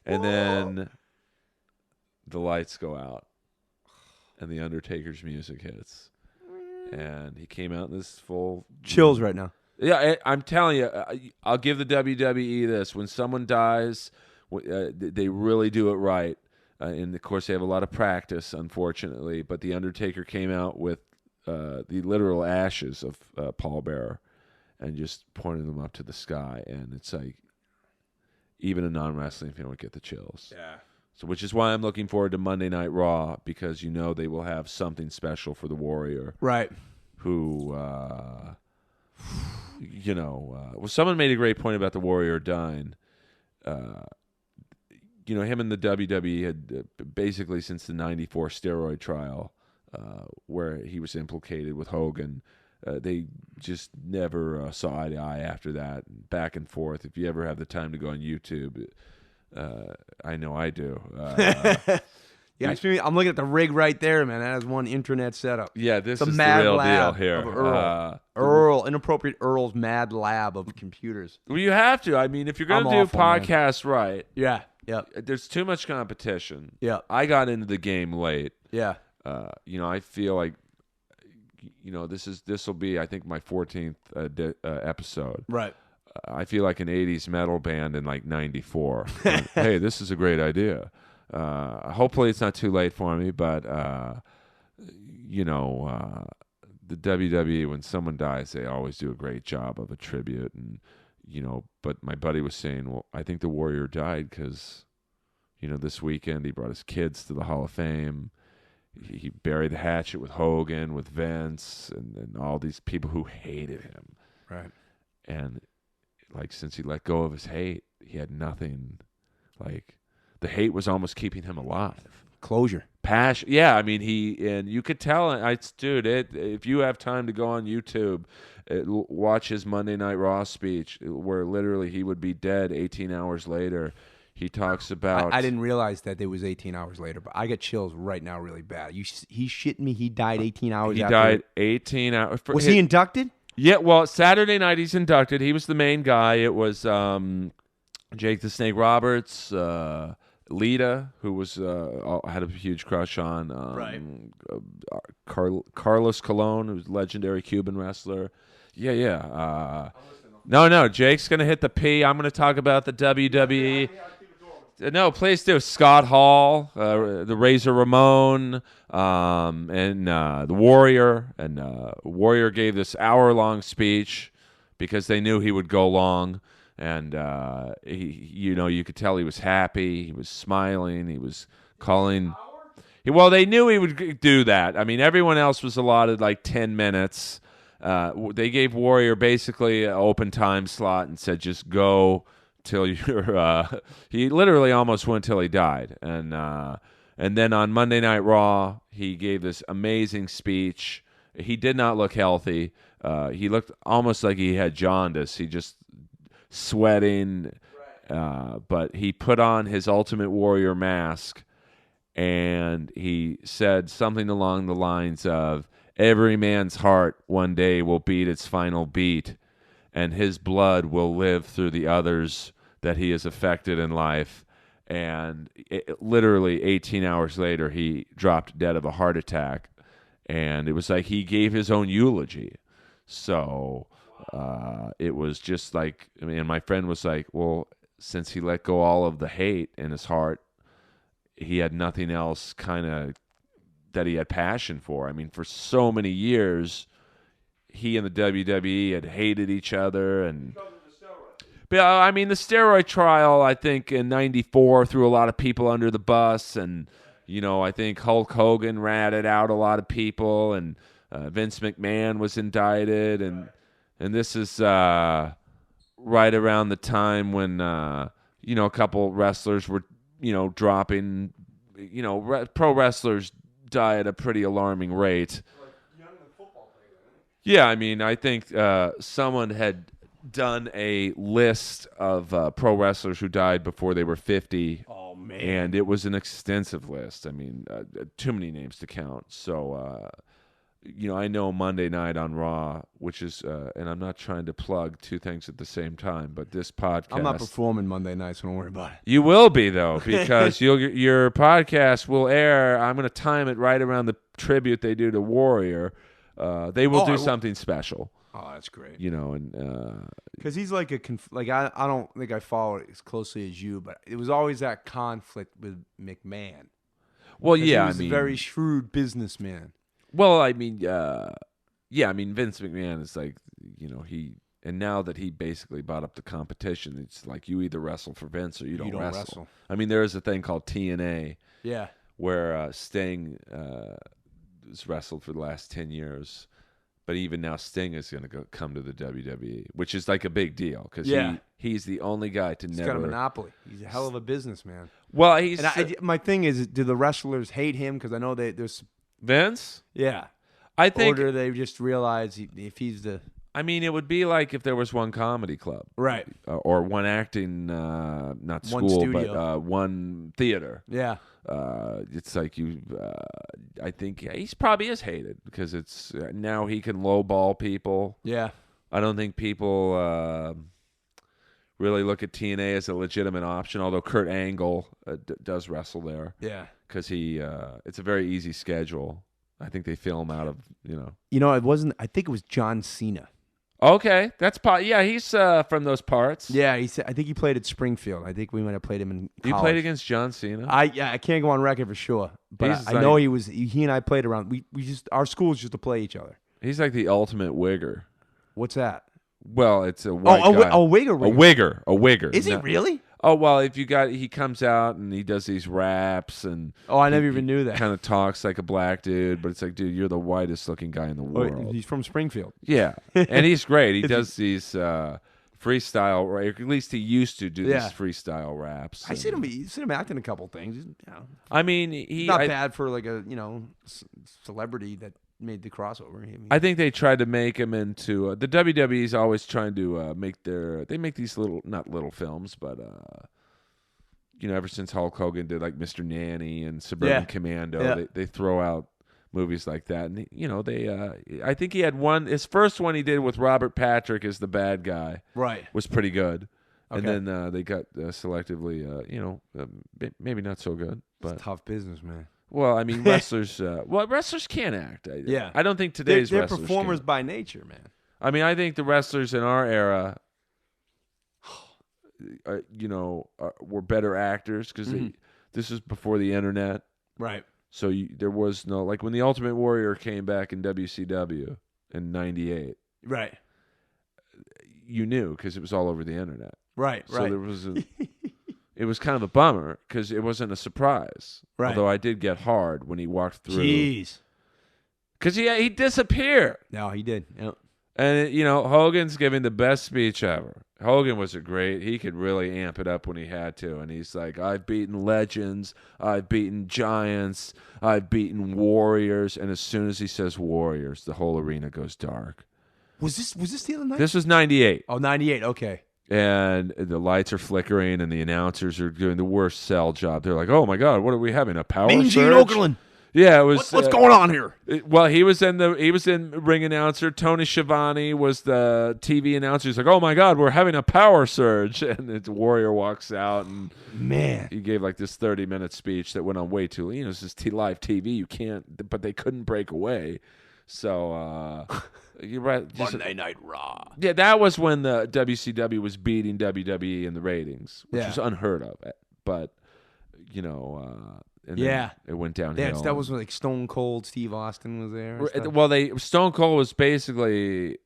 and then the lights go out, and the Undertaker's music hits, and he came out in this full chills right now. Yeah, I'm telling you, I'll give the WWE this: when someone dies, they really do it right. And, of course, they have a lot of practice, unfortunately. But The Undertaker came out with the literal ashes of Paul Bearer and just pointed them up to the sky. And it's like, even a non-wrestling fan would get the chills. Yeah. So, which is why I'm looking forward to Monday Night Raw, because they will have something special for the Warrior. Right. Who, someone made a great point about the Warrior dying. Him and the WWE had basically since the '94 steroid trial, where he was implicated with Hogan, they just never saw eye to eye after that. Back and forth. If you ever have the time to go on YouTube, I know I do. Yeah, I'm looking at the rig right there, man. That has one internet setup. Yeah, this is the real deal here. Earl, Inappropriate Earl's mad lab of computers. Well, you have to. I mean, if you're going to do podcasts right. Yeah. Yeah. There's too much competition. Yeah. I got into the game late. Yeah. I feel like, this will be, I think, my 14th episode. Right. I feel like an 80s metal band in like 94. Hey, this is a great idea. Hopefully it's not too late for me, but, the WWE, when someone dies, they always do a great job of a tribute. And, but my buddy was saying, well, I think the Warrior died because, this weekend he brought his kids to the Hall of Fame. He buried the hatchet with Hogan, with Vince, and all these people who hated him. Right. And, since he let go of his hate, he had nothing, the hate was almost keeping him alive. Closure. Passion. Yeah, I mean, and you could tell, if you have time to go on YouTube, watch his Monday Night Raw speech, where literally he would be dead 18 hours later. He talks about. I didn't realize that it was 18 hours later, but I got chills right now really bad. He shitting me. He died 18 hours He after. died 18 hours. Was he inducted? Yeah, well, Saturday night he's inducted. He was the main guy. It was Jake the Snake Roberts, Lita, who was had a huge crush on, Right. Carlos Colon, who's a legendary Cuban wrestler. Yeah. No, Jake's gonna hit the P. I'm gonna talk about the WWE. No, please do. Scott Hall, the Razor Ramon, and the Warrior. And Warrior gave this hour-long speech because they knew he would go long. And you could tell he was happy. He was smiling. He was calling. Well, they knew he would do that. I mean, everyone else was allotted like 10 minutes. They gave Warrior basically an open time slot and said, just go till you're. He literally almost went till he died. And then on Monday Night Raw, he gave this amazing speech. He did not look healthy. He looked almost like he had jaundice. He just sweating. But he put on his Ultimate Warrior mask, and he said something along the lines of, every man's heart one day will beat its final beat, and his blood will live through the others that he has affected in life. And literally 18 hours later, he dropped dead of a heart attack. And it was like he gave his own eulogy. So it was just like, and my friend was like, well, since he let go all of the hate in his heart, he had nothing else kind of that he had passion for. I mean, for so many years, he and the WWE had hated each other. And but I mean, the steroid trial, I think in '94 threw a lot of people under the bus, and I think Hulk Hogan ratted out a lot of people, and Vince McMahon was indicted, and this is right around the time when a couple wrestlers were dropping. Pro wrestlers die at a pretty alarming rate. Yeah, I mean, I think someone had done a list of pro wrestlers who died before they were 50. Oh, man. And it was an extensive list. I mean, too many names to count. So, I know Monday Night on Raw, which is, and I'm not trying to plug two things at the same time, but this podcast. I'm not performing Monday night, so don't worry about it. You will be, though, because your podcast will air. I'm going to time it right around the tribute they do to Warrior. They will do something special. Oh, that's great. And because he's like I don't think I follow it as closely as you, but it was always that conflict with McMahon. Well, yeah, he was a very shrewd businessman. Well, I mean, Vince McMahon is like, and now that he basically bought up the competition, it's like you either wrestle for Vince or you don't wrestle. I mean, there is a thing called TNA. Yeah. Where Sting has wrestled for the last 10 years. But even now, Sting is going to come to the WWE, which is like a big deal because he's the only guy to He's never. got a monopoly. He's a hell of a businessman. Well, my thing is, do the wrestlers hate him? Because I know there's Vince. Yeah, I think. Or do they just realize if he's the? I mean, it would be like if there was one comedy club, right, or one acting, not school, but one theater. Yeah. It's like I think he's probably is hated because it's now he can lowball people. Yeah. I don't think people really look at TNA as a legitimate option, although Kurt Angle does wrestle there. Yeah. Because it's a very easy schedule. I think they film out of, it wasn't, I think it was John Cena. Okay, that's he's from those parts. Yeah, I think he played at Springfield. I think we might have played him in college. You played against John Cena? I can't go on record for sure, but I know he and I played around. We just our schools used to play each other. He's like the ultimate wigger. What's that? Well, it's a white guy. A wigger. A wigger. Is he really? Oh, well, he comes out and he does these raps and I never even knew that. Kind of talks like a black dude, but it's like, dude, you're the whitest looking guy in the world. He's from Springfield. Yeah, and he's great. He does these freestyle, or at least he used to do these freestyle raps. I seen him acting a couple things. I mean, he's not bad for like a celebrity that made the crossover. I think they tried to make him into the WWE's always trying to make these not little films, but ever since Hulk Hogan did like Mr. Nanny and Suburban Commando, Yeah. they throw out movies like that. And, I think he had his first one he did with Robert Patrick as the bad guy. Right. Was pretty good. Okay. And then they got selectively, maybe not so good. But It's tough business, man. Well, I mean, wrestlers can't act. I don't think today's they're wrestlers performers can. by nature, man. I mean, I think the wrestlers in our era, were better actors because this is before the internet. Right. So there was no, like when the Ultimate Warrior came back in WCW in '98. Right. You knew because it was all over the internet. Right. So there was it was kind of a bummer because it wasn't a surprise. Right. Although I did get hard when he walked through. Jeez. Because he disappeared. No, he did. Yep. And, Hogan's giving the best speech ever. Hogan was he could really amp it up when he had to. And he's like, I've beaten legends. I've beaten giants. I've beaten warriors. And as soon as he says warriors, the whole arena goes dark. Was this the other night? This was 98. Oh, 98. Okay. And the lights are flickering and the announcers are doing the worst sell job. They're like, oh, my God, what are we having, a power Mean surge? Gene Okerlund. Yeah, it was. What's going on here? Well, he was in ring announcer. Tony Schiavone was the TV announcer. He's like, "Oh my God, we're having a power surge!" And the Warrior walks out, and he gave like this 30-minute speech that went on way too. This is live TV. You can't, but they couldn't break away. So you're right. Monday Night Raw. Yeah, that was when the WCW was beating WWE in the ratings, which was unheard of. But and then it went downhill. Yeah, that was when like Stone Cold Steve Austin was there. Well, Stone Cold was basically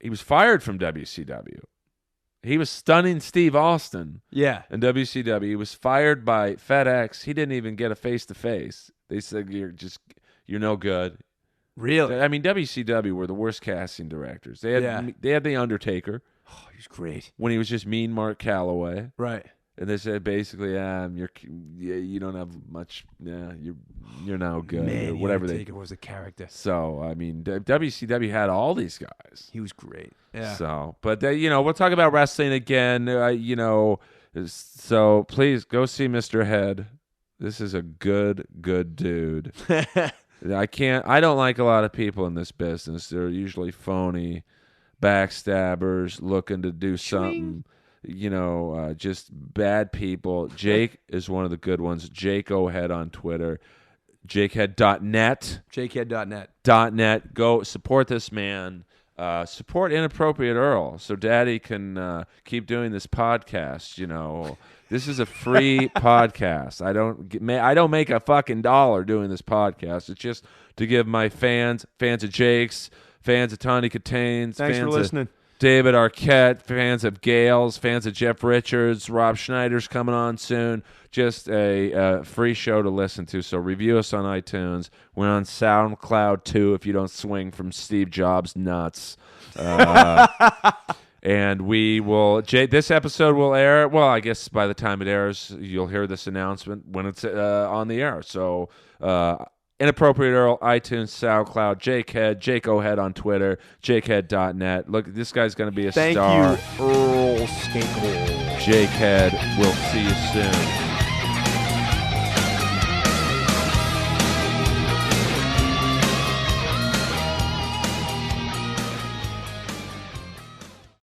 he was fired from WCW. He was stunning Steve Austin. Yeah. In WCW, he was fired by FedEx. He didn't even get a face-to-face. They said you're no good. Really? I mean, WCW were the worst casting directors. They had the Undertaker. Oh, he was great when he was just Mean Mark Calloway. Right. And they said basically, you don't have much. Yeah, you're now good. Man, or whatever. Undertaker was a character. So I mean, WCW had all these guys. He was great. Yeah. So, but we'll talk about wrestling again. So please go see Mr. Head. This is a good dude. I don't like a lot of people in this business. They're usually phony, backstabbers, looking to do something. Just bad people. Jake is one of the good ones. Jake O'Head on Twitter. Jakehead.net. Jakehead.net. Go support this man. Support Inappropriate Earl so Daddy can keep doing this podcast. This is a free podcast. I don't make a fucking dollar doing this podcast. It's just to give my fans of Jake's, fans of Tawny Katanes, Thanks for listening. David Arquette, fans of Gales, fans of Jeff Richards, Rob Schneider's coming on soon. Just a free show to listen to. So review us on iTunes. We're on SoundCloud too if you don't swing from Steve Jobs' nuts. And we will. This episode will air. Well, I guess by the time it airs, you'll hear this announcement when it's on the air. So. Inappropriate Earl, iTunes, SoundCloud, Jakehead, Jake O'Head on Twitter, Jakehead.net. Look, this guy's going to be a star. Thank you, Earl Skakel. Jakehead, we'll see you soon.